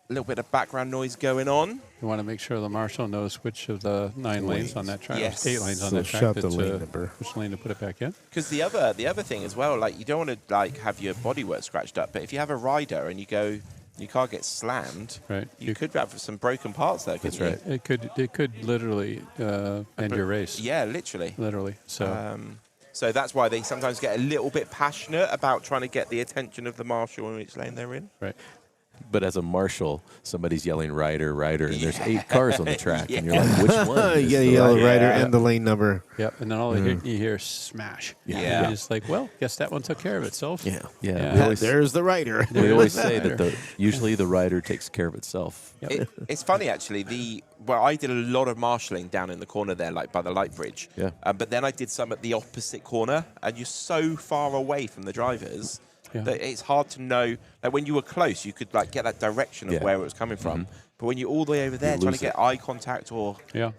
Speaker 1: little bit of background noise going on.
Speaker 3: You want to make sure the marshal knows which of the 9 lanes on that track, 8 lanes on that track,
Speaker 4: shut the lane number.
Speaker 3: Which lane to put it back in.
Speaker 1: Because the other thing as well, you don't want to have your bodywork scratched up, but if you have a rider and your car gets slammed, you could have some broken parts there.
Speaker 2: That's right.
Speaker 3: It could literally end your race.
Speaker 1: Yeah, literally.
Speaker 3: Literally.
Speaker 1: So that's why they sometimes get a little bit passionate about trying to get the attention of the marshal in which lane they're in.
Speaker 3: Right.
Speaker 2: But as a marshal, somebody's yelling rider, and there's 8 cars on the track, and you're like, which one?
Speaker 4: You gotta yell rider and the lane number.
Speaker 3: Yep, and then all you hear smash.
Speaker 1: Yeah.
Speaker 3: And it's like, well, guess that one took care of itself.
Speaker 2: Yeah.
Speaker 4: There's the rider.
Speaker 2: We always say that usually the rider takes care of itself.
Speaker 1: Yep. It's funny, actually. I did a lot of marshalling down in the corner there, by the light bridge.
Speaker 2: Yeah.
Speaker 1: But then I did some at the opposite corner, and you're so far away from the drivers that it's hard to know. When you were close, you could get that direction of where it was coming from. But when you're all the way over there trying to get eye contact or here,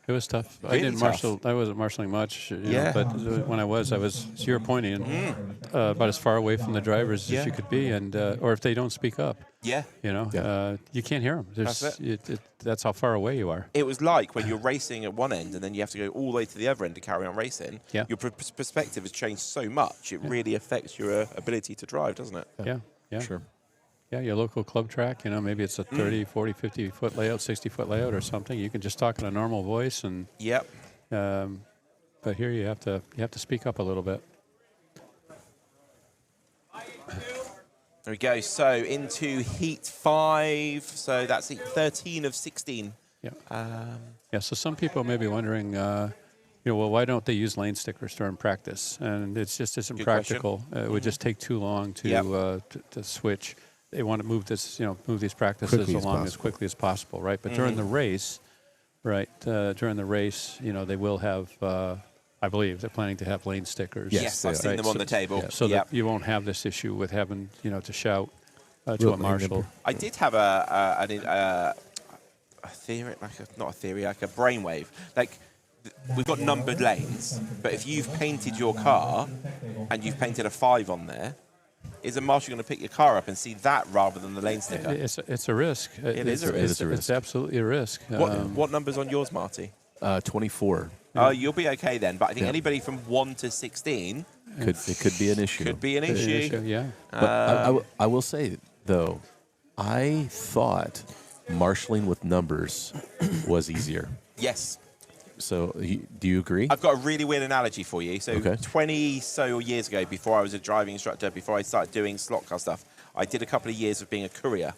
Speaker 3: it was tough.
Speaker 1: Really
Speaker 3: I didn't marshal. I wasn't marshalling much. But when I was, so you're pointing about as far away from the drivers as you could be, and or if they don't speak up.
Speaker 1: Yeah.
Speaker 3: You can't hear them.
Speaker 1: That's it.
Speaker 3: That's how far away you are.
Speaker 1: It was like when you're racing at one end and then you have to go all the way to the other end to carry on racing.
Speaker 3: Yeah.
Speaker 1: Your perspective has changed so much. It really affects your ability to drive, doesn't it?
Speaker 3: Yeah.
Speaker 2: Sure.
Speaker 3: Yeah, your local club track, maybe it's a 30, 40, 50-foot layout, 60-foot layout or something. You can just talk in a normal voice. And but here you have to speak up a little bit.
Speaker 1: There we go. So into heat 5. So that's heat 13 of 16.
Speaker 3: Yeah. Yeah. So some people may be wondering, well, why don't they use lane stickers during practice? And it just isn't
Speaker 1: Good
Speaker 3: practical. It would just take too long to switch. They want to move move these practices
Speaker 4: Quickly as
Speaker 3: along as
Speaker 4: possible.
Speaker 3: quickly as possible, right? But during the race, right? During the race, they will have. I believe they're planning to have lane stickers.
Speaker 1: Yes, I've seen them on the table.
Speaker 3: Yeah, so that you won't have this issue with having to shout to a marshal.
Speaker 1: I did have a theory, not a theory, like a brainwave. Like, we've got numbered lanes, but if you've painted your car and you've painted a 5 on there, is a marshal going to pick your car up and see that rather than the lane sticker?
Speaker 3: It's a risk.
Speaker 1: It's a risk.
Speaker 3: It's absolutely a risk.
Speaker 1: What number's on yours, Marty?
Speaker 2: 24.
Speaker 1: Oh, you'll be okay then. But I think anybody from 1 to 16
Speaker 2: Could be an issue.
Speaker 1: could be an issue.
Speaker 3: Yeah.
Speaker 2: But I will say, though, I thought marshalling with numbers was easier.
Speaker 1: Yes.
Speaker 2: So do you agree?
Speaker 1: I've got a really weird analogy for you. So
Speaker 2: Okay.
Speaker 1: 20 so years ago, before I was a driving instructor, before I started doing slot car stuff, I did a couple of years of being a courier.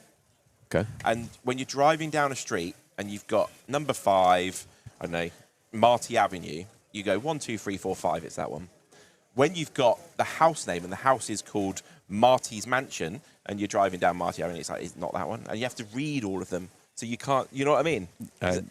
Speaker 2: Okay.
Speaker 1: And when you're driving down a street and you've got number 5, I don't know, Marty Avenue, you go 1, 2, 3, 4, 5, it's that one. When you've got the house name and the house is called Marty's Mansion and you're driving down Marty Avenue, it's like, it's not that one. And you have to read all of them. So you can't, you know what I mean?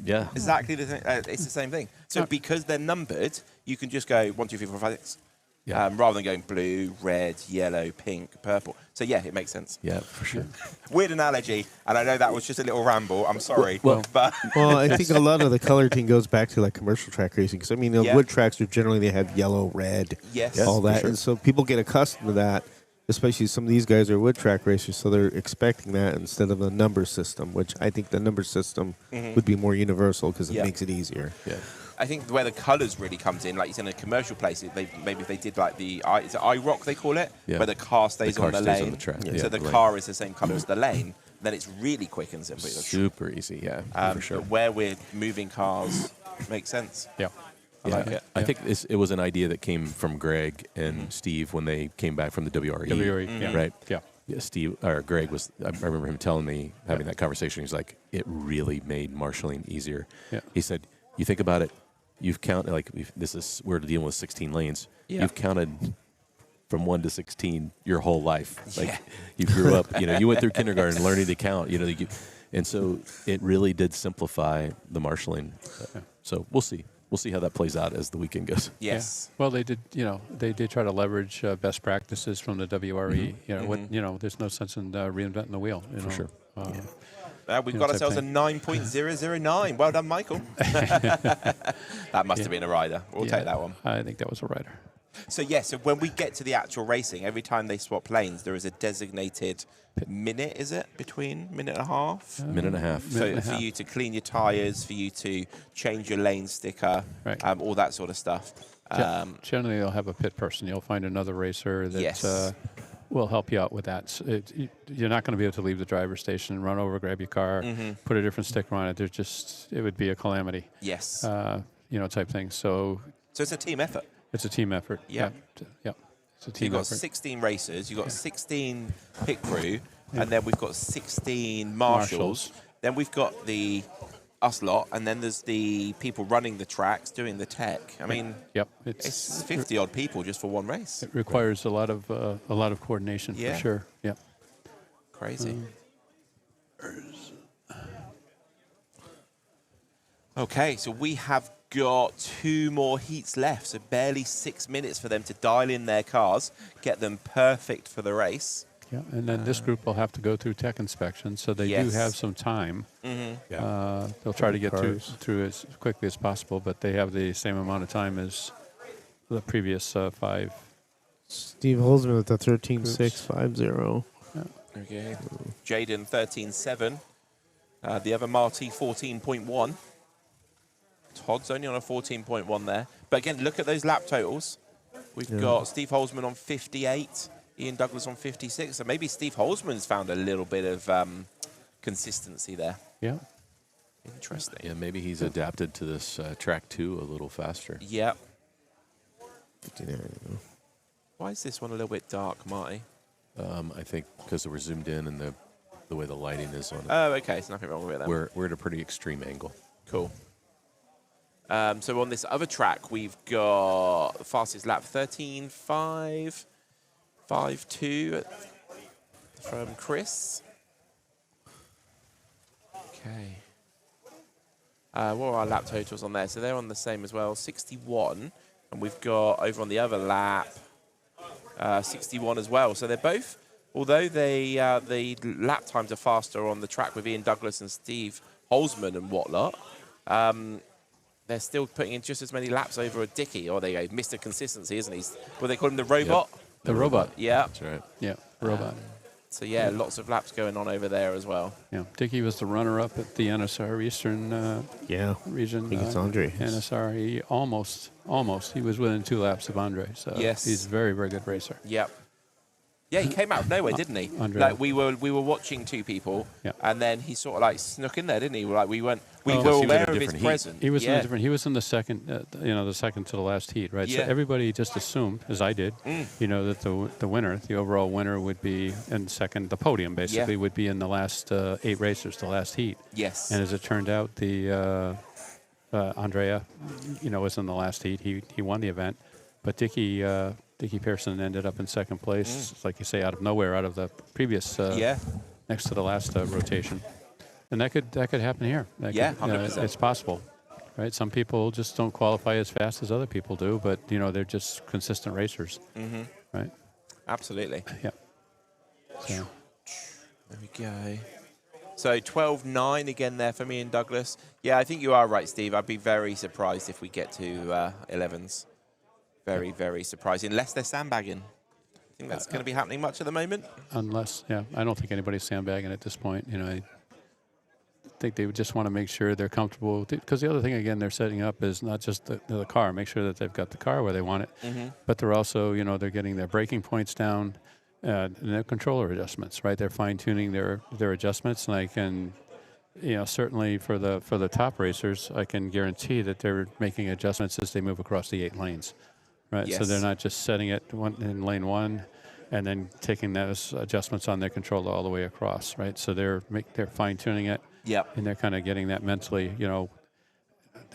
Speaker 2: Yeah.
Speaker 1: Exactly the same. It's the same thing. So because they're numbered, you can just go 1, 2, 3, 4, 5, 6.
Speaker 2: Yeah.
Speaker 1: Rather than going blue, red, yellow, pink, purple. So yeah, it makes sense.
Speaker 2: Yeah, for sure.
Speaker 1: Weird analogy, and I know that was just a little ramble. I'm sorry,
Speaker 2: Well-
Speaker 1: but
Speaker 4: Well, I think a lot of the color thing goes back to like commercial track racing because I mean, the
Speaker 1: Yeah.
Speaker 4: wood tracks are generally they have yellow, red,
Speaker 1: yes,
Speaker 4: all
Speaker 2: for
Speaker 4: that,
Speaker 2: sure.
Speaker 4: and so people get accustomed to that. Especially some of these guys are wood track racers, so they're expecting that instead of a number system, which I think the number system would be more universal because it
Speaker 1: Yeah.
Speaker 4: makes it easier.
Speaker 2: Yeah.
Speaker 1: I think where the colours really comes in, like it's in a commercial place, maybe if they did like is it IROC they call it,
Speaker 2: Yeah.
Speaker 1: where the car stays
Speaker 2: car
Speaker 1: on the
Speaker 2: stays on
Speaker 1: lane,
Speaker 2: the track.
Speaker 1: so
Speaker 2: Yeah,
Speaker 1: the
Speaker 2: the
Speaker 1: car is the same colour as the lane, then it's really quick and simple.
Speaker 2: Super easy. Yeah, for sure.
Speaker 1: But where we're moving cars makes sense.
Speaker 3: Yeah.
Speaker 1: I like it.
Speaker 2: I think it was an idea that came from Greg and Steve when they came back from the WRE.
Speaker 3: yeah.
Speaker 2: Right?
Speaker 3: Yeah.
Speaker 2: Yeah, Steve or Greg was. I remember him telling me having that conversation. He's like, it really made marshalling easier.
Speaker 3: Yeah.
Speaker 2: He said, you think about it. You've counted we're dealing with 16 lanes.
Speaker 1: Yeah.
Speaker 2: You've counted from 1 to 16 your whole life. Like
Speaker 1: Yeah.
Speaker 2: you grew up. You went through kindergarten learning to count. And so it really did simplify the marshalling. So we'll see. We'll see how that plays out as the weekend goes.
Speaker 1: Yes.
Speaker 3: Yeah. Well, they did. They did try to leverage best practices from the WRE. There's no sense in reinventing the wheel. For
Speaker 2: sure.
Speaker 1: We've got ourselves a 9.009. Well done, Michael. That must have been a rider. We'll take that one.
Speaker 3: I think that was a rider.
Speaker 1: So so when we get to the actual racing, every time they swap lanes, there is a designated minute, is it? Minute and a half?
Speaker 2: Minute and a half.
Speaker 1: So for you to clean your tyres, for you to change your lane sticker,
Speaker 3: Right.
Speaker 1: all that sort of stuff.
Speaker 3: Generally, they'll have a pit person. You'll find another racer that
Speaker 1: Yes.
Speaker 3: will help you out with that. So you're not going to be able to leave the driver's station and run over, grab your car, put a different sticker on it. It would be a calamity.
Speaker 1: Yes.
Speaker 3: Type thing. So
Speaker 1: So it's a team effort.
Speaker 3: it's a team effort.
Speaker 1: Yeah.
Speaker 3: Yeah. It's a
Speaker 1: You've
Speaker 3: team
Speaker 1: got
Speaker 3: effort.
Speaker 1: 16 racers, you've got 16 pit crew, and then we've got 16 marshals. Then we've got us lot, and then there's the people running the tracks, doing the tech. I mean,
Speaker 3: Yep.
Speaker 1: it's 50 odd people just for one race.
Speaker 3: It requires a lot of coordination
Speaker 1: Yeah.
Speaker 3: for sure. Yeah.
Speaker 1: Crazy. Okay, so we have got 2 more heats left, so barely 6 minutes for them to dial in their cars, get them perfect for the race.
Speaker 3: Yeah. And then this group will have to go through tech inspection, so they do
Speaker 1: Yes.
Speaker 3: have some time.
Speaker 2: Yeah.
Speaker 3: They'll try to get
Speaker 4: Cars.
Speaker 3: through as quickly as possible, but they have the same amount of time as the previous 5.
Speaker 4: Steve Holzman with the 13.650.
Speaker 1: Okay. Jaden 13.7. The other Marty 14.1. Todd's only on a 14.1 there. But again, look at those lap totals. We've got Steve Holzman on 58, Ian Douglas on 56. So maybe Steve Holzman's found a little bit of consistency there.
Speaker 3: Yeah.
Speaker 1: Interesting.
Speaker 2: Yeah, maybe he's adapted to this track 2 a little faster.
Speaker 1: Yeah.
Speaker 4: 59.
Speaker 1: Why is this one a little bit dark, Marty?
Speaker 2: I think because we're zoomed in and the way the lighting is on it.
Speaker 1: Oh, okay. There's nothing wrong with it then.
Speaker 2: We're at a pretty extreme angle.
Speaker 1: Cool. So on this other track, we've got the fastest lap 13.5.52 from Chris. Okay. What are our lap totals on there? So they're on the same as well, 61. And we've got over on the other lap, 61 as well. So they're both, although the lap times are faster on the track with Ian Douglas and Steve Holzman and whatnot, they're still putting in just as many laps over a Dickie. Or they go, Mr. Consistency, isn't he? What they call him, the robot?
Speaker 2: Yep.
Speaker 3: The robot.
Speaker 1: Yeah.
Speaker 2: That's right.
Speaker 3: Yeah, robot.
Speaker 1: So yeah, lots of laps going on over there as well.
Speaker 3: Yeah, Dickie was the runner-up at the NSR Eastern region.
Speaker 4: I think it's Andre.
Speaker 3: NSR, he almost. He was within 2 laps of Andre. So
Speaker 1: Yes.
Speaker 3: he's a very, very good racer.
Speaker 1: Yep. Yeah, he came out of nowhere, didn't he?
Speaker 3: Andre.
Speaker 1: Like we were watching 2 people,
Speaker 3: Yeah.
Speaker 1: and then he sort of like snuck in there, didn't he? Like we were
Speaker 2: Because he was in
Speaker 1: aware
Speaker 2: a
Speaker 1: of his
Speaker 2: different heat.
Speaker 1: presence.
Speaker 3: He was in
Speaker 1: yeah.
Speaker 3: a different. He was in the second, the second to the last heat, right?
Speaker 1: Yeah.
Speaker 3: So everybody just assumed, as I did, that the winner, the overall winner, would be in second. The podium basically would be in the last 8 racers, the last heat.
Speaker 1: Yes.
Speaker 3: And as it turned out, the Andrea, was in the last heat. He won the event, but Dickie Pearson ended up in second place, like you say, out of nowhere, out of the previous next to the last rotation. And that could happen here. That
Speaker 1: Yeah,
Speaker 3: could,
Speaker 1: 100%.
Speaker 3: it's possible, right? Some people just don't qualify as fast as other people do, but they're just consistent racers, right?
Speaker 1: Absolutely.
Speaker 3: Yeah. So,
Speaker 1: There we go. So 12.9 again there for me and Douglas. Yeah, I think you are right, Steve. I'd be very surprised if we get to 11s. Very, very surprised. Unless they're sandbagging. I think that's going to be happening much at the moment.
Speaker 3: unless, I don't think anybody's sandbagging at this point. I think they would just want to make sure they're comfortable. Because the other thing, again, they're setting up is not just the car. Make sure that they've got the car where they want it. But they're also, they're getting their braking points down and their controller adjustments, right? They're fine-tuning their adjustments. And I can, certainly for the top racers, I can guarantee that they're making adjustments as they move across the 8 lanes, right? So
Speaker 1: Yes.
Speaker 3: they're not just setting it in lane 1 and then taking those adjustments on their controller all the way across, right? So they're fine-tuning it.
Speaker 1: Yep.
Speaker 3: And they're kind of getting that mentally,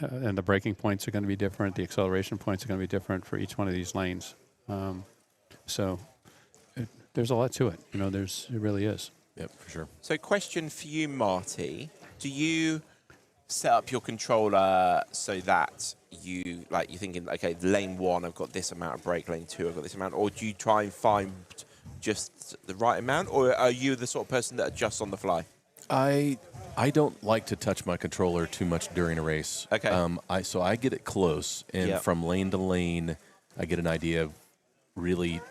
Speaker 3: and the braking points are going to be different. The acceleration points are going to be different for each one of these lanes. So there's a lot to it. It really is.
Speaker 2: Yep, for sure.
Speaker 1: So question for you, Marty. Do you set up your controller so that you're thinking, okay, lane 1, I've got this amount of brake, lane 2, I've got this amount, or do you try and find just the right amount, or are you the sort of person that adjusts on the fly?
Speaker 2: I don't like to touch my controller too much during a race.
Speaker 1: Okay.
Speaker 2: So I get it close, and
Speaker 1: Yep.
Speaker 2: from lane to lane, I get an idea of really.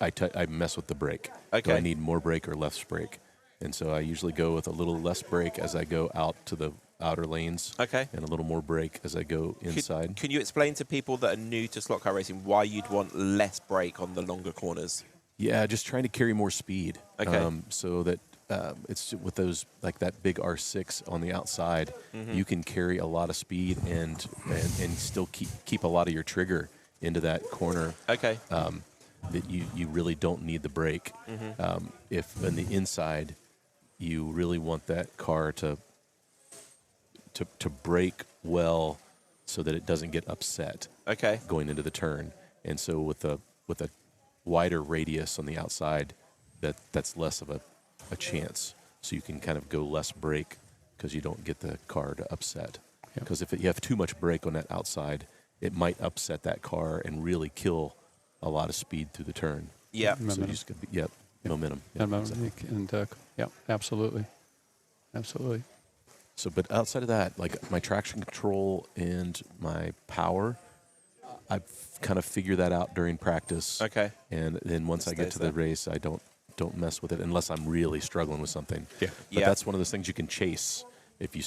Speaker 2: I mess with the brake. Do
Speaker 1: Okay.
Speaker 2: I need more brake or less brake? And so I usually go with a little less brake as I go out to the outer lanes.
Speaker 1: Okay.
Speaker 2: And a little more brake as I go inside.
Speaker 1: Can you explain to people that are new to slot car racing why you'd want less brake on the longer corners?
Speaker 2: Yeah, just trying to carry more speed.
Speaker 1: Okay.
Speaker 2: So that it's with those, like that big R6 on the outside, you can carry a lot of speed and still keep a lot of your trigger into that corner.
Speaker 1: Okay.
Speaker 2: That you really don't need the brake. If on the inside, you really want that car to brake well so that it doesn't get upset
Speaker 1: Okay.
Speaker 2: going into the turn. And so with a wider radius on the outside, that's less of a chance. So you can kind of go less brake because you don't get the car to upset. Because if you have too much brake on that outside, it might upset that car and really kill a lot of speed through the turn.
Speaker 1: Yeah.
Speaker 2: So you just got momentum.
Speaker 3: Absolutely.
Speaker 2: So, but outside of that, like my traction control and my power, I've kind of figured that out during practice.
Speaker 1: Okay.
Speaker 2: And then once I get
Speaker 1: Stays
Speaker 2: to the
Speaker 1: there.
Speaker 2: race, I don't mess with it unless I'm really struggling with something.
Speaker 3: Yeah.
Speaker 2: But
Speaker 1: Yeah.
Speaker 2: that's one of those things you can chase. If you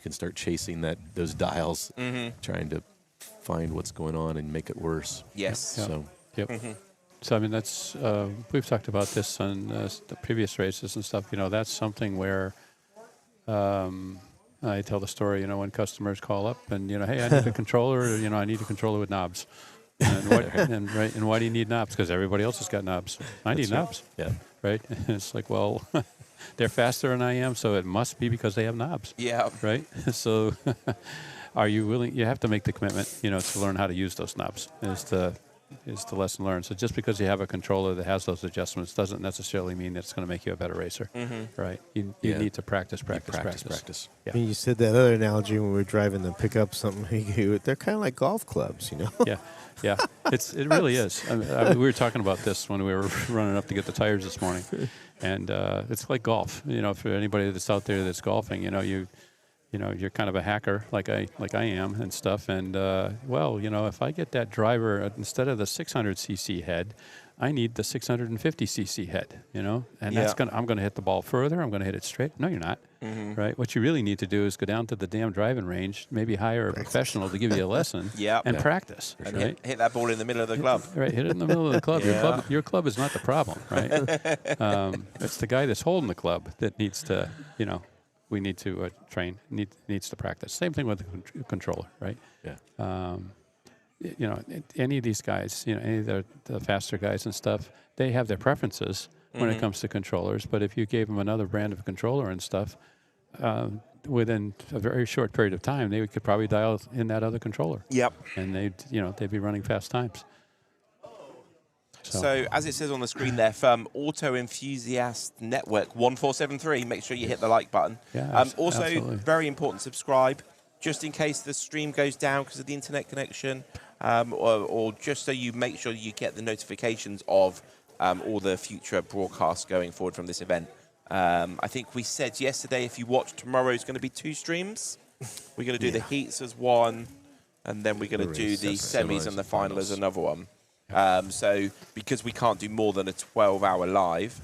Speaker 2: can start chasing those dials, trying to find what's going on and make it worse.
Speaker 1: Yes.
Speaker 3: Yeah.
Speaker 2: So
Speaker 3: Yep. So I mean, that's we've talked about this on the previous races and stuff. That's something where I tell the story. When customers call up and hey, I need a controller. I need a controller with knobs, And why do you need knobs? Because everybody else has got knobs. I need knobs.
Speaker 2: Yeah.
Speaker 3: Right? And it's like, well, they're faster than I am, so it must be because they have knobs.
Speaker 1: Yeah.
Speaker 3: Right? So are you willing? You have to make the commitment, to learn how to use those knobs is the lesson learned. So just because you have a controller that has those adjustments doesn't necessarily mean that it's going to make you a better racer. Right? You need to practice.
Speaker 2: Practice.
Speaker 3: Yeah.
Speaker 4: I mean, you said that other analogy when we were driving to pick up something. They're kind of like golf clubs,
Speaker 3: Yeah, it really is. We were talking about this when we were running up to get the tires this morning, and it's like golf. For anybody that's out there that's golfing, you're kind of a hacker like I am and stuff. And if I get that driver instead of the 600cc head, I need the 650cc head. And that's I'm going to hit the ball further. I'm going to hit it straight. No, you're not. Right. What you really need to do is go down to the damn driving range, maybe hire a professional to give you a lesson. And practice.
Speaker 1: And
Speaker 3: right?
Speaker 1: hit that ball in the middle of the club.
Speaker 3: Right, hit it in the middle of the club. Your club is not the problem, right? It's the guy that's holding the club that needs to, we need to train, needs to practice. Same thing with the controller, right?
Speaker 2: Yeah.
Speaker 3: Any of these guys, any of the faster guys and stuff, they have their preferences when it comes to controllers. But if you gave them another brand of controller and stuff, within a very short period of time, they could probably dial in that other controller.
Speaker 1: Yep.
Speaker 3: And they'd be running fast times.
Speaker 1: So as it says on the screen there, from Auto Enthusiast Network 1473, make sure you hit the like button.
Speaker 3: Yeah,
Speaker 1: also,
Speaker 3: absolutely.
Speaker 1: very important, subscribe, just in case the stream goes down because of the internet connection, or just so you make sure you get the notifications of all the future broadcasts going forward from this event. I think we said yesterday, if you watch, tomorrow's going to be 2 streams. We're going to do the heats as one, and then we're going to do the semis and the final as another one. So because we can't do more than a 12-hour live,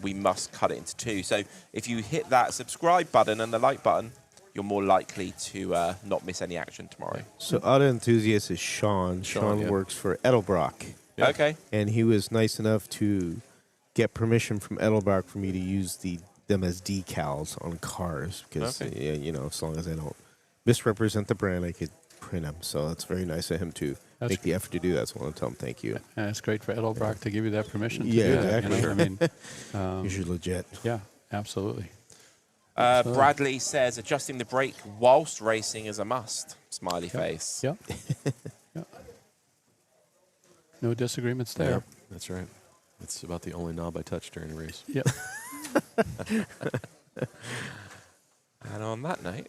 Speaker 1: we must cut it into 2. So if you hit that subscribe button and the like button, you're more likely to not miss any action tomorrow.
Speaker 4: So Auto Enthusiast is Sean. Sean works for Edelbrock.
Speaker 1: Yeah. Okay.
Speaker 4: And he was nice enough to get permission from Edelbrock for me to use them as decals on cars because, as long as I don't misrepresent the brand, I could print them. So that's very nice of him to make the effort to do that. So I want to tell him thank you.
Speaker 3: And it's great for Edelbrock to give you that permission to do
Speaker 4: exactly.
Speaker 3: that. I mean,
Speaker 4: you're legit.
Speaker 3: Yeah, absolutely.
Speaker 1: Bradley says, adjusting the brake whilst racing is a must. Smiley face.
Speaker 3: Yep. No disagreements there.
Speaker 2: Yep, that's right. It's about the only knob I touch during a race.
Speaker 3: Yep.
Speaker 1: And on that note,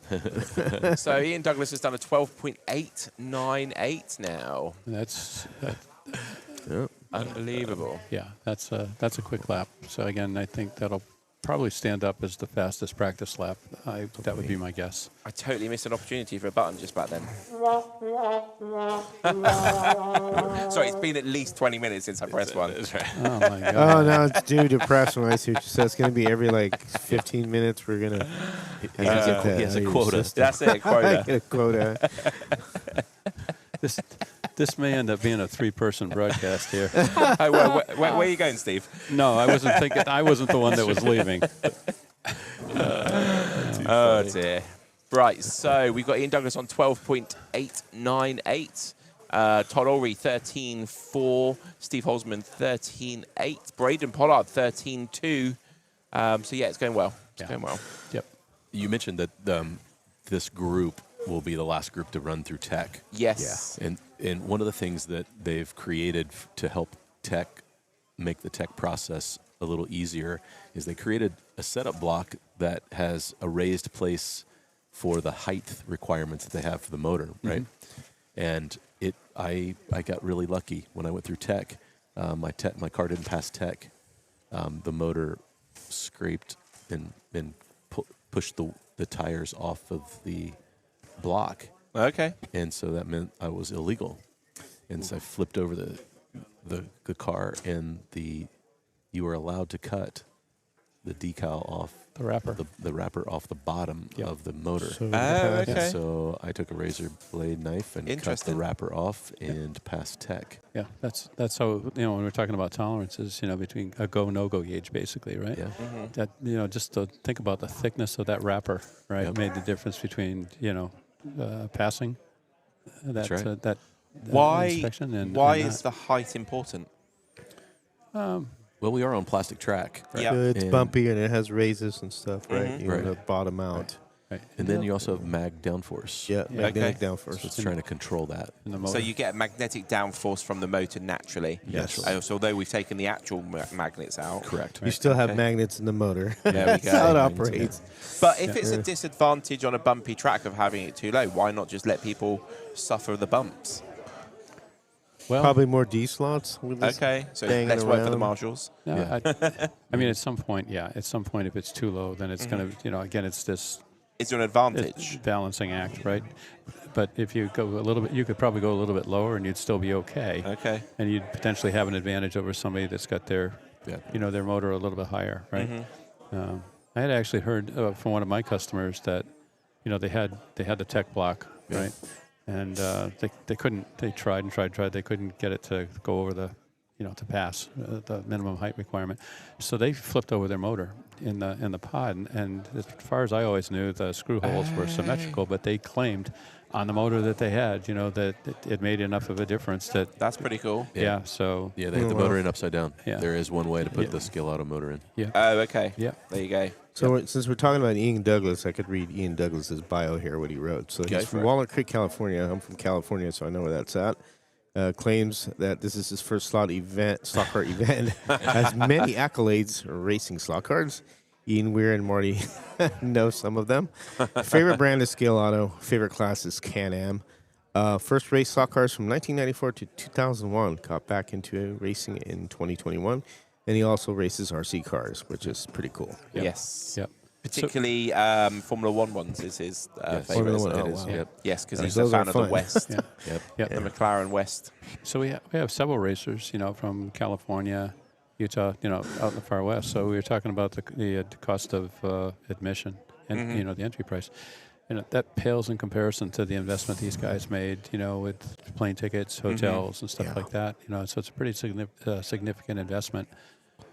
Speaker 1: so Ian Douglas has done a 12.898 now.
Speaker 3: That's
Speaker 1: unbelievable.
Speaker 3: Yeah, that's a quick lap. So again, I think that'll probably stand up as the fastest practice lap. That would be my guess.
Speaker 1: I totally missed an opportunity for a button just back then. Sorry, it's been at least 20 minutes since I pressed one.
Speaker 3: Oh, my God.
Speaker 4: Oh, no, it's due to press when I see what you said. It's going to be every, 15 minutes we're going to get that.
Speaker 2: He has a quota.
Speaker 1: That's it, a quota.
Speaker 4: Get a quota.
Speaker 3: This may end up being a 3-person broadcast here.
Speaker 1: Where are you going, Steve?
Speaker 3: No, I wasn't thinking. I wasn't the one that was leaving.
Speaker 1: Oh, dear. Right, so we've got Ian Douglas on 12.898. Todd Ulrey, 13.4. Steve Holzman, 13.8. Braden Pollard, 13.2. So, yeah, it's going well. It's going well.
Speaker 3: Yep.
Speaker 2: You mentioned that this group will be the last group to run through tech.
Speaker 1: Yes.
Speaker 2: Yeah. And one of the things that they've created to help make the tech process a little easier is they created a setup block that has a raised place for the height requirements that they have for the motor, right? And I got really lucky when I went through tech. My car didn't pass tech. The motor scraped and pushed the tires off of the block.
Speaker 1: Okay.
Speaker 2: And so that meant I was illegal. And so I flipped over the car, and you were allowed to cut the decal off
Speaker 3: the wrapper,
Speaker 2: the wrapper off the bottom of the motor.
Speaker 4: So,
Speaker 1: okay.
Speaker 2: So I took a razor blade knife and cut the wrapper off and passed tech.
Speaker 3: Yeah, that's how, when we're talking about tolerances, between a go no go gauge, basically, right?
Speaker 2: Yeah.
Speaker 3: That just to think about the thickness of that wrapper, right, made the difference between passing.
Speaker 2: That's right.
Speaker 3: That inspection. And
Speaker 1: why
Speaker 3: and
Speaker 1: is the height important?
Speaker 2: Well, we are on plastic track.
Speaker 1: Yeah.
Speaker 4: So it's
Speaker 2: And-
Speaker 4: bumpy and it has raises and stuff, right? You
Speaker 2: Right.
Speaker 4: want to bottom out.
Speaker 3: right.
Speaker 2: And then you also have mag downforce.
Speaker 4: Yeah, magnetic
Speaker 1: Okay.
Speaker 4: downforce.
Speaker 2: So it's trying to control that.
Speaker 3: in the
Speaker 1: So
Speaker 3: motor.
Speaker 1: you get a magnetic downforce from the motor naturally.
Speaker 4: Yes.
Speaker 1: So although we've taken the actual magnets out.
Speaker 2: Correct.
Speaker 4: You still have
Speaker 1: Okay.
Speaker 4: magnets in the motor.
Speaker 1: There we
Speaker 4: That's how it
Speaker 1: go.
Speaker 4: operates.
Speaker 1: But if it's a disadvantage on a bumpy track of having it too low, why not just let people suffer the bumps?
Speaker 3: Well,
Speaker 4: Probably more D slots. With this
Speaker 1: Okay, so
Speaker 4: banging
Speaker 1: let's work for the
Speaker 4: around.
Speaker 1: marshals.
Speaker 3: no,
Speaker 2: Yeah.
Speaker 3: I mean, at some point, At some point, if it's too low, then it's going to, again, it's this
Speaker 1: Is there an advantage?
Speaker 3: balancing act, right? But if you go a little bit, you could probably go a little bit lower, and you'd still be okay.
Speaker 1: Okay.
Speaker 3: And you'd potentially have an advantage over somebody that's got their,
Speaker 2: Yeah.
Speaker 3: their motor a little bit higher, right? I had actually heard from one of my customers that, they had the tech block, right? And they couldn't. They tried and tried. They couldn't get it to go over the, to pass the minimum height requirement. So they flipped over their motor in the pod, and as far as I always knew, the screw holes were symmetrical, but they claimed on the motor that they had, that it made enough of a difference that.
Speaker 1: That's pretty cool.
Speaker 3: Yeah. So.
Speaker 2: Yeah, they have the motor in upside down.
Speaker 3: Yeah.
Speaker 2: There is one way to put the Scaleauto motor in.
Speaker 3: Yeah.
Speaker 1: Oh, okay.
Speaker 3: Yeah.
Speaker 1: There you go.
Speaker 4: So since we're talking about Ian Douglas, I could read Ian Douglas's bio here, what he wrote. So
Speaker 1: Go
Speaker 4: he's
Speaker 1: for
Speaker 4: from
Speaker 1: it.
Speaker 4: Walnut Creek, California. I'm from California, so I know where that's at. Claims that this is his first slot car event. Has many accolades racing slot cars. Ian Weir and Marty know some of them. Favorite brand is Scaleauto. Favorite class is Can-Am. First race slot cars from 1994 to 2001. Got back into racing in 2021. And he also races RC cars, which is pretty cool.
Speaker 3: Yep.
Speaker 1: Yes.
Speaker 3: Yep.
Speaker 1: Particularly Formula One ones is his
Speaker 2: Yes.
Speaker 1: favorite.
Speaker 4: Formula
Speaker 1: isn't
Speaker 4: One,
Speaker 1: it?
Speaker 4: oh,
Speaker 1: It is.
Speaker 4: wow.
Speaker 2: Yep.
Speaker 1: Yes, because he's
Speaker 4: Those
Speaker 1: a
Speaker 4: are
Speaker 1: fan of the
Speaker 4: fun.
Speaker 1: West,
Speaker 3: Yeah.
Speaker 2: Yep.
Speaker 3: Yep.
Speaker 1: the McLaren West.
Speaker 3: So we have several racers, from California, Utah, out in the far west. So we were talking about the cost of admission and the entry price. That pales in comparison to the investment these guys made, with plane tickets, hotels, and stuff like that. So it's a pretty significant investment,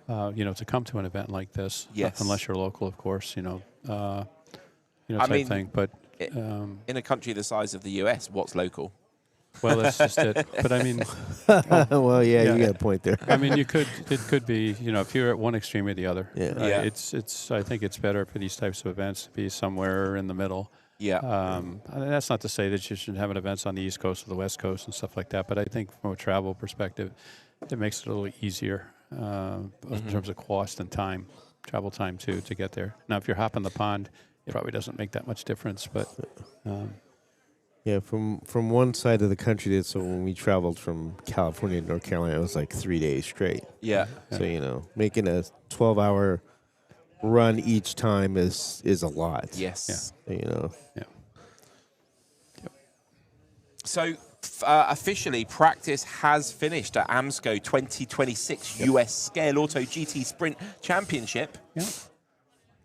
Speaker 3: to come to an event like this.
Speaker 1: Yes.
Speaker 3: Unless you're local, of course,
Speaker 1: I
Speaker 3: type
Speaker 1: mean,
Speaker 3: thing. But
Speaker 1: In a country the size of the US, what's local?
Speaker 3: well, that's just it. But I mean,
Speaker 4: Well, yeah,
Speaker 3: Yeah.
Speaker 4: you got a point there.
Speaker 3: I mean, it could be, if you're at one extreme or the other.
Speaker 4: Yeah.
Speaker 1: Yeah.
Speaker 3: I think it's better for these types of events to be somewhere in the middle.
Speaker 1: Yeah.
Speaker 3: And that's not to say that you should have events on the East Coast or the West Coast and stuff like that, but I think from a travel perspective, it makes it a little easier in terms of cost and time, travel time too, to get there. Now, if you're hopping the pond, it probably doesn't make that much difference, but
Speaker 4: Yeah, from one side of the country, so when we traveled from California to North Carolina, it was like 3 days straight.
Speaker 1: Yeah.
Speaker 4: So, making a 12-hour run each time is a lot.
Speaker 1: Yes.
Speaker 3: yeah.
Speaker 1: So officially, practice has finished at AMSCO 2026 US Scaleauto GT Sprint Championship
Speaker 3: Yeah.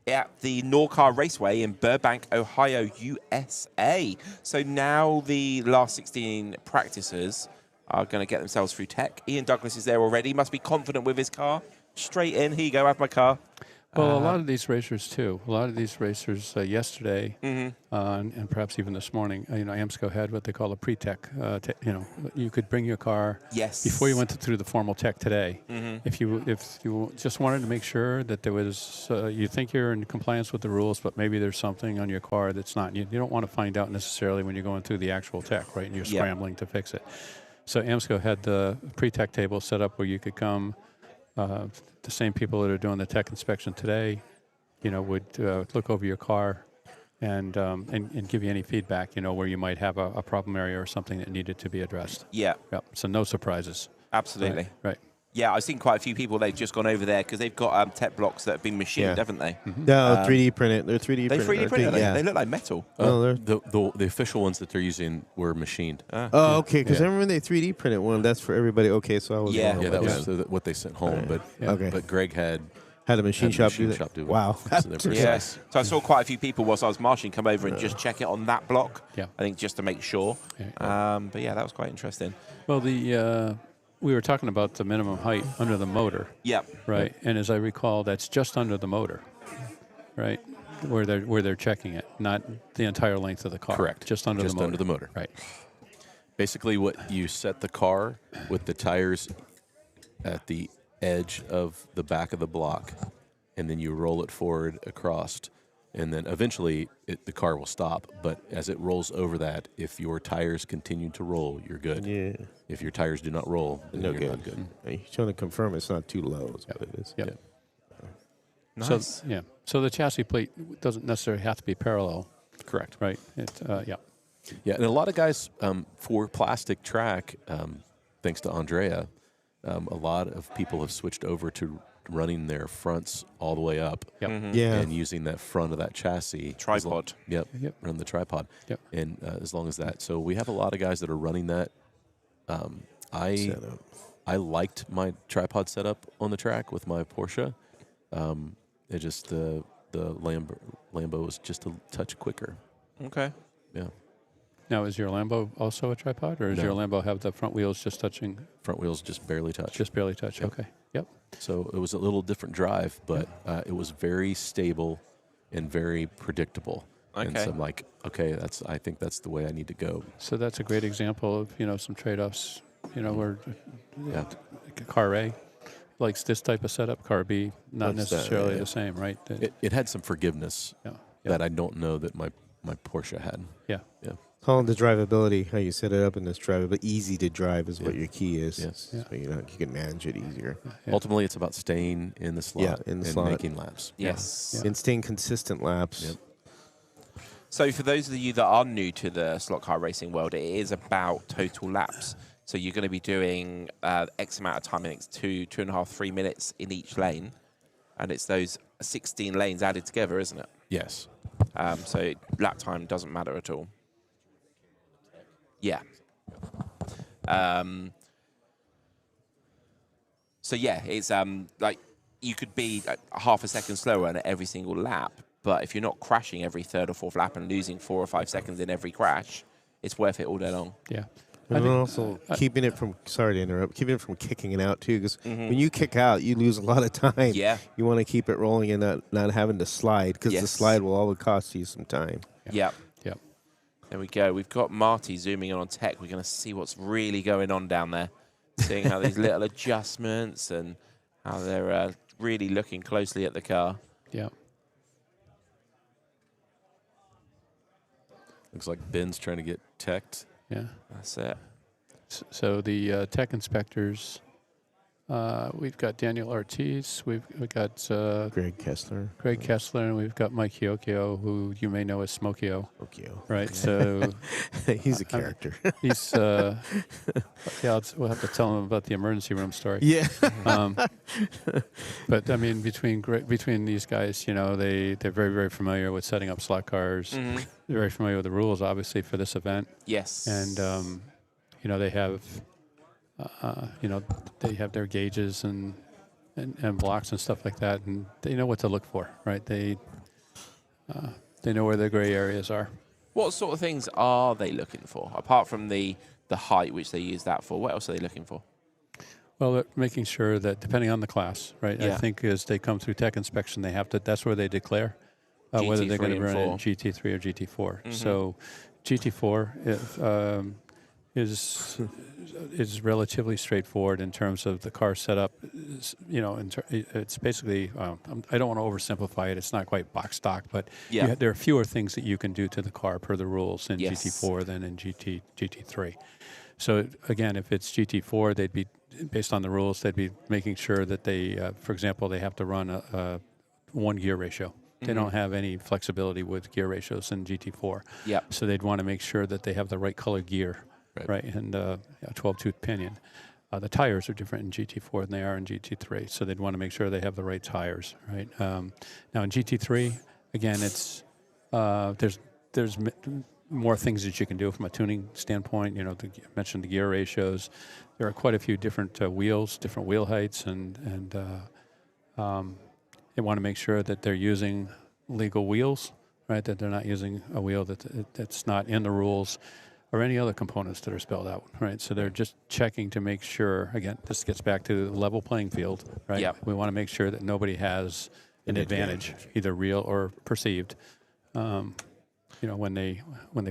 Speaker 1: at the Norcar Raceway in Burbank, Ohio, USA. So now the last 16 practicers are going to get themselves through tech. Ian Douglas is there already. Must be confident with his car. Straight in. Here you go. Have my car.
Speaker 3: Well, a lot of these racers too. A lot of these racers yesterday, and perhaps even this morning, AMSCO had what they call a pre-tech. You could bring your car
Speaker 1: Yes.
Speaker 3: before you went through the formal tech today. If you just wanted to make sure that there was, you think you're in compliance with the rules, but maybe there's something on your car that's not. You don't want to find out necessarily when you're going through the actual tech, right? And you're scrambling to fix it. So AMSCO had the pre-tech table set up where you could come. The same people that are doing the tech inspection today, would look over your car and give you any feedback, where you might have a problem area or something that needed to be addressed.
Speaker 1: Yeah.
Speaker 3: Yep. So no surprises.
Speaker 1: Absolutely.
Speaker 3: Right.
Speaker 1: Yeah, I've seen quite a few people. They've just gone over there because they've got tech blocks that have been machined,
Speaker 4: Yeah.
Speaker 1: haven't they?
Speaker 4: No, 3D printed. They're 3D
Speaker 1: They
Speaker 4: printed.
Speaker 1: 3D printed.
Speaker 4: Yeah.
Speaker 1: They look like metal.
Speaker 4: Oh,
Speaker 2: The official ones that they're using were machined.
Speaker 4: Oh, okay. Because
Speaker 2: Yeah.
Speaker 4: I remember they 3D printed one. That's for everybody. Okay, so I was
Speaker 1: Yeah.
Speaker 4: wrong
Speaker 2: Yeah,
Speaker 4: about
Speaker 2: that was what they sent home. But
Speaker 4: Okay.
Speaker 2: but Greg had
Speaker 4: Had a machine
Speaker 2: had
Speaker 4: shop
Speaker 2: machine
Speaker 4: do that.
Speaker 2: shop do it.
Speaker 4: Wow.
Speaker 2: So they're pretty
Speaker 1: Yeah.
Speaker 2: nice.
Speaker 1: So I saw quite a few people whilst I was marching come over and just check it on that block.
Speaker 3: Yeah.
Speaker 1: I think just to make sure.
Speaker 3: Yeah.
Speaker 1: But yeah, that was quite interesting.
Speaker 3: Well, we were talking about the minimum height under the motor,
Speaker 1: Yep.
Speaker 3: right? And as I recall, that's just under the motor, right? Where they're checking it, not the entire length of the car.
Speaker 2: Correct.
Speaker 3: Just under the motor.
Speaker 2: Under the motor.
Speaker 3: Right.
Speaker 2: Basically, what you set the car with the tires at the edge of the back of the block, and then you roll it forward across, and then eventually the car will stop. But as it rolls over that, if your tires continue to roll, you're good.
Speaker 4: Yeah.
Speaker 2: If your tires do not roll, then
Speaker 4: No
Speaker 2: you're
Speaker 4: good.
Speaker 2: not good.
Speaker 4: You're trying to confirm it's not too low. Is what it is.
Speaker 3: Yep.
Speaker 1: Nice.
Speaker 3: So yeah. So the chassis plate doesn't necessarily have to be parallel,
Speaker 2: Correct.
Speaker 3: right? Yeah.
Speaker 2: Yeah, and a lot of guys for plastic track, thanks to Andrea, a lot of people have switched over to running their fronts all the way up.
Speaker 3: Yep.
Speaker 4: Yeah.
Speaker 2: And using that front of that chassis.
Speaker 1: Tripod.
Speaker 2: Yep.
Speaker 3: Yep.
Speaker 2: Run the tripod.
Speaker 3: Yep.
Speaker 2: And as long as that. So we have a lot of guys that are running that.
Speaker 4: Setup.
Speaker 2: I liked my tripod setup on the track with my Porsche. It just the Lambo was just a touch quicker.
Speaker 1: Okay.
Speaker 2: Yeah.
Speaker 3: Now, is your Lambo also a tripod, or does your Lambo have the front wheels just touching,
Speaker 2: Front wheels just barely touch.
Speaker 3: just barely touch?
Speaker 2: Yep.
Speaker 3: Okay. Yep.
Speaker 2: So it was a little different drive, but it was very stable and very predictable. And
Speaker 1: Okay.
Speaker 2: so I'm like, okay, I think that's the way I need to go.
Speaker 3: So that's a great example of some trade-offs. Where
Speaker 2: Yeah.
Speaker 3: car A likes this type of setup, car B not
Speaker 4: Likes that,
Speaker 3: necessarily
Speaker 4: yeah.
Speaker 3: the same, right?
Speaker 2: It had some forgiveness
Speaker 3: Yeah.
Speaker 2: that I don't know that my Porsche had.
Speaker 3: Yeah.
Speaker 2: Yeah.
Speaker 4: Calling the drivability, how you set it up in this drivability, easy to drive is what your key is.
Speaker 2: Yes.
Speaker 3: Yeah.
Speaker 4: So you can manage it easier.
Speaker 3: Yeah.
Speaker 2: Ultimately, it's about staying in the slot
Speaker 4: Yeah, in the
Speaker 2: and
Speaker 4: slot.
Speaker 2: making laps.
Speaker 1: Yes.
Speaker 3: Yeah.
Speaker 4: And staying consistent laps.
Speaker 2: Yep.
Speaker 1: So for those of you that are new to the slot car racing world, it is about total laps. So you're going to be doing X amount of time, and it's 2.5, 3 minutes in each lane. And it's those 16 lanes added together, isn't it?
Speaker 2: Yes.
Speaker 1: So lap time doesn't matter at all. Yeah. So yeah, it's like you could be half a second slower on every single lap, but if you're not crashing every third or fourth lap and losing 4 or 5 seconds in every crash, it's worth it all day long.
Speaker 3: Yeah.
Speaker 4: And
Speaker 3: I think-
Speaker 4: also keeping it from, sorry to interrupt, keeping it from kicking it out too, because
Speaker 1: Mm-hmm.
Speaker 4: when you kick out, you lose a lot of time.
Speaker 1: Yeah.
Speaker 4: You want to keep it rolling and not having to slide, because the
Speaker 1: Yes.
Speaker 4: slide will always cost you some time.
Speaker 1: Yep.
Speaker 3: Yep.
Speaker 1: There we go. We've got Marty zooming in on tech. We're going to see what's really going on down there, seeing how these little adjustments and how they're really looking closely at the car.
Speaker 3: Yeah.
Speaker 2: Looks like Ben's trying to get teched.
Speaker 3: Yeah.
Speaker 1: That's it.
Speaker 3: So the tech inspectors, we've got Daniel Ortiz, we've got
Speaker 4: Greg Kessler.
Speaker 3: Greg Kessler, and we've got Mike Hiokio, who you may know as Smokio,
Speaker 4: Okay.
Speaker 3: right? So
Speaker 4: He's a character.
Speaker 3: he's, we'll have to tell him about the emergency room story.
Speaker 4: Yeah.
Speaker 3: But I mean, between these guys, they're very, very familiar with setting up slot cars.
Speaker 1: Mm-hmm.
Speaker 3: They're very familiar with the rules, obviously, for this event.
Speaker 1: Yes.
Speaker 3: And they have, they have their gauges and blocks and stuff like that, and they know what to look for, right? They know where the gray areas are.
Speaker 1: What sort of things are they looking for? Apart from the height, which they use that for, what else are they looking for?
Speaker 3: Well, they're making sure that depending on the class, right?
Speaker 1: Yeah.
Speaker 3: I think as they come through tech inspection, they have to. That's where they declare whether they're going to
Speaker 1: GT3 and
Speaker 3: run in
Speaker 1: 4.
Speaker 3: GT3 or GT4.
Speaker 1: Mm-hmm.
Speaker 3: So GT4 is relatively straightforward in terms of the car setup. It's basically I don't want to oversimplify it. It's not quite box stock, but
Speaker 1: Yeah.
Speaker 3: there are fewer things that you can do to the car per the rules in
Speaker 1: Yes.
Speaker 3: GT4 than in GT3. So again, if it's GT4, they'd be based on the rules. They'd be making sure that they, for example, they have to run a 1 gear ratio. They don't have any flexibility with gear ratios in GT4.
Speaker 1: Yep.
Speaker 3: So they'd want to make sure that they have the right color gear,
Speaker 2: Right.
Speaker 3: right? And a 12-tooth pinion. The tires are different in GT4 than they are in GT3, so they'd want to make sure they have the right tires, right? Now in GT3, again, it's there's more things that you can do from a tuning standpoint. You mentioned the gear ratios. There are quite a few different wheels, different wheel heights, and they want to make sure that they're using legal wheels, right? That they're not using a wheel that's not in the rules or any other components that are spelled out, right? So they're just checking to make sure, again, this gets back to the level playing field, right?
Speaker 1: Yep.
Speaker 3: We want to make sure that nobody has an advantage, either real or perceived. when they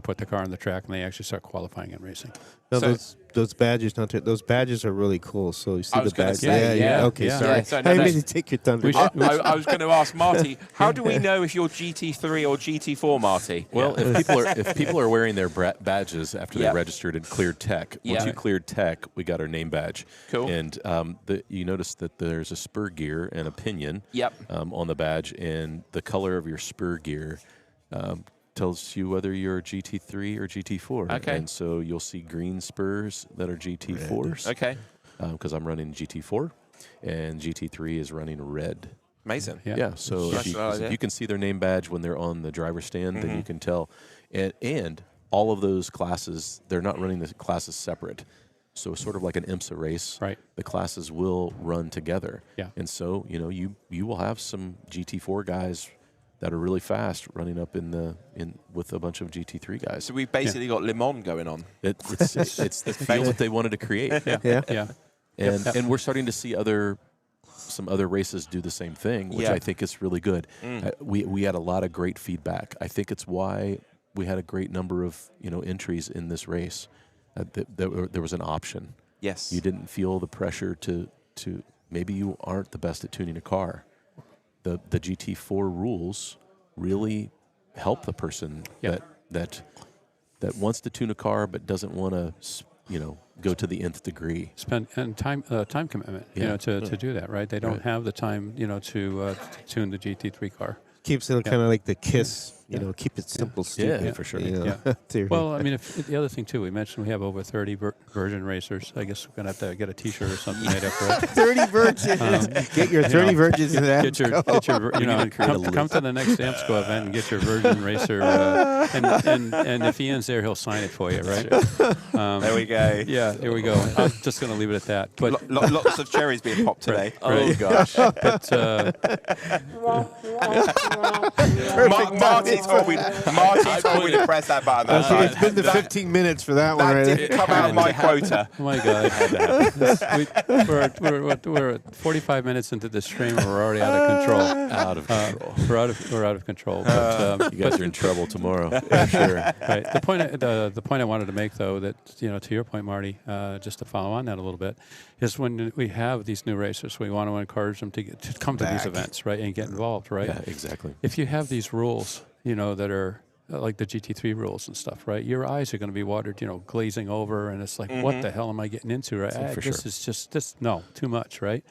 Speaker 3: put the car on the track and they actually start qualifying and racing.
Speaker 4: No,
Speaker 1: So-
Speaker 4: those badges, those badges are really cool. So you see
Speaker 1: I was
Speaker 4: the
Speaker 1: gonna
Speaker 4: badge.
Speaker 1: say, yeah.
Speaker 4: Okay,
Speaker 3: Yeah.
Speaker 4: sorry.
Speaker 1: Yeah, so no,
Speaker 4: I
Speaker 1: no.
Speaker 4: didn't take your thunder.
Speaker 1: I was going to ask Marty, how do we know if you're GT3 or GT4, Marty?
Speaker 2: Well, if people are wearing their badges after
Speaker 1: Yeah.
Speaker 2: they registered and cleared tech, once
Speaker 1: Yeah.
Speaker 2: you cleared tech, we got our name badge.
Speaker 1: Cool.
Speaker 2: And you notice that there's a spur gear and a pinion
Speaker 1: Yep.
Speaker 2: on the badge, and the color of your spur gear tells you whether you're a GT3 or GT4.
Speaker 1: Okay.
Speaker 2: And so you'll see green spurs that are GT4s.
Speaker 1: Okay.
Speaker 2: Because I'm running GT4, and GT3 is running red.
Speaker 1: Amazing.
Speaker 3: Yeah.
Speaker 2: Yeah, so
Speaker 1: That's
Speaker 2: if
Speaker 1: a good idea.
Speaker 2: you can see their name badge when they're on the driver's stand, then you
Speaker 1: Mm-hmm.
Speaker 2: can tell. And all of those classes, they're not running the classes separate. So sort of like an IMSA race,
Speaker 3: Right.
Speaker 2: the classes will run together.
Speaker 3: Yeah.
Speaker 2: And so, you will have some GT4 guys that are really fast running up with a bunch of GT3 guys.
Speaker 1: So we've basically got Le Mans going on.
Speaker 2: It's the feel that they wanted to create.
Speaker 3: Yeah.
Speaker 2: And we're starting to see some other races do the same thing, which
Speaker 1: Yeah.
Speaker 2: I think is really good. We had a lot of great feedback. I think it's why we had a great number of entries in this race. There was an option.
Speaker 1: Yes.
Speaker 2: You didn't feel the pressure to maybe you aren't the best at tuning a car. The GT4 rules really help the person
Speaker 3: Yeah.
Speaker 2: that wants to tune a car but doesn't want to go to the nth degree.
Speaker 3: Spend and time commitment,
Speaker 2: Yeah.
Speaker 3: to do that, right? They don't
Speaker 2: Right.
Speaker 3: have the time, to tune the GT3 car.
Speaker 4: Keeps it kind of like the KISS, keep it simple, stupid.
Speaker 2: Yeah, for sure.
Speaker 4: Theory.
Speaker 3: Well, I mean, the other thing too, we mentioned we have over 30 virgin racers. I guess we're gonna have to get a T-shirt or something made up for it.
Speaker 4: 30 virgins. Get your 30 virgins in that.
Speaker 3: Get your, come to the next AMSCO event and get your virgin racer. And if Ian's there, he'll sign it for you, right?
Speaker 1: There we go.
Speaker 3: Yeah, here we go. I'm just gonna leave it at that. But
Speaker 1: Lots of cherries being popped today.
Speaker 2: Oh gosh.
Speaker 3: but
Speaker 1: Marty told me to press that button. That's
Speaker 4: Okay, it's
Speaker 1: right.
Speaker 4: been the 15 minutes for that one,
Speaker 1: That
Speaker 4: right?
Speaker 1: didn't come out of my quota.
Speaker 3: oh my God, we're 45 minutes into this stream and we're already out of control.
Speaker 2: Out of control.
Speaker 3: We're out of control. But,
Speaker 2: You guys are in trouble tomorrow, for sure.
Speaker 3: right. The point I wanted to make, though, that to your point, Marty, just to follow on that a little bit, is when we have these new racers, we want to encourage them to come to these events, right, and get involved, right?
Speaker 2: Yeah, exactly.
Speaker 3: If you have these rules, that are like the GT3 rules and stuff, right? Your eyes are going to be watered, glazing over, and it's like, what the hell am I getting into, right?
Speaker 2: For
Speaker 3: This
Speaker 2: sure.
Speaker 3: is just too much, right?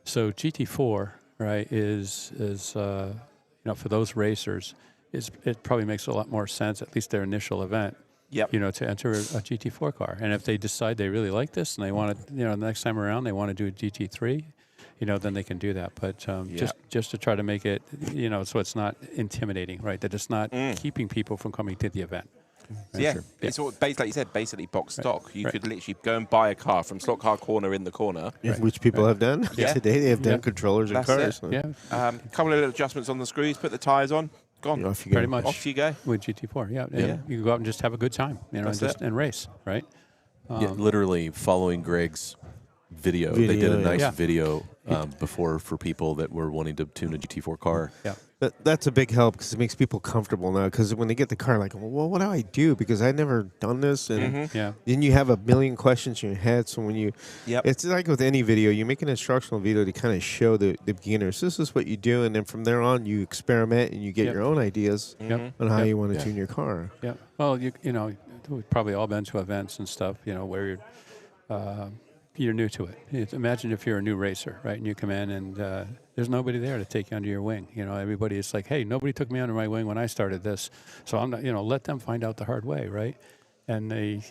Speaker 3: So GT4, right, is for those racers, it probably makes a lot more sense, at least their initial event,
Speaker 1: Yep.
Speaker 3: to enter a GT4 car. And if they decide they really like this and they want to, the next time around they want to do a GT3, then they can do that. But just to try to make it, so it's not intimidating, right? That it's not keeping people from coming to the event. Right?
Speaker 1: Yeah,
Speaker 3: Sure.
Speaker 1: it's all like you said, basically box stock. You
Speaker 3: Right.
Speaker 1: could literally go and buy a car from Slot Car Corner in the corner.
Speaker 4: Which people have done
Speaker 1: Yeah.
Speaker 4: today. They have done
Speaker 3: Yeah.
Speaker 4: controllers and
Speaker 1: That's
Speaker 4: cars.
Speaker 1: it.
Speaker 4: So
Speaker 3: Yeah,
Speaker 1: Couple of little adjustments on the screws, put the tyres on, gone.
Speaker 4: off you go.
Speaker 3: pretty much.
Speaker 1: Off you go.
Speaker 3: With GT4, yeah.
Speaker 1: Yeah.
Speaker 3: You can go out and just have a good time,
Speaker 1: That's
Speaker 3: and race, right?
Speaker 2: Yeah, literally following Greg's video. They did a
Speaker 4: Video,
Speaker 2: nice
Speaker 3: yeah.
Speaker 2: video before for people that were wanting to tune a GT4 car.
Speaker 3: Yeah.
Speaker 4: That's a big help because it makes people comfortable now. Because when they get the car, like, well, what do I do? Because I've never done this, and
Speaker 3: Yeah.
Speaker 4: then you have a million questions in your head. So when you,
Speaker 1: Yep.
Speaker 4: it's like with any video, you make an instructional video to kind of show the beginners this is what you do, and then from there on you experiment and you get
Speaker 3: Yep.
Speaker 4: your own ideas
Speaker 3: Yep.
Speaker 4: on how
Speaker 3: Yep.
Speaker 4: you want to
Speaker 2: Yeah.
Speaker 4: tune your car.
Speaker 3: Yeah. Well, we've probably all been to events and stuff, where you're new to it. Imagine if you're a new racer, right? And you come in and there's nobody there to take you under your wing. Everybody is like, hey, nobody took me under my wing when I started this. So I'm not, let them find out the hard way, right? And they,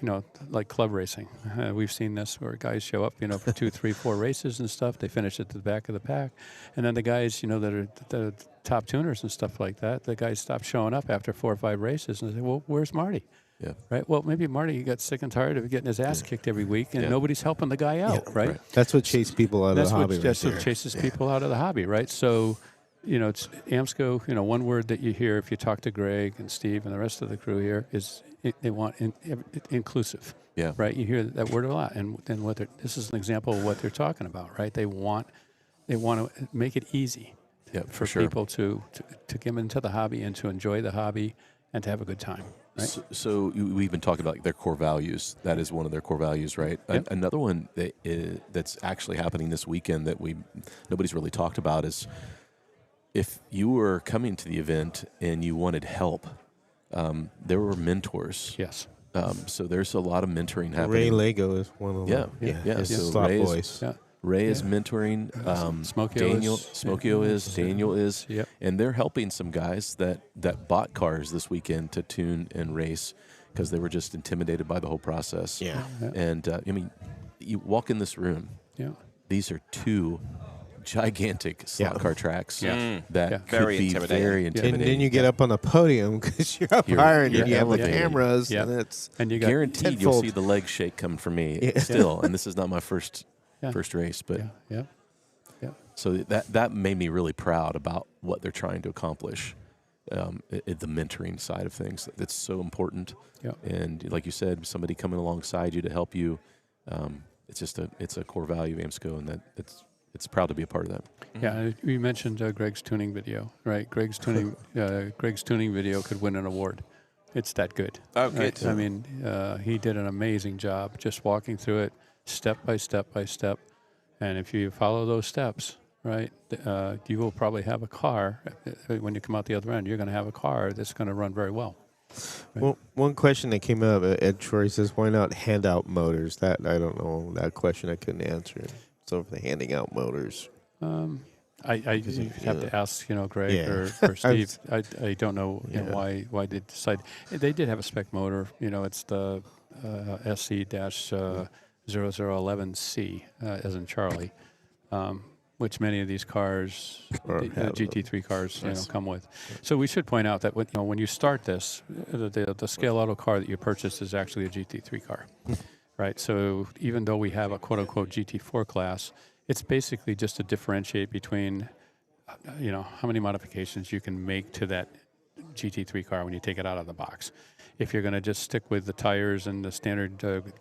Speaker 3: like club racing. We've seen this where guys show up, for 2, 3, 4 races and stuff. They finish at the back of the pack. And then the guys, that are the top tuners and stuff like that, the guys stop showing up after 4 or 5 races and they say, well, where's Marty?
Speaker 2: Yeah.
Speaker 3: Right. Well, maybe Marty got sick and tired of getting his ass kicked every week, and
Speaker 2: Yeah.
Speaker 3: nobody's helping the guy out, right?
Speaker 4: That's what chased people out of the hobby.
Speaker 3: That's
Speaker 4: right
Speaker 3: what chases people out of the hobby, right? So, it's AMSCO. One word that you hear if you talk to Greg and Steve and the rest of the crew here is they want inclusive.
Speaker 2: Yeah.
Speaker 3: Right. You hear that word a lot, and this is an example of what they're talking about, right? They want to make it easy
Speaker 2: Yeah,
Speaker 3: for
Speaker 2: sure.
Speaker 3: people to get into the hobby and to enjoy the hobby, and to have a good time. Right?
Speaker 2: So we've been talking about like, their core values. That is one of their core values, right?
Speaker 3: Yep.
Speaker 2: Another one that's actually happening this weekend that nobody's really talked about is if you were coming to the event and you wanted help, there were mentors.
Speaker 3: Yes.
Speaker 2: So there's a lot of mentoring happening.
Speaker 4: Ray Lego is one of them.
Speaker 2: Yeah.
Speaker 4: His
Speaker 2: So
Speaker 4: slot
Speaker 2: Ray is-
Speaker 4: boys.
Speaker 3: Yeah.
Speaker 2: Ray is mentoring. Smokio is. Daniel is.
Speaker 3: Yep.
Speaker 2: And they're helping some guys that bought cars this weekend to tune and race because they were just intimidated by the whole process.
Speaker 4: Yeah.
Speaker 2: And I mean, you walk in this room.
Speaker 3: Yeah.
Speaker 2: These are two gigantic slot car tracks
Speaker 3: Yeah.
Speaker 2: that
Speaker 3: Yeah.
Speaker 2: could
Speaker 1: Very
Speaker 2: be
Speaker 1: intimidating.
Speaker 2: very
Speaker 4: And
Speaker 2: intimidating.
Speaker 4: then you get up on the podium because you're up
Speaker 2: You're-
Speaker 4: higher and
Speaker 2: you're
Speaker 4: you have the
Speaker 2: elevated.
Speaker 4: cameras.
Speaker 3: Yeah.
Speaker 4: And it's
Speaker 3: And you got
Speaker 2: Guaranteed, you'll
Speaker 4: tenfold.
Speaker 2: see the leg shake coming from me
Speaker 4: Yeah.
Speaker 2: still. And this is not my first
Speaker 3: Yeah.
Speaker 2: race, but
Speaker 3: Yeah.
Speaker 2: so that made me really proud about what they're trying to accomplish. The mentoring side of things, that's so important.
Speaker 3: Yeah.
Speaker 2: And like you said, somebody coming alongside you to help you, it's a core value of AMSCO, and it's proud to be a part of that.
Speaker 3: Yeah, we mentioned Greg's tuning video, right? Greg's tuning video could win an award. It's that good.
Speaker 1: Oh,
Speaker 3: right?
Speaker 1: good.
Speaker 3: I mean, he did an amazing job just walking through it step by step by step. And if you follow those steps, right, you will probably have a car. When you come out the other end, you're going to have a car that's going to run very well. Right.
Speaker 4: Well, one question that came up, Ed Troy says, why not hand out motors? That I don't know. That question I couldn't answer. So for the handing out motors.
Speaker 3: I have to ask, Greg
Speaker 4: Yeah.
Speaker 3: or Steve. I don't know, why they decided. They did have a spec motor. It's the SC-0011C, as in Charlie, which many of these cars, the GT3 cars, come with. So we should point out that when you start this, the Scaleauto car that you purchase is actually a GT3 car, right? So even though we have a quote-unquote GT4 class, it's basically just to differentiate between, how many modifications you can make to that GT3 car when you take it out of the box. If you're going to just stick with the tires and the standard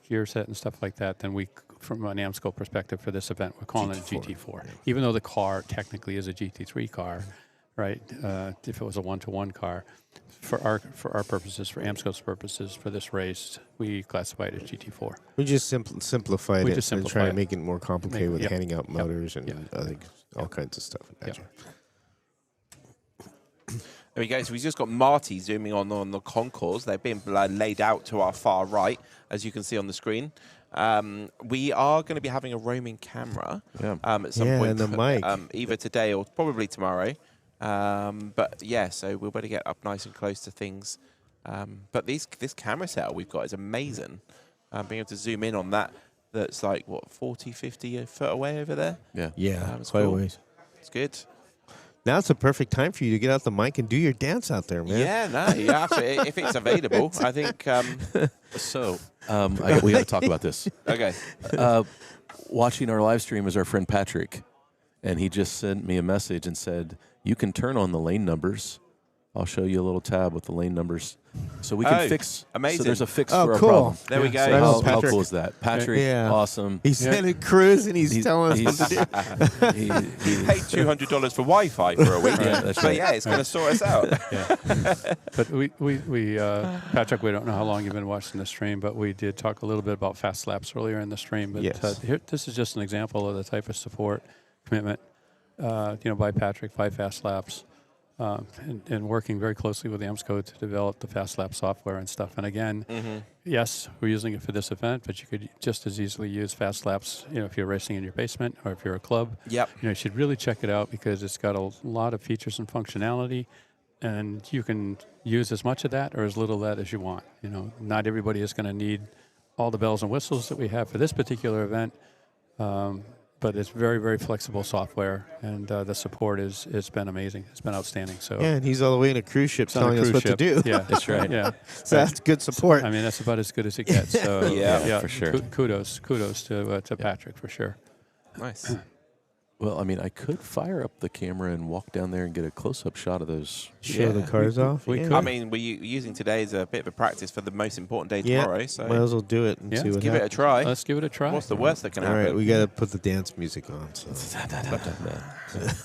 Speaker 3: gear set and stuff like that, then from an AMSCO perspective for this event, we're calling it a GT4. Yeah. Even though the car technically is a GT3 car, right? If it was a one-to-one car, for our purposes, for AMSCO's purposes, for this race, we classify it as GT4.
Speaker 4: We just simplified
Speaker 3: We
Speaker 4: it
Speaker 3: just
Speaker 4: and
Speaker 3: simplified
Speaker 4: try to
Speaker 3: it.
Speaker 4: make it more complicated with
Speaker 3: Yep.
Speaker 4: handing out motors and
Speaker 3: Yep.
Speaker 4: all kinds of stuff. Gotcha.
Speaker 1: There we go. So we've just got Marty zooming on the Concourse. They've been laid out to our far right, as you can see on the screen. We are going to be having a roaming camera at some point,
Speaker 4: and the mic.
Speaker 1: either today or probably tomorrow. But yeah, so we'll better get up nice and close to things. But this camera setup we've got is amazing. Being able to zoom in on that's like, 40, 50 foot away over there?
Speaker 4: Yeah,
Speaker 1: it's
Speaker 4: quite
Speaker 1: cool.
Speaker 4: a ways.
Speaker 1: It's good.
Speaker 4: Now it's a perfect time for you to get out the mic and do your dance out there, man.
Speaker 1: Yeah, no, yeah, absolutely. If it's available, I think.
Speaker 2: So we got to talk about this.
Speaker 1: Okay.
Speaker 2: Watching our live stream is our friend Patrick, and he just sent me a message and said, you can turn on the lane numbers. I'll show you a little tab with the lane numbers, so we can fix.
Speaker 1: Amazing.
Speaker 2: So there's a fix
Speaker 4: Oh,
Speaker 2: for our
Speaker 4: cool.
Speaker 2: problem.
Speaker 1: There we go.
Speaker 2: So
Speaker 4: Right on,
Speaker 2: how
Speaker 4: Patrick.
Speaker 2: cool is that, Patrick?
Speaker 4: Yeah.
Speaker 2: Awesome.
Speaker 4: He said it cruise and he's telling us what to do.
Speaker 1: Paid $200 for Wi-Fi for a week.
Speaker 2: Yeah, that's
Speaker 1: but
Speaker 2: right.
Speaker 1: yeah, it's going to sort us out.
Speaker 3: But we Patrick, we don't know how long you've been watching the stream, but we did talk a little bit about fast laps earlier in the stream. But
Speaker 4: Yes.
Speaker 3: this is just an example of the type of support, commitment, by Patrick, by Fast Laps, and working very closely with AMSCO to develop the Fast Lap software and stuff. And again, yes, we're using it for this event, but you could just as easily use Fast Laps, if you're racing in your basement or if you're a club.
Speaker 1: Yep.
Speaker 3: You should really check it out because it's got a lot of features and functionality, and you can use as much of that or as little of that as you want. Not everybody is going to need all the bells and whistles that we have for this particular event. But it's very, very flexible software, and the support it's been amazing. It's been outstanding. So
Speaker 4: Yeah, and he's all the way in a cruise ship
Speaker 3: it's on a
Speaker 4: telling us
Speaker 3: cruise
Speaker 4: what
Speaker 3: ship.
Speaker 4: to do.
Speaker 3: Yeah,
Speaker 2: That's right.
Speaker 3: Yeah,
Speaker 4: So that's good support.
Speaker 3: I mean, that's about as good as it gets. So
Speaker 1: Yeah,
Speaker 2: for sure.
Speaker 3: Kudos to Patrick for sure.
Speaker 1: Nice.
Speaker 2: Well, I mean, I could fire up the camera and walk down there and get a close-up shot of those.
Speaker 4: Show the cars off.
Speaker 3: we
Speaker 4: yeah.
Speaker 3: could.
Speaker 1: I mean, we're using today as a bit of a practice for the most important day
Speaker 4: Yeah,
Speaker 1: tomorrow. So
Speaker 4: might as well do it and
Speaker 3: Yeah.
Speaker 4: see what
Speaker 1: give it a
Speaker 4: happens.
Speaker 1: try.
Speaker 3: Let's give it a try.
Speaker 1: What's the worst that can
Speaker 4: All
Speaker 1: happen?
Speaker 4: right, we got to put the dance music on. So.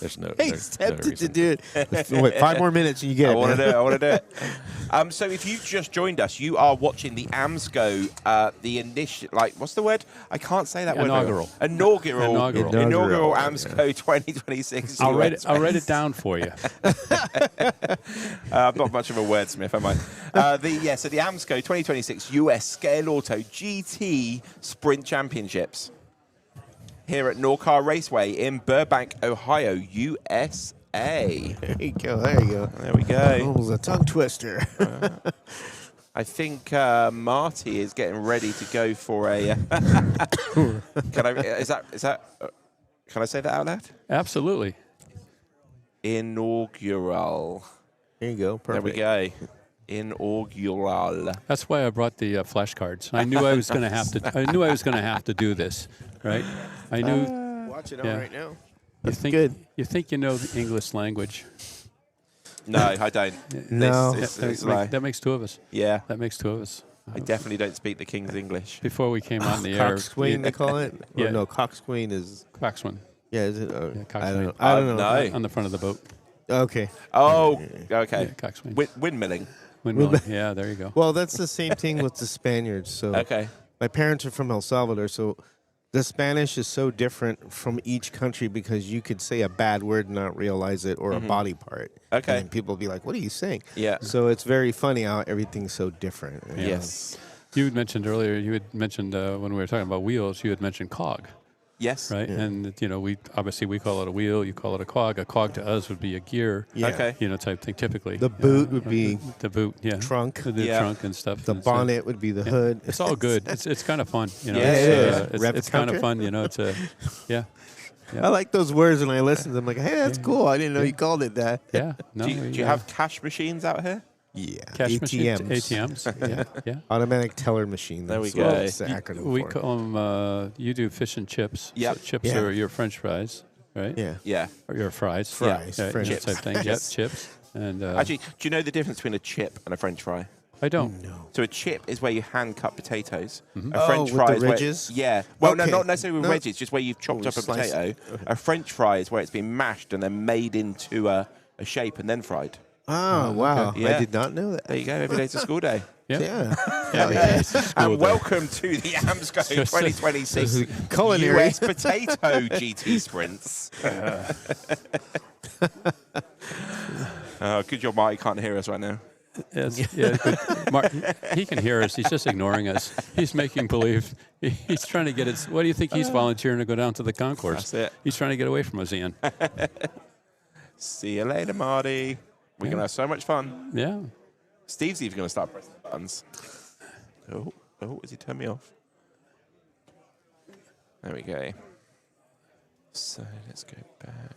Speaker 2: There's no.
Speaker 4: He's
Speaker 2: there's no
Speaker 4: tempted to
Speaker 2: reason.
Speaker 4: do it. Wait, 5 more minutes and you get
Speaker 1: I
Speaker 4: it.
Speaker 1: want to
Speaker 4: man.
Speaker 1: do it. I want to do it. So if you just joined us, you are watching the AMSCO, the initial, like, what's the word? I can't say that word.
Speaker 3: Inaugural.
Speaker 1: Inaugural
Speaker 4: Inaugural.
Speaker 1: AMSCO 2026.
Speaker 3: I'll write it down for you.
Speaker 1: I'm not much of a wordsmith, am I? So the AMSCO 2026 US Scaleauto GT Sprint Championships here at Norcar Raceway in Burbank, Ohio, USA.
Speaker 4: There you go. There you go.
Speaker 1: There we go.
Speaker 4: Almost a tongue twister.
Speaker 1: I think Marty is getting ready to go for a. Can I say that out loud?
Speaker 3: Absolutely.
Speaker 1: Inaugural.
Speaker 4: There you go.
Speaker 1: There
Speaker 4: Perfect.
Speaker 1: we go. Inaugural.
Speaker 3: That's why I brought the flashcards. I knew I was going to have to. I knew I was going to have to do this, right? I knew.
Speaker 4: Watch it
Speaker 3: Yeah.
Speaker 4: on right now.
Speaker 3: You think
Speaker 4: good.
Speaker 3: you think you know the English language?
Speaker 1: No, I don't.
Speaker 4: No.
Speaker 1: It's like,
Speaker 3: That makes two of us.
Speaker 1: yeah,
Speaker 3: That makes two of us.
Speaker 1: I definitely don't speak the King's English.
Speaker 3: Before we came on the air,
Speaker 4: Coxswain, they call it?
Speaker 3: Yeah.
Speaker 4: Or no, coxswain is.
Speaker 3: Coxswain
Speaker 4: Yeah, is it?
Speaker 3: Yeah,
Speaker 4: I don't know.
Speaker 3: coxswain.
Speaker 4: I don't know.
Speaker 1: No.
Speaker 3: on the front of the boat.
Speaker 4: Okay.
Speaker 1: Oh, okay.
Speaker 3: Yeah, coxswain.
Speaker 1: Windmilling.
Speaker 3: Windmill. Yeah, there you go.
Speaker 4: Well, that's the same thing with the Spaniards. So
Speaker 1: Okay.
Speaker 4: my parents are from El Salvador, so the Spanish is so different from each country because you could say a bad word and not realize it, or a body part.
Speaker 1: Okay.
Speaker 4: And people be like, "What are you saying?"
Speaker 1: Yeah.
Speaker 4: So it's very funny how everything's so different. you know?
Speaker 1: Yes.
Speaker 3: You had mentioned earlier. You had mentioned when we were talking about wheels. You had mentioned cog,
Speaker 1: Yes.
Speaker 3: right? And we obviously we call it a wheel. You call it a cog. A cog to us would be a gear.
Speaker 4: Yeah.
Speaker 1: Okay.
Speaker 3: Type thing. Typically,
Speaker 4: The boot would be
Speaker 3: the boot. Yeah.
Speaker 4: trunk.
Speaker 3: The
Speaker 1: Yeah.
Speaker 3: trunk and stuff.
Speaker 4: The
Speaker 3: and so-
Speaker 4: bonnet would be the hood.
Speaker 3: It's all good. It's kind of fun.
Speaker 1: Yeah,
Speaker 3: it's,
Speaker 1: it
Speaker 4: is. Rev
Speaker 3: it's kind
Speaker 4: counter?
Speaker 3: of fun. It's a yeah.
Speaker 4: I like those words, and I listen to them like, "Hey, that's cool. I didn't know you called it that."
Speaker 3: Yeah. No,
Speaker 1: Do you have cash machines out here?
Speaker 4: Yeah.
Speaker 3: cash machines?
Speaker 4: ATMs.
Speaker 3: ATMs. Yeah. Yeah.
Speaker 4: Automatic teller machine.
Speaker 1: There we
Speaker 4: That's
Speaker 1: go.
Speaker 4: what it's the acronym
Speaker 3: We
Speaker 4: for.
Speaker 3: call them. You do fish and chips.
Speaker 1: Yep.
Speaker 3: So chips
Speaker 4: Yeah.
Speaker 3: are your French fries, right?
Speaker 4: Yeah.
Speaker 1: Yeah.
Speaker 3: Or your fries.
Speaker 4: Fries,
Speaker 3: Yeah,
Speaker 4: French
Speaker 3: type thing. Yep.
Speaker 1: Chips.
Speaker 3: Chips. And
Speaker 1: Actually, do you know the difference between a chip and a French fry?
Speaker 3: I don't.
Speaker 4: No.
Speaker 1: So a chip is where you hand cut potatoes. A
Speaker 4: Oh,
Speaker 1: French
Speaker 4: with
Speaker 1: fry
Speaker 4: the
Speaker 1: is where,
Speaker 4: ridges?
Speaker 1: yeah. Well, no,
Speaker 4: Okay.
Speaker 1: not necessarily with
Speaker 4: No.
Speaker 1: wedges, just where you've chopped
Speaker 4: Oh,
Speaker 1: up a
Speaker 4: slice
Speaker 1: potato.
Speaker 4: it.
Speaker 1: A French fry is where it's been mashed and then made into a shape and then fried.
Speaker 4: Oh, wow.
Speaker 1: Yeah.
Speaker 4: I did not know that.
Speaker 1: There you go. Every day's a school day.
Speaker 3: Yeah.
Speaker 4: Yeah.
Speaker 1: And welcome to the AMSCO 2026
Speaker 4: Culinary.
Speaker 1: US Potato GT Sprints. Good job, Marty can't hear us right now.
Speaker 3: Yeah, good. Mark, he can hear us. He's just ignoring us. He's making believe. He's trying to get us. What do you think he's volunteering to go down to the concourse?
Speaker 1: That's it.
Speaker 3: He's trying to get away from us, Ian.
Speaker 1: See you later, Marty. We're going to have so much fun.
Speaker 3: Yeah.
Speaker 1: Steve's even going to start pressing buttons. Oh, has he turned me off? There we go. So let's go back.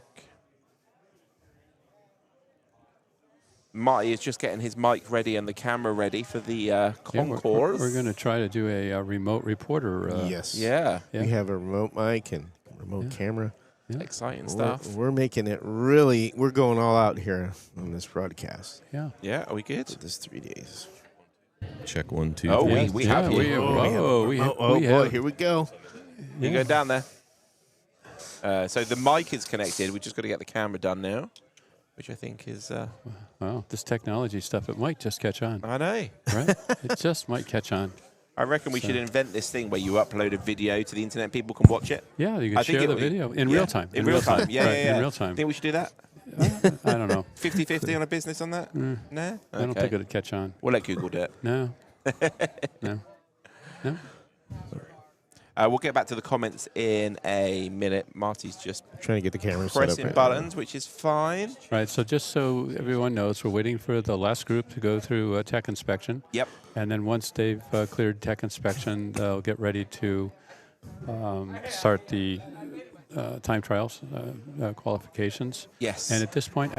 Speaker 1: Marty is just getting his mic ready and the camera ready for the Concourse.
Speaker 3: We're going to try to do a remote reporter.
Speaker 4: Yes.
Speaker 1: Yeah.
Speaker 3: Yeah.
Speaker 4: We have a remote mic and remote camera.
Speaker 1: Exciting stuff.
Speaker 4: We're making it really, we're going all out here on this broadcast.
Speaker 3: Yeah.
Speaker 1: Yeah, are we good?
Speaker 4: This 3 days.
Speaker 2: Check 1, 2,
Speaker 1: Oh,
Speaker 2: 3.
Speaker 1: we have you.
Speaker 3: We
Speaker 4: boy,
Speaker 3: have.
Speaker 4: here we go.
Speaker 1: You go down there. So the mic is connected. We've just got to get the camera done now, which I think is...
Speaker 3: Wow, this technology stuff, it might just catch on,
Speaker 1: I know.
Speaker 3: right? It just might catch on.
Speaker 1: I reckon we should invent this thing where you upload a video to the internet, people can watch it.
Speaker 3: Yeah, you can
Speaker 1: I think
Speaker 3: share the
Speaker 1: it-
Speaker 3: video in
Speaker 1: yeah,
Speaker 3: real time.
Speaker 1: In real time. Yeah,
Speaker 3: Right,
Speaker 1: yeah, yeah.
Speaker 3: in real time.
Speaker 1: Think we should do that?
Speaker 3: I don't know.
Speaker 1: 50-50 on a business on that? No?
Speaker 3: I don't think it'd catch on.
Speaker 1: We'll let Google do it.
Speaker 3: No. No. No.
Speaker 1: We'll get back to the comments in a minute. Marty's just
Speaker 4: Trying to get the camera set up.
Speaker 1: pressing
Speaker 4: right
Speaker 1: buttons, which is fine.
Speaker 3: Right. So just so everyone knows, we're waiting for the last group to go through tech inspection.
Speaker 1: Yep.
Speaker 3: And then once they've cleared tech inspection, they'll get ready to start the time trials, qualifications.
Speaker 1: Yes.
Speaker 3: And at this point,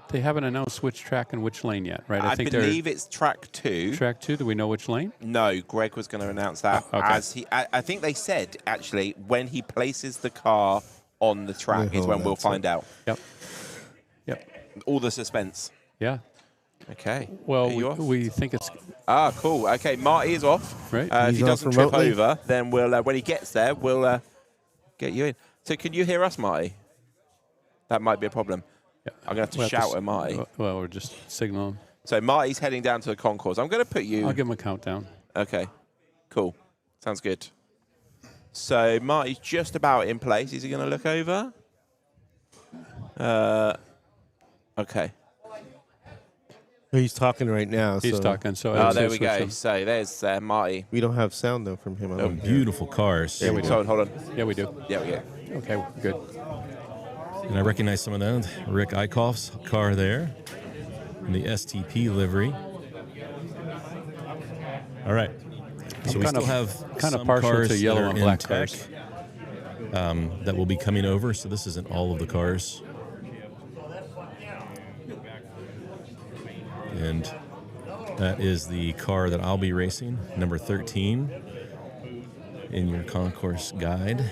Speaker 3: they haven't announced which track and which lane yet, right?
Speaker 1: I
Speaker 3: think
Speaker 1: believe it's track 2.
Speaker 3: track 2. Do we know which lane?
Speaker 1: No, Greg was going to announce that
Speaker 3: Okay.
Speaker 1: as he. I think they said actually when he places the car on the track is
Speaker 4: Oh,
Speaker 1: when we'll
Speaker 4: that's it.
Speaker 1: find out.
Speaker 3: Yep. Yep.
Speaker 1: All the suspense.
Speaker 3: Yeah.
Speaker 1: Okay.
Speaker 3: Well,
Speaker 1: Are you off?
Speaker 3: we think it's
Speaker 1: Ah, cool. Okay, Marty is off.
Speaker 3: right.
Speaker 1: If
Speaker 4: He's
Speaker 1: he
Speaker 4: off
Speaker 1: doesn't trip
Speaker 4: remotely.
Speaker 1: over, then we'll when he gets there, we'll get you in. So can you hear us, Marty? That might be a problem.
Speaker 3: Yeah.
Speaker 1: I'm going to
Speaker 3: We'll
Speaker 1: have to shout at Marty.
Speaker 3: Well, we're just signaling.
Speaker 1: So Marty's heading down to the concourse. I'm going to put you...
Speaker 3: I'll give him a countdown.
Speaker 1: Okay, cool. Sounds good. So Marty's just about in place. Is he going to look over? Okay.
Speaker 4: He's talking right now.
Speaker 3: He's
Speaker 4: so
Speaker 3: talking. So
Speaker 1: Oh,
Speaker 3: I'd
Speaker 1: there
Speaker 3: say
Speaker 1: we
Speaker 3: switch
Speaker 1: go.
Speaker 3: him.
Speaker 1: So there's Marty.
Speaker 4: We don't have sound though from him. I don't hear.
Speaker 2: Beautiful cars.
Speaker 3: Yeah, we do.
Speaker 1: Hold on.
Speaker 3: Yeah, we do.
Speaker 1: Yeah, we go.
Speaker 3: Okay, good.
Speaker 2: And I recognize some of them. Rick Eichhoff's car there. In the STP livery. All right. So we still have
Speaker 3: kind of
Speaker 2: some
Speaker 3: partial
Speaker 2: cars
Speaker 3: to yellow
Speaker 2: that are
Speaker 3: and
Speaker 2: in
Speaker 3: black
Speaker 2: tech,
Speaker 3: cars.
Speaker 2: that will be coming over. So this isn't all of the cars. And that is the car that I'll be racing, number 13, in your concourse guide.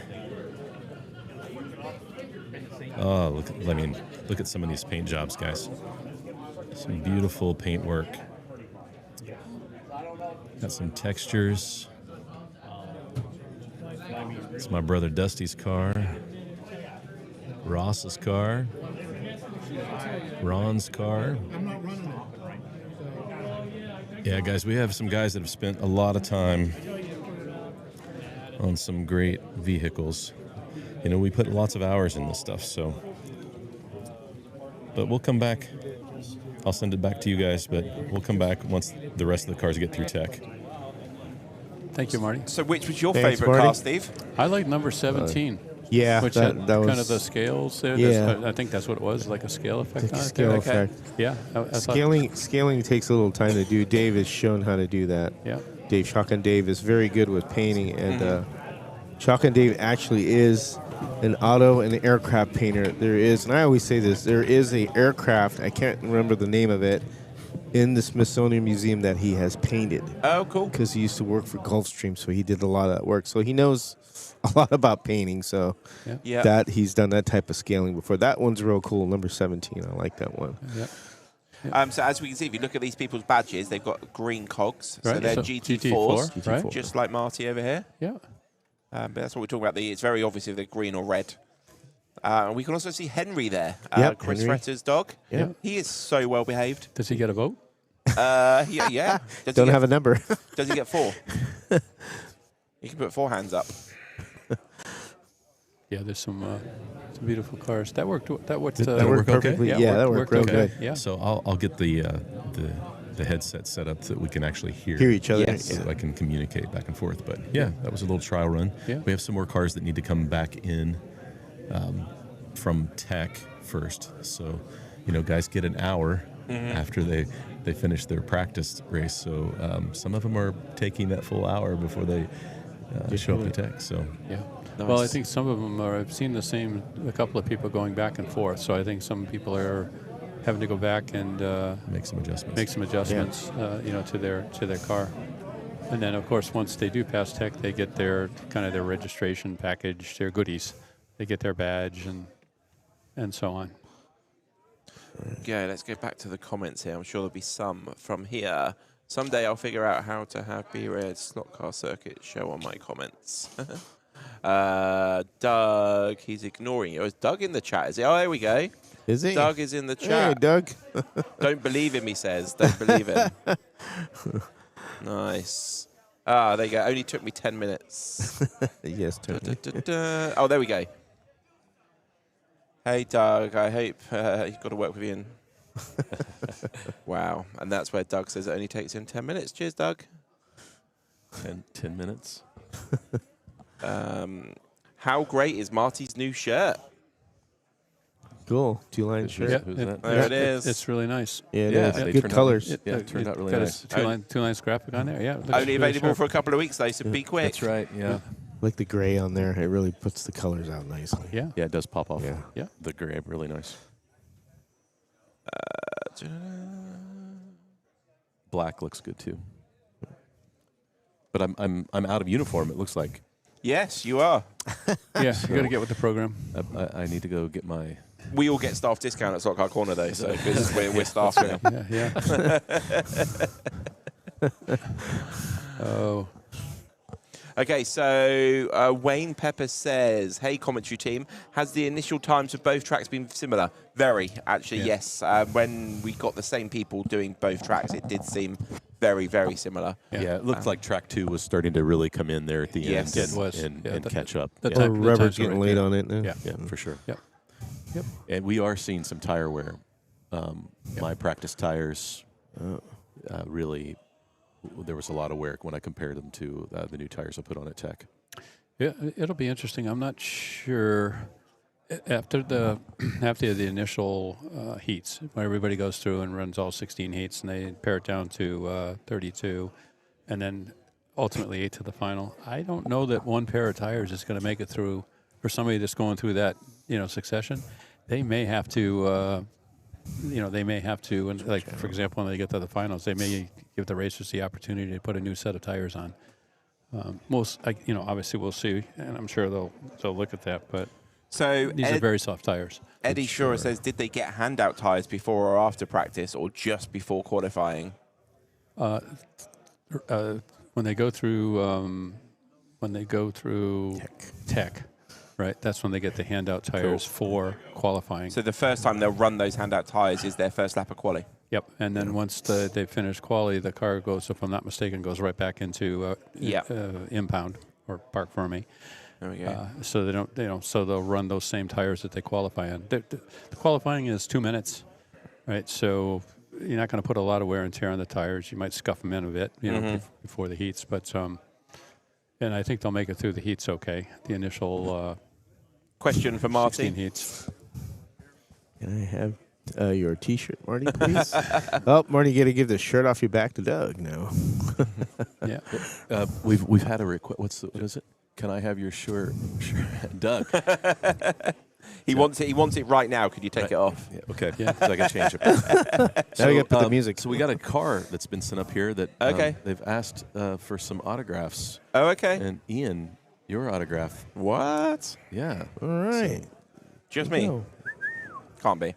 Speaker 2: Oh, look at some of these paint jobs, guys. Some beautiful paint work. Got some textures. It's my brother Dusty's car. Ross's car. Ron's car. Yeah, guys, we have some guys that have spent a lot of time on some great vehicles. You know, we put lots of hours in this stuff, so. But we'll come back. I'll send it back to you guys, but we'll come back once the rest of the cars get through tech.
Speaker 3: Thank you, Marty.
Speaker 1: So which was your
Speaker 4: Thanks,
Speaker 1: favorite
Speaker 4: Marty.
Speaker 1: car, Steve?
Speaker 3: I like number 17.
Speaker 4: Yeah,
Speaker 3: Which
Speaker 4: that
Speaker 3: had
Speaker 4: was
Speaker 3: kind of the scales there.
Speaker 4: Yeah.
Speaker 3: I think that's what it was, like a scale effect on it.
Speaker 4: scale
Speaker 3: there.
Speaker 1: Okay.
Speaker 4: effect.
Speaker 3: Yeah. I thought,
Speaker 4: Scaling takes a little time to do. Dave has shown how to do that.
Speaker 3: yeah.
Speaker 4: Dave Shotgun Dave is very good with painting, and Shotgun Dave actually is an auto and aircraft painter. There is, and I always say this, there is a aircraft, I can't remember the name of it, in the Smithsonian Museum that he has painted
Speaker 1: Oh, cool.
Speaker 4: because he used to work for Gulfstream, so he did a lot of that work. So he knows a lot about painting, so
Speaker 1: Yeah.
Speaker 4: that he's done that type of scaling before. That one's real cool, number 17. I like that one.
Speaker 3: Yeah.
Speaker 1: So as we can see, if you look at these people's badges, they've got green cogs. So
Speaker 3: Right,
Speaker 1: they're
Speaker 3: so
Speaker 1: GT4s,
Speaker 3: GT4, right?
Speaker 1: just like Marty over here.
Speaker 3: Yeah.
Speaker 1: But that's what we're talking about. It's very obvious if they're green or red. We can also see Henry there,
Speaker 4: Yep,
Speaker 1: Chris
Speaker 4: Henry.
Speaker 1: Retter's dog.
Speaker 3: Yeah.
Speaker 1: He is so well behaved.
Speaker 3: Does he get a vote?
Speaker 1: Yeah. Does
Speaker 4: Don't
Speaker 1: he
Speaker 4: have
Speaker 1: get,
Speaker 4: a number.
Speaker 1: Does he get 4? You can put 4 hands up.
Speaker 3: Yeah, there's some beautiful cars. That worked. That worked.
Speaker 4: That worked
Speaker 2: okay?
Speaker 4: perfectly. Yeah, that worked real
Speaker 3: okay.
Speaker 4: good.
Speaker 3: Yeah.
Speaker 2: So I'll get the headset set up so that we can actually hear
Speaker 4: Hear each other.
Speaker 1: Yes.
Speaker 2: so I can communicate back and forth. But yeah, that was a little trial run.
Speaker 3: Yeah.
Speaker 2: We have some more cars that need to come back in from tech first. So, you know, guys get an hour after they finish their practice race. So some of them are taking that full hour before they show up to tech. So
Speaker 3: Yeah.
Speaker 1: Nice.
Speaker 3: Well, I think some of them are. I've seen a couple of people going back and forth. So I think some people are having to go back and
Speaker 2: make some adjustments.
Speaker 3: you know, to their car. And then, of course, once they do pass tech, they get their registration package, their goodies. They get their badge and so on.
Speaker 1: Yeah, let's go back to the comments here. I'm sure there'll be some from here. Someday I'll figure out how to have B-Red slot car circuit show on my comments. Doug, he's ignoring you. Is Doug in the chat? Is he? Oh, there we go.
Speaker 4: Is he?
Speaker 1: Doug is in the
Speaker 4: Hey,
Speaker 1: chat.
Speaker 4: Doug.
Speaker 1: Don't believe him, he says. Don't believe him. Nice. Ah, there you go. Only took me 10 minutes.
Speaker 4: Yes, Tony.
Speaker 1: Oh, there we go. Hey, Doug. I hope you've got to work with Ian. Wow. And that's where Doug says it only takes him 10 minutes. Cheers, Doug.
Speaker 2: 10 minutes.
Speaker 1: How great is Marty's new shirt?
Speaker 4: Cool. 2-line shirt.
Speaker 3: Yeah,
Speaker 2: Who's that?
Speaker 1: There it is.
Speaker 3: It's really nice.
Speaker 4: Yeah, it
Speaker 2: Yeah,
Speaker 4: is.
Speaker 2: they
Speaker 4: Good
Speaker 2: turned out-
Speaker 4: colors.
Speaker 2: Yeah, it turned out really
Speaker 3: got
Speaker 2: nice.
Speaker 3: a two-line graphic on there. Yeah. it looks
Speaker 1: Only
Speaker 3: really
Speaker 1: available
Speaker 3: sharp.
Speaker 1: for a couple of weeks, though, so be quick.
Speaker 2: That's right. Yeah.
Speaker 4: Like the gray on there. It really puts the colors out nicely.
Speaker 3: Yeah.
Speaker 2: Yeah, it does pop off.
Speaker 4: Yeah.
Speaker 3: Yeah.
Speaker 2: The gray, really nice. Black looks good too. But I'm out of uniform. It looks like
Speaker 1: Yes, you are.
Speaker 3: Yeah, you got to get with the program.
Speaker 2: I need to go get my.
Speaker 1: We all get staff discount at Slot Car Corner though, so because we're staff now.
Speaker 3: Yeah. Oh.
Speaker 1: Okay, so Wayne Pepper says, "Hey, commentary team, has the initial times for both tracks been similar?" Very, actually, yes. When we got the same people doing both tracks, it did seem very, very similar.
Speaker 2: Yeah, it looked like track 2 was starting to really come in there at the
Speaker 1: Yes.
Speaker 2: end
Speaker 3: It was.
Speaker 2: and
Speaker 3: Yeah,
Speaker 2: catch up.
Speaker 3: the
Speaker 2: Yeah.
Speaker 3: time-
Speaker 4: Rubber's
Speaker 3: times were
Speaker 4: getting
Speaker 3: right
Speaker 4: late
Speaker 3: there.
Speaker 4: on it now.
Speaker 3: Yeah.
Speaker 2: Yeah, for sure.
Speaker 3: Yep.
Speaker 2: And we are seeing some tire wear. My practice tires really, there was a lot of wear when I compared them to the new tires I put on at Tech.
Speaker 3: Yeah, it'll be interesting. I'm not sure after the initial heats, when everybody goes through and runs all 16 heats, and they pare it down to 32, and then ultimately 8 to the final. I don't know that one pair of tires is going to make it through for somebody that's going through that succession. They may have to. And like for example, when they get to the finals, they may give the racers the opportunity to put a new set of tires on. Obviously we'll see, and I'm sure they'll look at that. But
Speaker 1: So
Speaker 3: these are very soft tires.
Speaker 1: Eddie Shura says, "Did they get handout tires before or after practice, or just before qualifying?"
Speaker 3: When they go through tech, right? That's when they get the handout tires for qualifying.
Speaker 1: So the first time they'll run those handout tires is their first lap of quali.
Speaker 3: Yep, and then once they finish quali, the car goes, if I'm not mistaken, goes right back into impound or park for me.
Speaker 1: There we go.
Speaker 3: So they don't. So they'll run those same tires that they qualify on. The qualifying is 2 minutes, right? So you're not going to put a lot of wear and tear on the tires. You might scuff them in a bit, before the heats. But and I think they'll make it through the heats okay. The initial
Speaker 1: Question for
Speaker 3: 16
Speaker 1: Marty.
Speaker 3: heats.
Speaker 4: Can I have your T-shirt, Marty, please? Oh, Marty, you got to give the shirt off your back to Doug now.
Speaker 3: Yeah.
Speaker 2: We've had a request. What is it? Can I have your shirt, Doug?
Speaker 1: He wants it right now. Could you take it off?
Speaker 2: Yeah, okay.
Speaker 3: Yeah.
Speaker 2: So I can change it.
Speaker 4: Now we got to put the music.
Speaker 2: So we got a car that's been sent up here that
Speaker 1: Okay.
Speaker 2: they've asked for some autographs.
Speaker 1: Oh, okay.
Speaker 2: And Ian, your autograph.
Speaker 1: What?
Speaker 2: Yeah.
Speaker 4: All right.
Speaker 1: Just me?
Speaker 4: go.
Speaker 1: Can't be.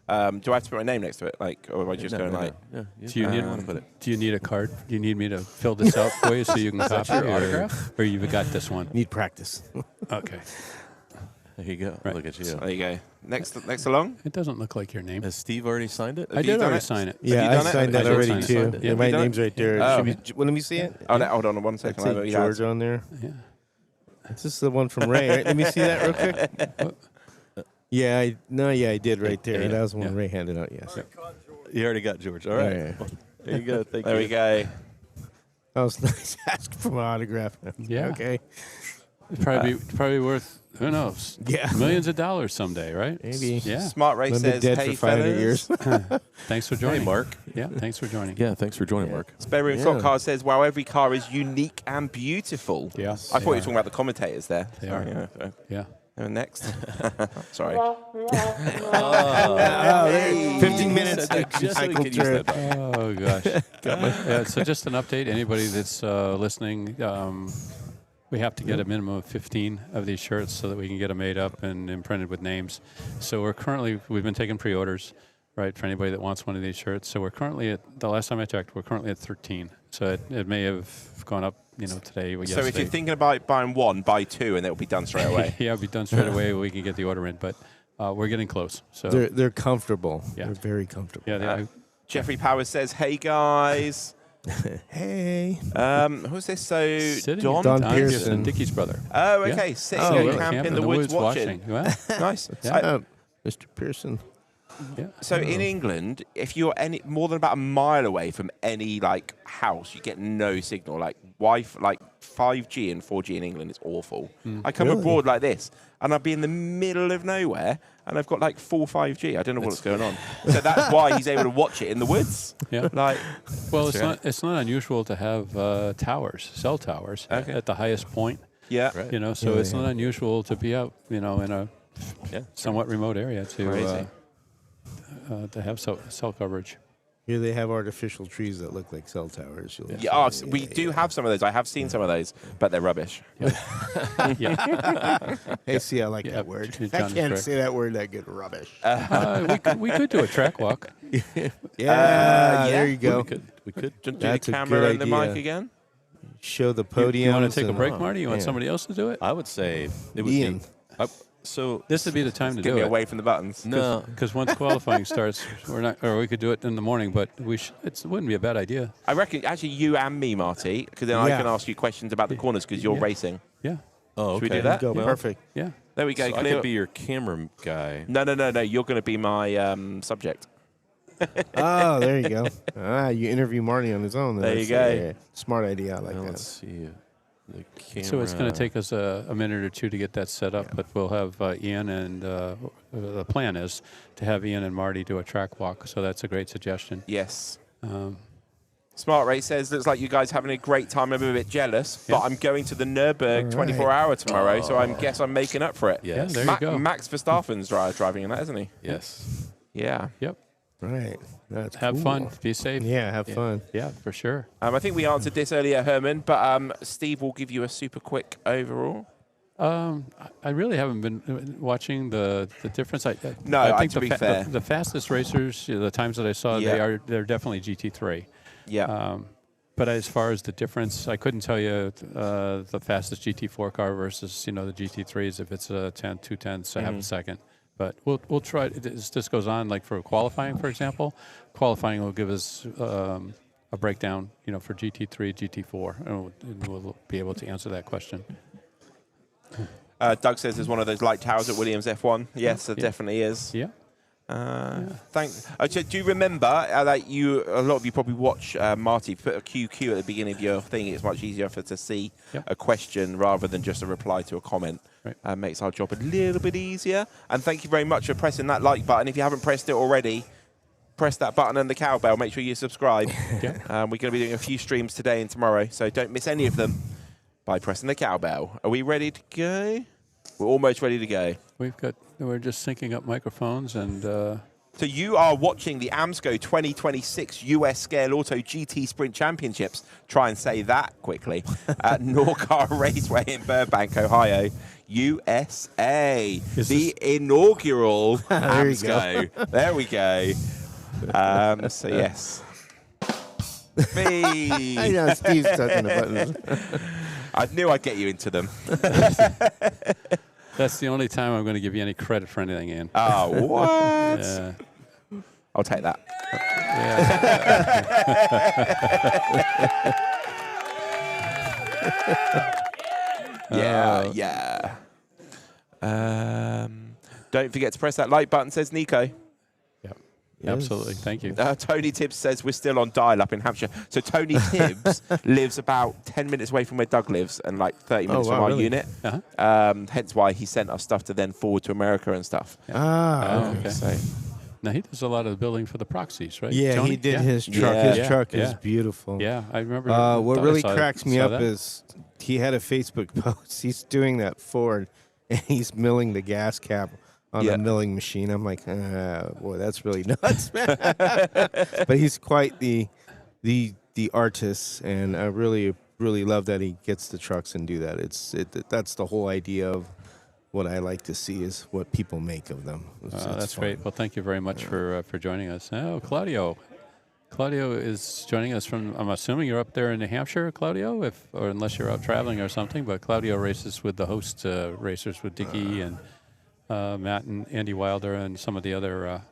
Speaker 1: Do I have to put my name next to it, or am I just going like?
Speaker 2: Yeah.
Speaker 3: Do you need
Speaker 2: want to put it?
Speaker 3: Do you need a card? Do you need me to fill this out for you so you can copy
Speaker 2: your
Speaker 3: it,
Speaker 2: autograph?
Speaker 3: or you've got this one?
Speaker 4: Need practice.
Speaker 3: Okay.
Speaker 2: There you go.
Speaker 3: Right.
Speaker 2: Look at you.
Speaker 1: There you go. Next along.
Speaker 3: It doesn't look like your name.
Speaker 2: Has Steve already signed it?
Speaker 3: I
Speaker 1: you
Speaker 3: did
Speaker 1: done
Speaker 3: already
Speaker 1: it?
Speaker 3: sign it.
Speaker 4: Yeah,
Speaker 1: you
Speaker 4: I
Speaker 1: done it?
Speaker 4: signed that
Speaker 3: I did
Speaker 4: already
Speaker 3: sign it.
Speaker 4: too.
Speaker 3: Signed it.
Speaker 4: Yeah,
Speaker 3: Yeah,
Speaker 4: my
Speaker 1: you done
Speaker 4: name's
Speaker 1: it?
Speaker 4: right there.
Speaker 1: Oh.
Speaker 4: Let me see it.
Speaker 1: Oh, no, hold on 1
Speaker 4: I
Speaker 1: second.
Speaker 4: think George on there.
Speaker 3: Yeah.
Speaker 4: This is the one from Ray. Right? Let me see that real quick. Yeah, I did right there.
Speaker 3: Yeah.
Speaker 4: That was the one
Speaker 3: Yeah.
Speaker 4: Ray handed out. Yes.
Speaker 2: You already got George. All right.
Speaker 4: Yeah.
Speaker 2: There you go. Thank
Speaker 1: There
Speaker 2: you.
Speaker 1: we go.
Speaker 4: That was nice. Ask for my autograph.
Speaker 3: Yeah.
Speaker 4: Okay.
Speaker 3: It'd probably worth, who knows,
Speaker 4: Yeah.
Speaker 3: millions of dollars someday, right?
Speaker 4: Maybe.
Speaker 3: Yeah.
Speaker 1: Smart Ray
Speaker 4: I've been
Speaker 1: says,
Speaker 4: dead
Speaker 1: "Hey,
Speaker 4: for 500
Speaker 1: fellas."
Speaker 4: years.
Speaker 3: Thanks for joining.
Speaker 2: Hey, Mark.
Speaker 3: Yeah, thanks for joining.
Speaker 2: Yeah, thanks for joining, Mark.
Speaker 1: Spare Room
Speaker 4: Yeah.
Speaker 1: Slot Car says, "Wow, every car is unique and beautiful."
Speaker 3: Yeah.
Speaker 1: I thought you were talking about the commentators there.
Speaker 3: They
Speaker 1: Sorry,
Speaker 3: are.
Speaker 1: yeah.
Speaker 3: Yeah.
Speaker 1: Next. Sorry.
Speaker 4: 15 minutes.
Speaker 2: Just so we
Speaker 4: cycle
Speaker 2: could use
Speaker 4: through.
Speaker 2: that.
Speaker 3: Oh gosh. Yeah, so just an update. Anybody that's listening, we have to get a minimum of 15 of these shirts so that we can get them made up and imprinted with names. So we've been taking pre-orders, right, for anybody that wants one of these shirts. So we're currently the last time I checked, we're currently at 13. So it may have gone up, today or
Speaker 1: So
Speaker 3: yesterday.
Speaker 1: if you're thinking about buying one, buy two, and it'll be done straight away.
Speaker 3: Yeah, it'll be done straight away. We can get the order in, but we're getting close. So
Speaker 4: They're comfortable.
Speaker 3: Yeah.
Speaker 4: They're very comfortable.
Speaker 3: yeah,
Speaker 1: Jeffrey Powers says, "Hey guys."
Speaker 4: Hey.
Speaker 1: Who's this? So
Speaker 3: Sitting
Speaker 1: Don.
Speaker 4: Don
Speaker 3: Don
Speaker 4: Pearson.
Speaker 3: Pearson, Dickie's brother.
Speaker 1: Oh,
Speaker 3: Yeah.
Speaker 1: okay. Sitting
Speaker 4: Oh,
Speaker 1: at
Speaker 4: really?
Speaker 1: camp in the woods watching.
Speaker 3: Well,
Speaker 1: Nice.
Speaker 3: Yeah.
Speaker 4: Mr. Pearson.
Speaker 3: yeah.
Speaker 1: So in England, if you're more than about a mile away from any house, you get no signal. Like Wi-Fi, 5G and 4G in England is awful. I come
Speaker 4: Really?
Speaker 1: abroad like this, and I'll be in the middle of nowhere, and I've got full 5G. I don't know what's going on. So that's why he's able to watch it in the woods.
Speaker 3: Yeah. Well,
Speaker 1: That's
Speaker 3: it's not unusual to have cell towers
Speaker 1: Okay.
Speaker 3: at the highest point.
Speaker 1: Yeah.
Speaker 2: Right.
Speaker 3: So
Speaker 4: Yeah,
Speaker 3: it's not unusual to be out, in a somewhat remote area
Speaker 1: Crazy.
Speaker 3: to have cell coverage.
Speaker 4: Here they have artificial trees that look like cell towers.
Speaker 1: Yeah, we do have some of those. I have seen some of those, but they're rubbish.
Speaker 4: Hey, see, I like that word. I can't say that word that good. Rubbish.
Speaker 3: We could do a track walk.
Speaker 4: There you go.
Speaker 2: We could.
Speaker 1: Do the
Speaker 4: That's a
Speaker 1: camera
Speaker 4: good
Speaker 1: and the
Speaker 4: idea.
Speaker 1: mic again.
Speaker 4: Show the podium.
Speaker 3: You want to take a break, Marty? You want somebody else to do it?
Speaker 2: I would say it would
Speaker 4: Ian.
Speaker 2: be. So
Speaker 3: This would be the time to
Speaker 1: Get
Speaker 3: do
Speaker 1: me
Speaker 3: it.
Speaker 1: away from the buttons.
Speaker 2: no,
Speaker 3: Because once qualifying starts, we're not, or we could do it in the morning, but it wouldn't be a bad idea.
Speaker 1: I reckon actually you and me, Marty, because then I
Speaker 4: Yeah.
Speaker 1: can ask you questions about the corners because you're racing.
Speaker 3: Yeah,
Speaker 2: oh,
Speaker 1: Should we
Speaker 2: okay.
Speaker 1: do that?
Speaker 4: Go.
Speaker 2: Well,
Speaker 4: Perfect.
Speaker 3: yeah.
Speaker 1: There we go.
Speaker 2: So I
Speaker 1: Clear.
Speaker 2: could be your camera guy.
Speaker 1: No. You're going to be my subject.
Speaker 4: Oh, there you go. You interview Marty on his own.
Speaker 1: There you
Speaker 4: That's,
Speaker 1: go.
Speaker 4: Smart idea. I like
Speaker 2: Well,
Speaker 4: that.
Speaker 2: let's see. The camera.
Speaker 3: So it's going to take us a minute or two to get that set up, but we'll have Ian and the plan is to have Ian and Marty do a track walk. So that's a great suggestion.
Speaker 1: Yes.
Speaker 3: Um,
Speaker 1: Smart Ray says, looks like you guys having a great time. I'm a bit jealous, but I'm going to the Nürburgring 24-hour tomorrow, so I guess I'm making up for it.
Speaker 2: Yes.
Speaker 3: Yeah, there you go.
Speaker 1: Max Verstappen's driving in that, isn't he?
Speaker 2: Yes.
Speaker 1: Yeah.
Speaker 3: Yep.
Speaker 4: Right. That's
Speaker 3: Have
Speaker 4: cool.
Speaker 3: fun. Be safe.
Speaker 4: Yeah, have fun.
Speaker 3: Yeah, for sure.
Speaker 1: I think we answered this earlier, Herman, but Steve will give you a super quick overall.
Speaker 3: I really haven't been watching the difference. I think
Speaker 1: to be fair.
Speaker 3: the fastest racers, the times that I saw,
Speaker 1: Yeah.
Speaker 3: they're definitely GT3.
Speaker 1: Yeah.
Speaker 3: But as far as the difference, I couldn't tell you the fastest GT4 car versus the GT3s if it's a 2/10 half a second. But we'll try. This goes on like for qualifying, for example. Qualifying will give us a breakdown, for GT3, GT4, and we'll be able to answer that question.
Speaker 1: Doug says there's one of those light towers at Williams F1. Yes, there definitely is.
Speaker 3: Yeah.
Speaker 1: Do you remember that a lot of you probably watch Marty put a QQ at the beginning of your thing? It's much easier to see a question rather than just a reply to a comment.
Speaker 3: Right.
Speaker 1: Makes our job a little bit easier. And thank you very much for pressing that like button. If you haven't pressed it already, press that button and the cowbell. Make sure you subscribe. We're going to be doing a few streams today and tomorrow, so don't miss any of them by pressing the cowbell. Are we ready to go? We're almost ready to go.
Speaker 3: We're just syncing up microphones and.
Speaker 1: So you are watching the AMSCO 2026 US Scaleauto GT Sprint Championships. Try and say that quickly. At Norcar Raceway in Burbank, Ohio, USA. The inaugural AMSCO. There we go. So yes.
Speaker 4: I know Steve's touching the buttons.
Speaker 1: I knew I'd get you into them.
Speaker 3: That's the only time I'm going to give you any credit for anything, Ian.
Speaker 1: Oh, what?
Speaker 3: Yeah.
Speaker 1: I'll take that. Yeah. Don't forget to press that like button, says Nico.
Speaker 3: Yep. Absolutely. Thank you.
Speaker 1: Tony Tibbs says we're still on dial-up in Hampshire. So Tony Tibbs lives about 10 minutes away from where Doug lives and like 30 minutes from our unit. Hence why he sent us stuff to then forward to America and stuff.
Speaker 3: Okay.
Speaker 1: So.
Speaker 3: Now, he does a lot of the building for the proxies, right?
Speaker 4: Yeah,
Speaker 3: Tony?
Speaker 4: he did his truck.
Speaker 1: Yeah.
Speaker 4: His truck is beautiful.
Speaker 3: Yeah, I remember.
Speaker 4: What really cracks me up
Speaker 3: that.
Speaker 4: is he had a Facebook post. He's doing that Ford, and he's milling the gas cap on a milling machine. I'm like, boy, that's really nuts, man. But he's quite the artist, and I really love that he gets the trucks and do that. That's the whole idea of what I like to see is what people make of them.
Speaker 3: That's great. Well, thank you very much for joining us. Oh, Claudio. Claudio is joining us from, I'm assuming you're up there in New Hampshire, Claudio, or unless you're out traveling or something. But Claudio races with the host racers with Dickie and Matt and Andy Wilder and some of the other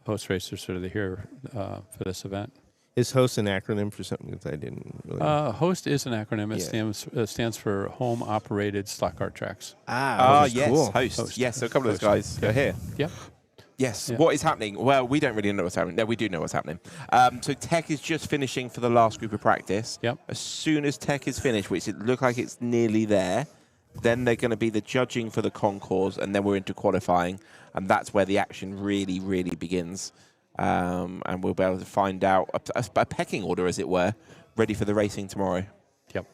Speaker 3: host racers that are here for this event.
Speaker 4: Is host an acronym for something that I didn't really
Speaker 3: HOST is an acronym. It stands for Home Operated Stock Car Tracks.
Speaker 1: Yes,
Speaker 4: cool.
Speaker 1: host. Yes, so a couple of those guys go here.
Speaker 3: Yep.
Speaker 1: Yes.
Speaker 3: Yeah.
Speaker 1: What is happening? Well, we don't really know what's happening. No, we do know what's happening. So Tech is just finishing for the last group of practice.
Speaker 3: Yep.
Speaker 1: As soon as Tech is finished, which it looks like it's nearly there, then they're going to be the judging for the Concourse, and then we're into qualifying, and that's where the action really, really begins. And we'll be able to find out a pecking order, as it were, ready for the racing tomorrow.
Speaker 3: Yep.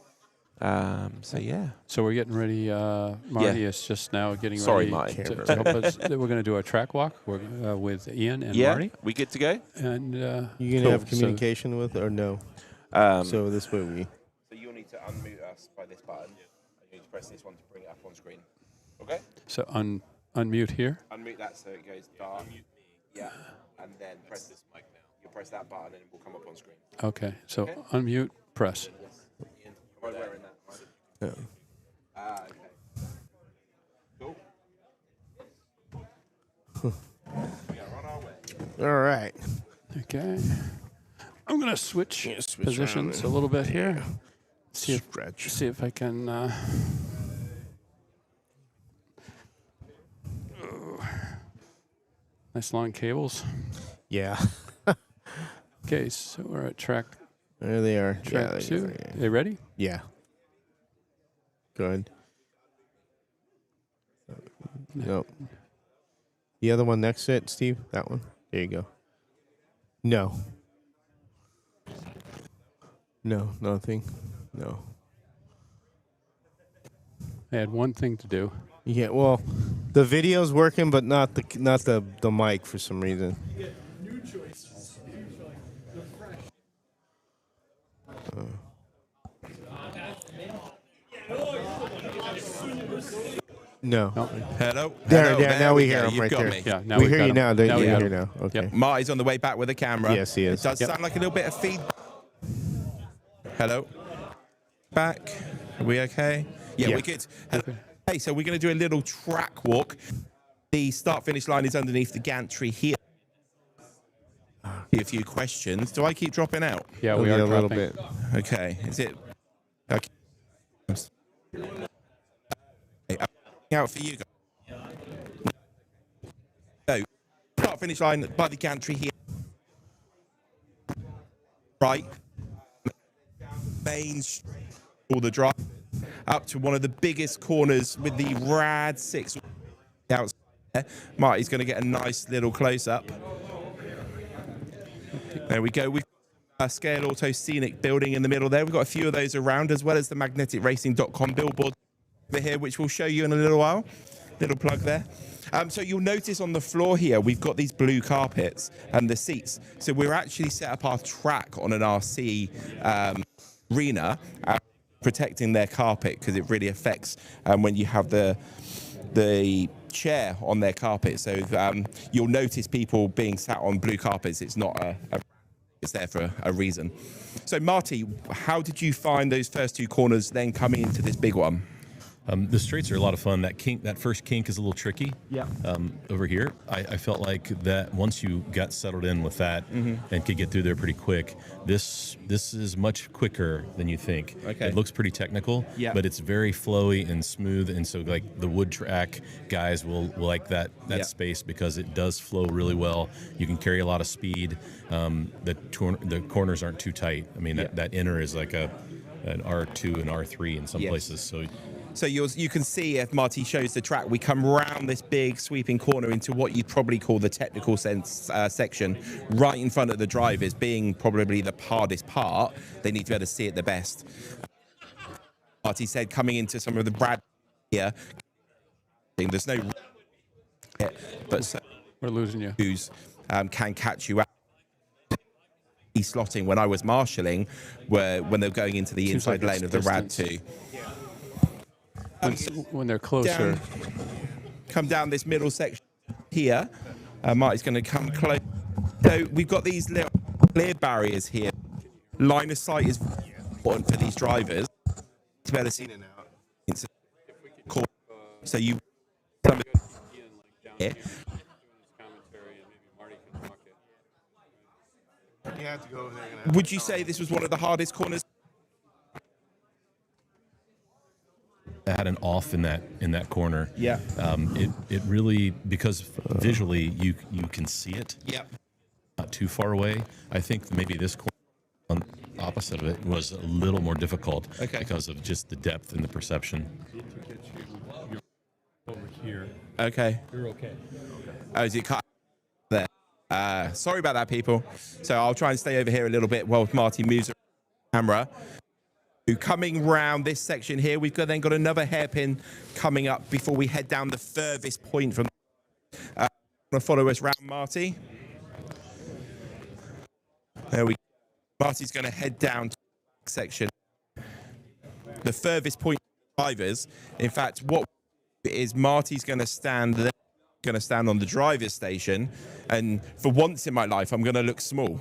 Speaker 1: So yeah.
Speaker 3: So we're getting ready. Marty is just now getting
Speaker 1: Sorry,
Speaker 3: ready
Speaker 1: Marty.
Speaker 3: to help us. We're going to do a track walk with Ian and
Speaker 1: Yeah.
Speaker 3: Marty.
Speaker 1: We good to go?
Speaker 3: And
Speaker 4: You gonna have communication with or no? So this way we.
Speaker 1: So you'll need to unmute us by this button. And you need to press this one to bring it up on screen. Okay?
Speaker 3: So unmute here.
Speaker 1: Unmute that so it goes dark. Yeah. And then press this mic now. You'll press that button and it will come up on screen.
Speaker 3: Okay. So unmute, press.
Speaker 1: Ian, am I wearing that?
Speaker 4: Yeah.
Speaker 1: Okay. Cool. We are on our way.
Speaker 4: All right.
Speaker 3: Okay. I'm going to switch
Speaker 4: switch
Speaker 3: positions
Speaker 4: around.
Speaker 3: a little bit here. See
Speaker 4: Stretch.
Speaker 3: if I can. Nice long cables.
Speaker 4: Yeah.
Speaker 3: Okay, so we're at track
Speaker 4: There they are.
Speaker 3: track two. They ready?
Speaker 4: Yeah. Go ahead. No. The other one next to it, Steve. That one. There you go. No. No, nothing. No.
Speaker 3: I had one thing to do.
Speaker 4: Yeah, well, the video's working, but not the mic for some reason. No.
Speaker 1: Hello.
Speaker 4: There,
Speaker 1: Hello,
Speaker 4: now we
Speaker 1: go.
Speaker 4: hear him
Speaker 1: You've
Speaker 4: right
Speaker 1: got
Speaker 4: there.
Speaker 1: me.
Speaker 3: Yeah, now
Speaker 4: We
Speaker 3: we've
Speaker 4: hear
Speaker 3: got
Speaker 4: you
Speaker 3: him.
Speaker 4: now. Don't
Speaker 3: Now
Speaker 4: you
Speaker 3: we got
Speaker 4: hear
Speaker 3: him.
Speaker 4: now? Okay.
Speaker 3: Yep.
Speaker 1: Marty's on the way back with the camera.
Speaker 4: Yes, he is.
Speaker 1: It does
Speaker 3: Yep.
Speaker 1: sound like a little bit of feedback. Hello. Back. Are we okay? Yeah,
Speaker 4: Yeah.
Speaker 1: we're good. Hello. Hey, so we're going to do a little track walk. The start-finish line is underneath the gantry here. A few questions. Do I keep dropping out?
Speaker 3: Yeah, we are
Speaker 4: a little
Speaker 3: dropping.
Speaker 4: bit.
Speaker 1: Okay. Is it? Okay. Out for you guys. So, start-finish line by the gantry here. Right. Main all the drive up to one of the biggest corners with the rad 6 outside there. Marty's going to get a nice little close-up. There we go. We've got a Scaleauto scenic building in the middle there. We've got a few of those around, as well as the magneticracing.com billboard over here, which we'll show you in a little while. Little plug there. So you'll notice on the floor here, we've got these blue carpets and the seats. So we're actually set up our track on an RC arena, protecting their carpet, because it really affects when you have the chair on their carpet. So you'll notice people being sat on blue carpets. It's not it's there for a reason. So Marty, how did you find those first two corners then coming into this big one?
Speaker 2: The straights are a lot of fun. That first kink is a little tricky.
Speaker 1: Yeah.
Speaker 2: Over here, I felt like that once you got settled in with that and could get through there pretty quick, this is much quicker than you think.
Speaker 1: Okay.
Speaker 2: It looks pretty technical,
Speaker 1: Yeah.
Speaker 2: but it's very flowy and smooth, and so like the wood track guys will like that
Speaker 1: Yeah.
Speaker 2: space because it does flow really well. You can carry a lot of speed. The corners aren't too tight. I mean, that inner is like an R2 and R3 in some
Speaker 1: Yes.
Speaker 2: places. So
Speaker 1: you can see, if Marty shows the track, we come round this big sweeping corner into what you'd probably call the technical sense section, right in front of the drivers, being probably the hardest part. They need to be able to see it the best. Marty said coming into some of the Brad here, there's no, but so
Speaker 3: We're losing you.
Speaker 1: who's can catch you out. Slotting when I was marshalling, when they're going into the
Speaker 3: Seems
Speaker 1: inside
Speaker 3: like
Speaker 1: lane
Speaker 3: it's
Speaker 1: of the Rad
Speaker 3: distance.
Speaker 1: 2.
Speaker 3: When they're closer.
Speaker 1: Come down this middle section here. Marty's going to come close. So we've got these little clear barriers here. Line of sight is important for these drivers to be able to see in and out. So you here.
Speaker 4: You have to go over there.
Speaker 1: Would you say this was one of the hardest corners?
Speaker 2: I had an off in that corner.
Speaker 1: Yeah.
Speaker 2: It really, because visually you can see it.
Speaker 1: Yeah.
Speaker 2: Not too far away. I think maybe this corner on opposite of it was a little more difficult because of just the depth and the perception.
Speaker 3: Over here.
Speaker 1: Okay.
Speaker 3: You're okay.
Speaker 1: Oh, is it cut there? Sorry about that, people. So I'll try and stay over here a little bit while Marty moves the camera. Coming round this section here, we've then got another hairpin coming up before we head down the furthest point from. Want to follow us round, Marty? There we go. Marty's going to head down to the section. The furthest point drivers. In fact, what is Marty's going to stand there, going to stand on the driver's station, and for once in my life, I'm going to look small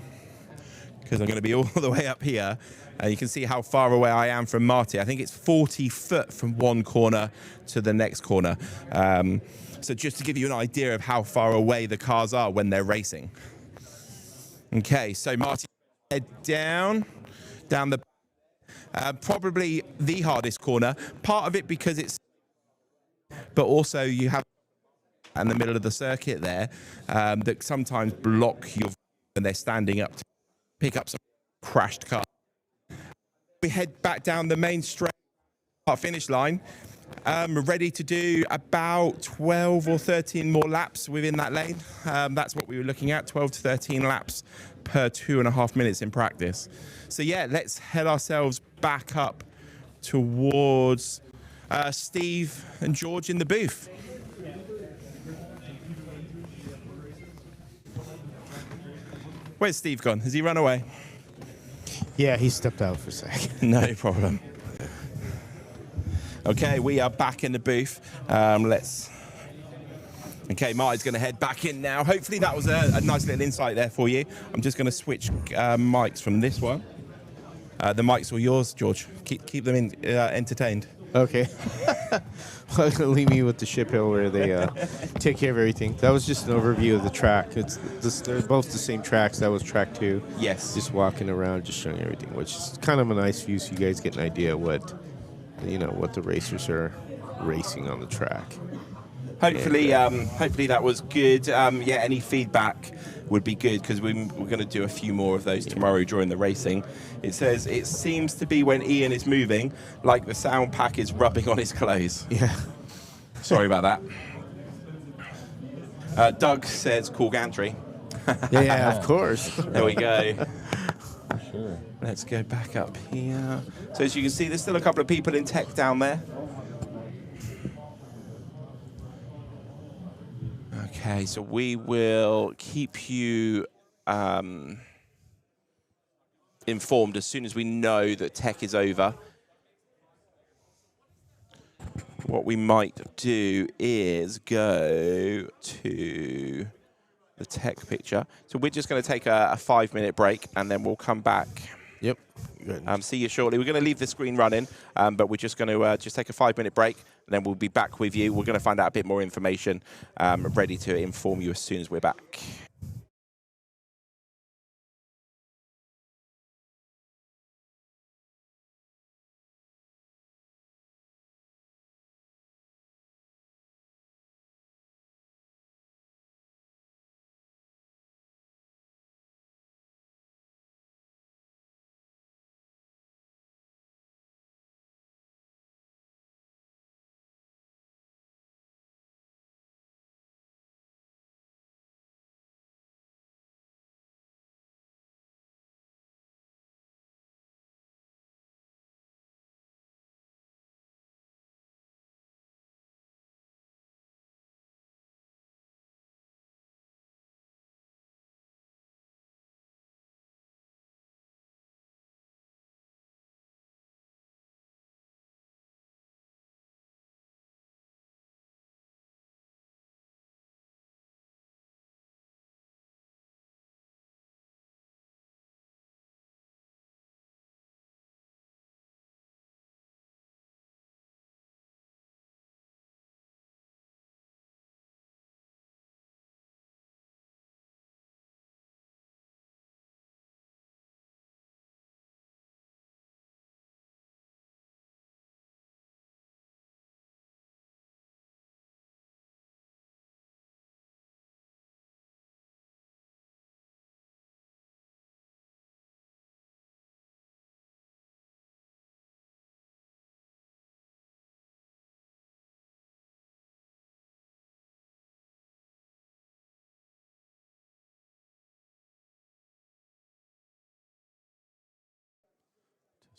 Speaker 1: because I'm going to be all the way up here. And you can see how far away I am from Marty. I think it's 40 foot from one corner to the next corner. So just to give you an idea of how far away the cars are when they're racing. Okay, so Marty, head down the, probably the hardest corner. Part of it because it's, but also you have in the middle of the circuit there that sometimes block your when they're standing up to pick up some crashed cars. We head back down the main straight finish line. Ready to do about 12 or 13 more laps within that lane. That's what we were looking at, 12 to 13 laps per 2.5 minutes in practice. So yeah, let's head ourselves back up towards Steve and George in the booth. Where's Steve gone? Has he run away?
Speaker 4: Yeah, he stepped out for a sec.
Speaker 1: No problem. Okay, we are back in the booth. Okay, Marty's going to head back in now. Hopefully that was a nice little insight there for you. I'm just going to switch mics from this one. The mics are yours, George. Keep them entertained.
Speaker 4: Okay. Well, leave me with the ship hill where they take care of everything. That was just an overview of the track. They're both the same tracks. That was track 2.
Speaker 1: Yes.
Speaker 4: Just walking around, just showing everything, which is kind of a nice view, so you guys get an idea what the racers are racing on the track.
Speaker 1: Hopefully, hopefully that was good. Yeah, any feedback would be good because we're going to do a few more of those tomorrow during the racing. It says it seems to be when Ian is moving, like the sound pack is rubbing on his clothes.
Speaker 4: Yeah.
Speaker 1: Sorry about that. Doug says cool gantry.
Speaker 4: Yeah, of course.
Speaker 1: There we go.
Speaker 2: Sure.
Speaker 1: Let's go back up here. So as you can see, there's still a couple of people in tech down there. Okay, so we will keep you informed as soon as we know that tech is over. What we might do is go to the tech picture. So we're just going to take a 5-minute break, and then we'll come back.
Speaker 4: Yep. Good.
Speaker 1: See you shortly. We're going to leave the screen running, but we're just going to just take a 5-minute break, and then we'll be back with you. We're going to find out a bit more information, ready to inform you as soon as we're back.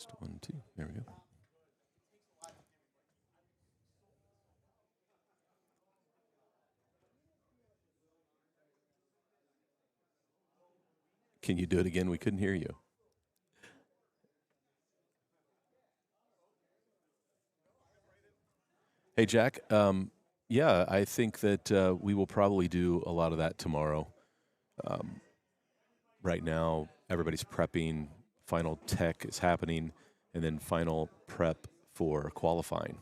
Speaker 2: Test 1, 2. There we go. Can you do it again? We couldn't hear you. Hey, Jack. Yeah, I think that we will probably do a lot of that tomorrow. Right now, everybody's prepping. Final tech is happening, and then final prep for qualifying.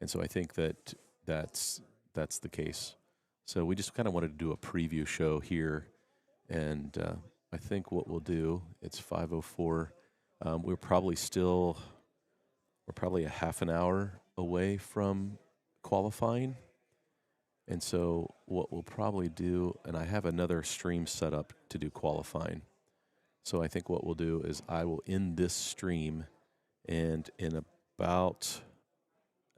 Speaker 2: And so I think that that's the case. So we just kind of wanted to do a preview show here, and I think what we'll do, it's 5:04. We're probably a half an hour away from qualifying. And so what we'll probably do, and I have another stream set up to do qualifying. So I think what we'll do is I will end this stream, and in about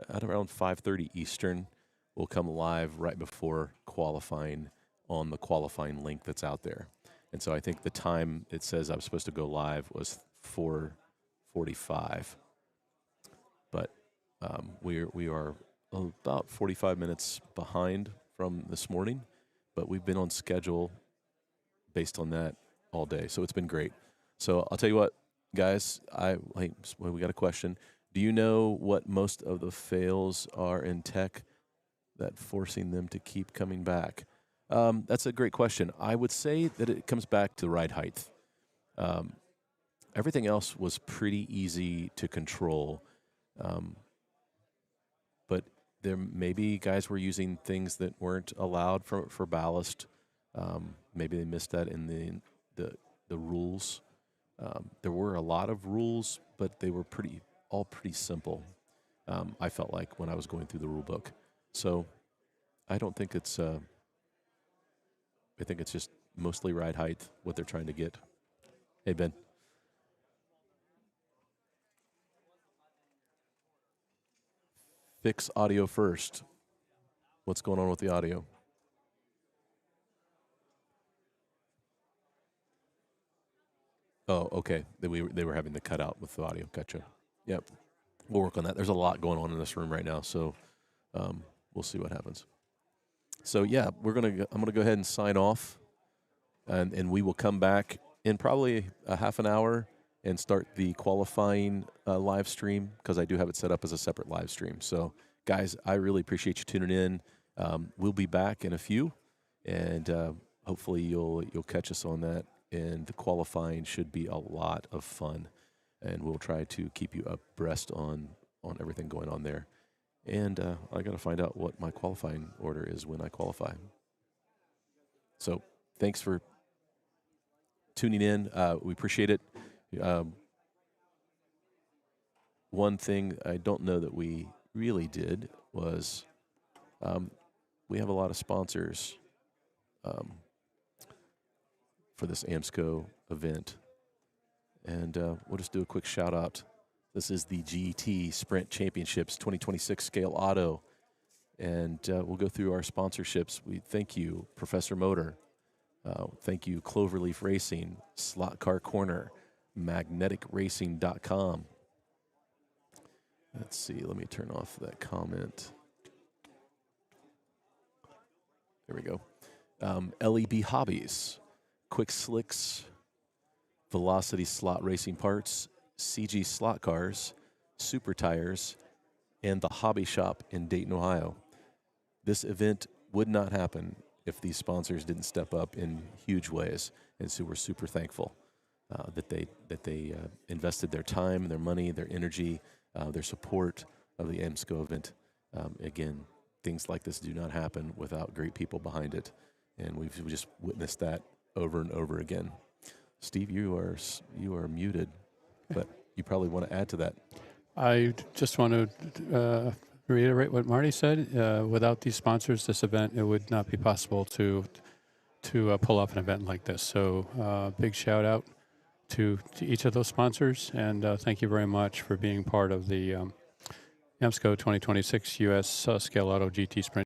Speaker 2: at around 5:30 Eastern, we'll come live right before qualifying on the qualifying link that's out there. And so I think the time it says I was supposed to go live was 4:45. But we are about 45 minutes behind from this morning, but we've been on schedule based on that all day. So it's been great. So I'll tell you what, guys, we got a question. Do you know what most of the fails are in tech that forcing them to keep coming back? That's a great question. I would say that it comes back to ride height. Everything else was pretty easy to control. But there maybe guys were using things that weren't allowed for ballast. Maybe they missed that in the rules. There were a lot of rules, but they were all pretty simple. I felt like when I was going through the rule book. So I don't think it's. I think it's just mostly ride height, what they're trying to get. Hey, Ben. Fix audio first. What's going on with the audio? Oh, okay. They were having the cutout with the audio. Gotcha. Yep. We'll work on that. There's a lot going on in this room right now, so we'll see what happens. So yeah, I'm gonna go ahead and sign off, and we will come back in probably a half an hour and start the qualifying live stream, because I do have it set up as a separate live stream. So, guys, I really appreciate you tuning in. We'll be back in a few, and hopefully you'll catch us on that. And the qualifying should be a lot of fun, and we'll try to keep you abreast on everything going on there. And I got to find out what my qualifying order is when I qualify. So, thanks for tuning in. We appreciate it. One thing I don't know that we really did was we have a lot of sponsors for this AMSCO event. And we'll just do a quick shout out. This is the GT Sprint Championships 2026 Scaleauto. And we'll go through our sponsorships. We thank you, Professor Motor. Thank you, Cloverleaf Racing, Slot Car Corner, MagneticRacing.com. Let's see, let me turn off that comment. There we go. LEB Hobbies, Quick Slicks, Velocity Slot Racing Parts, CG Slot Cars, Super Tires, and the Hobby Shop in Dayton, Ohio. This event would not happen if these sponsors didn't step up in huge ways, and so we're super thankful that they invested their time, their money, their energy, their support of the AMSCO event. Again, things like this do not happen without great people behind it, and we've just witnessed that over and over again. Steve, you are muted, but you probably want to add to that.
Speaker 3: I just want to reiterate what Marty said. Without these sponsors, this event, it would not be possible to pull off an event like this. So big shout out to each of those sponsors, and thank you very much for being part of the AMSCO 2026 US Scaleauto GT Sprint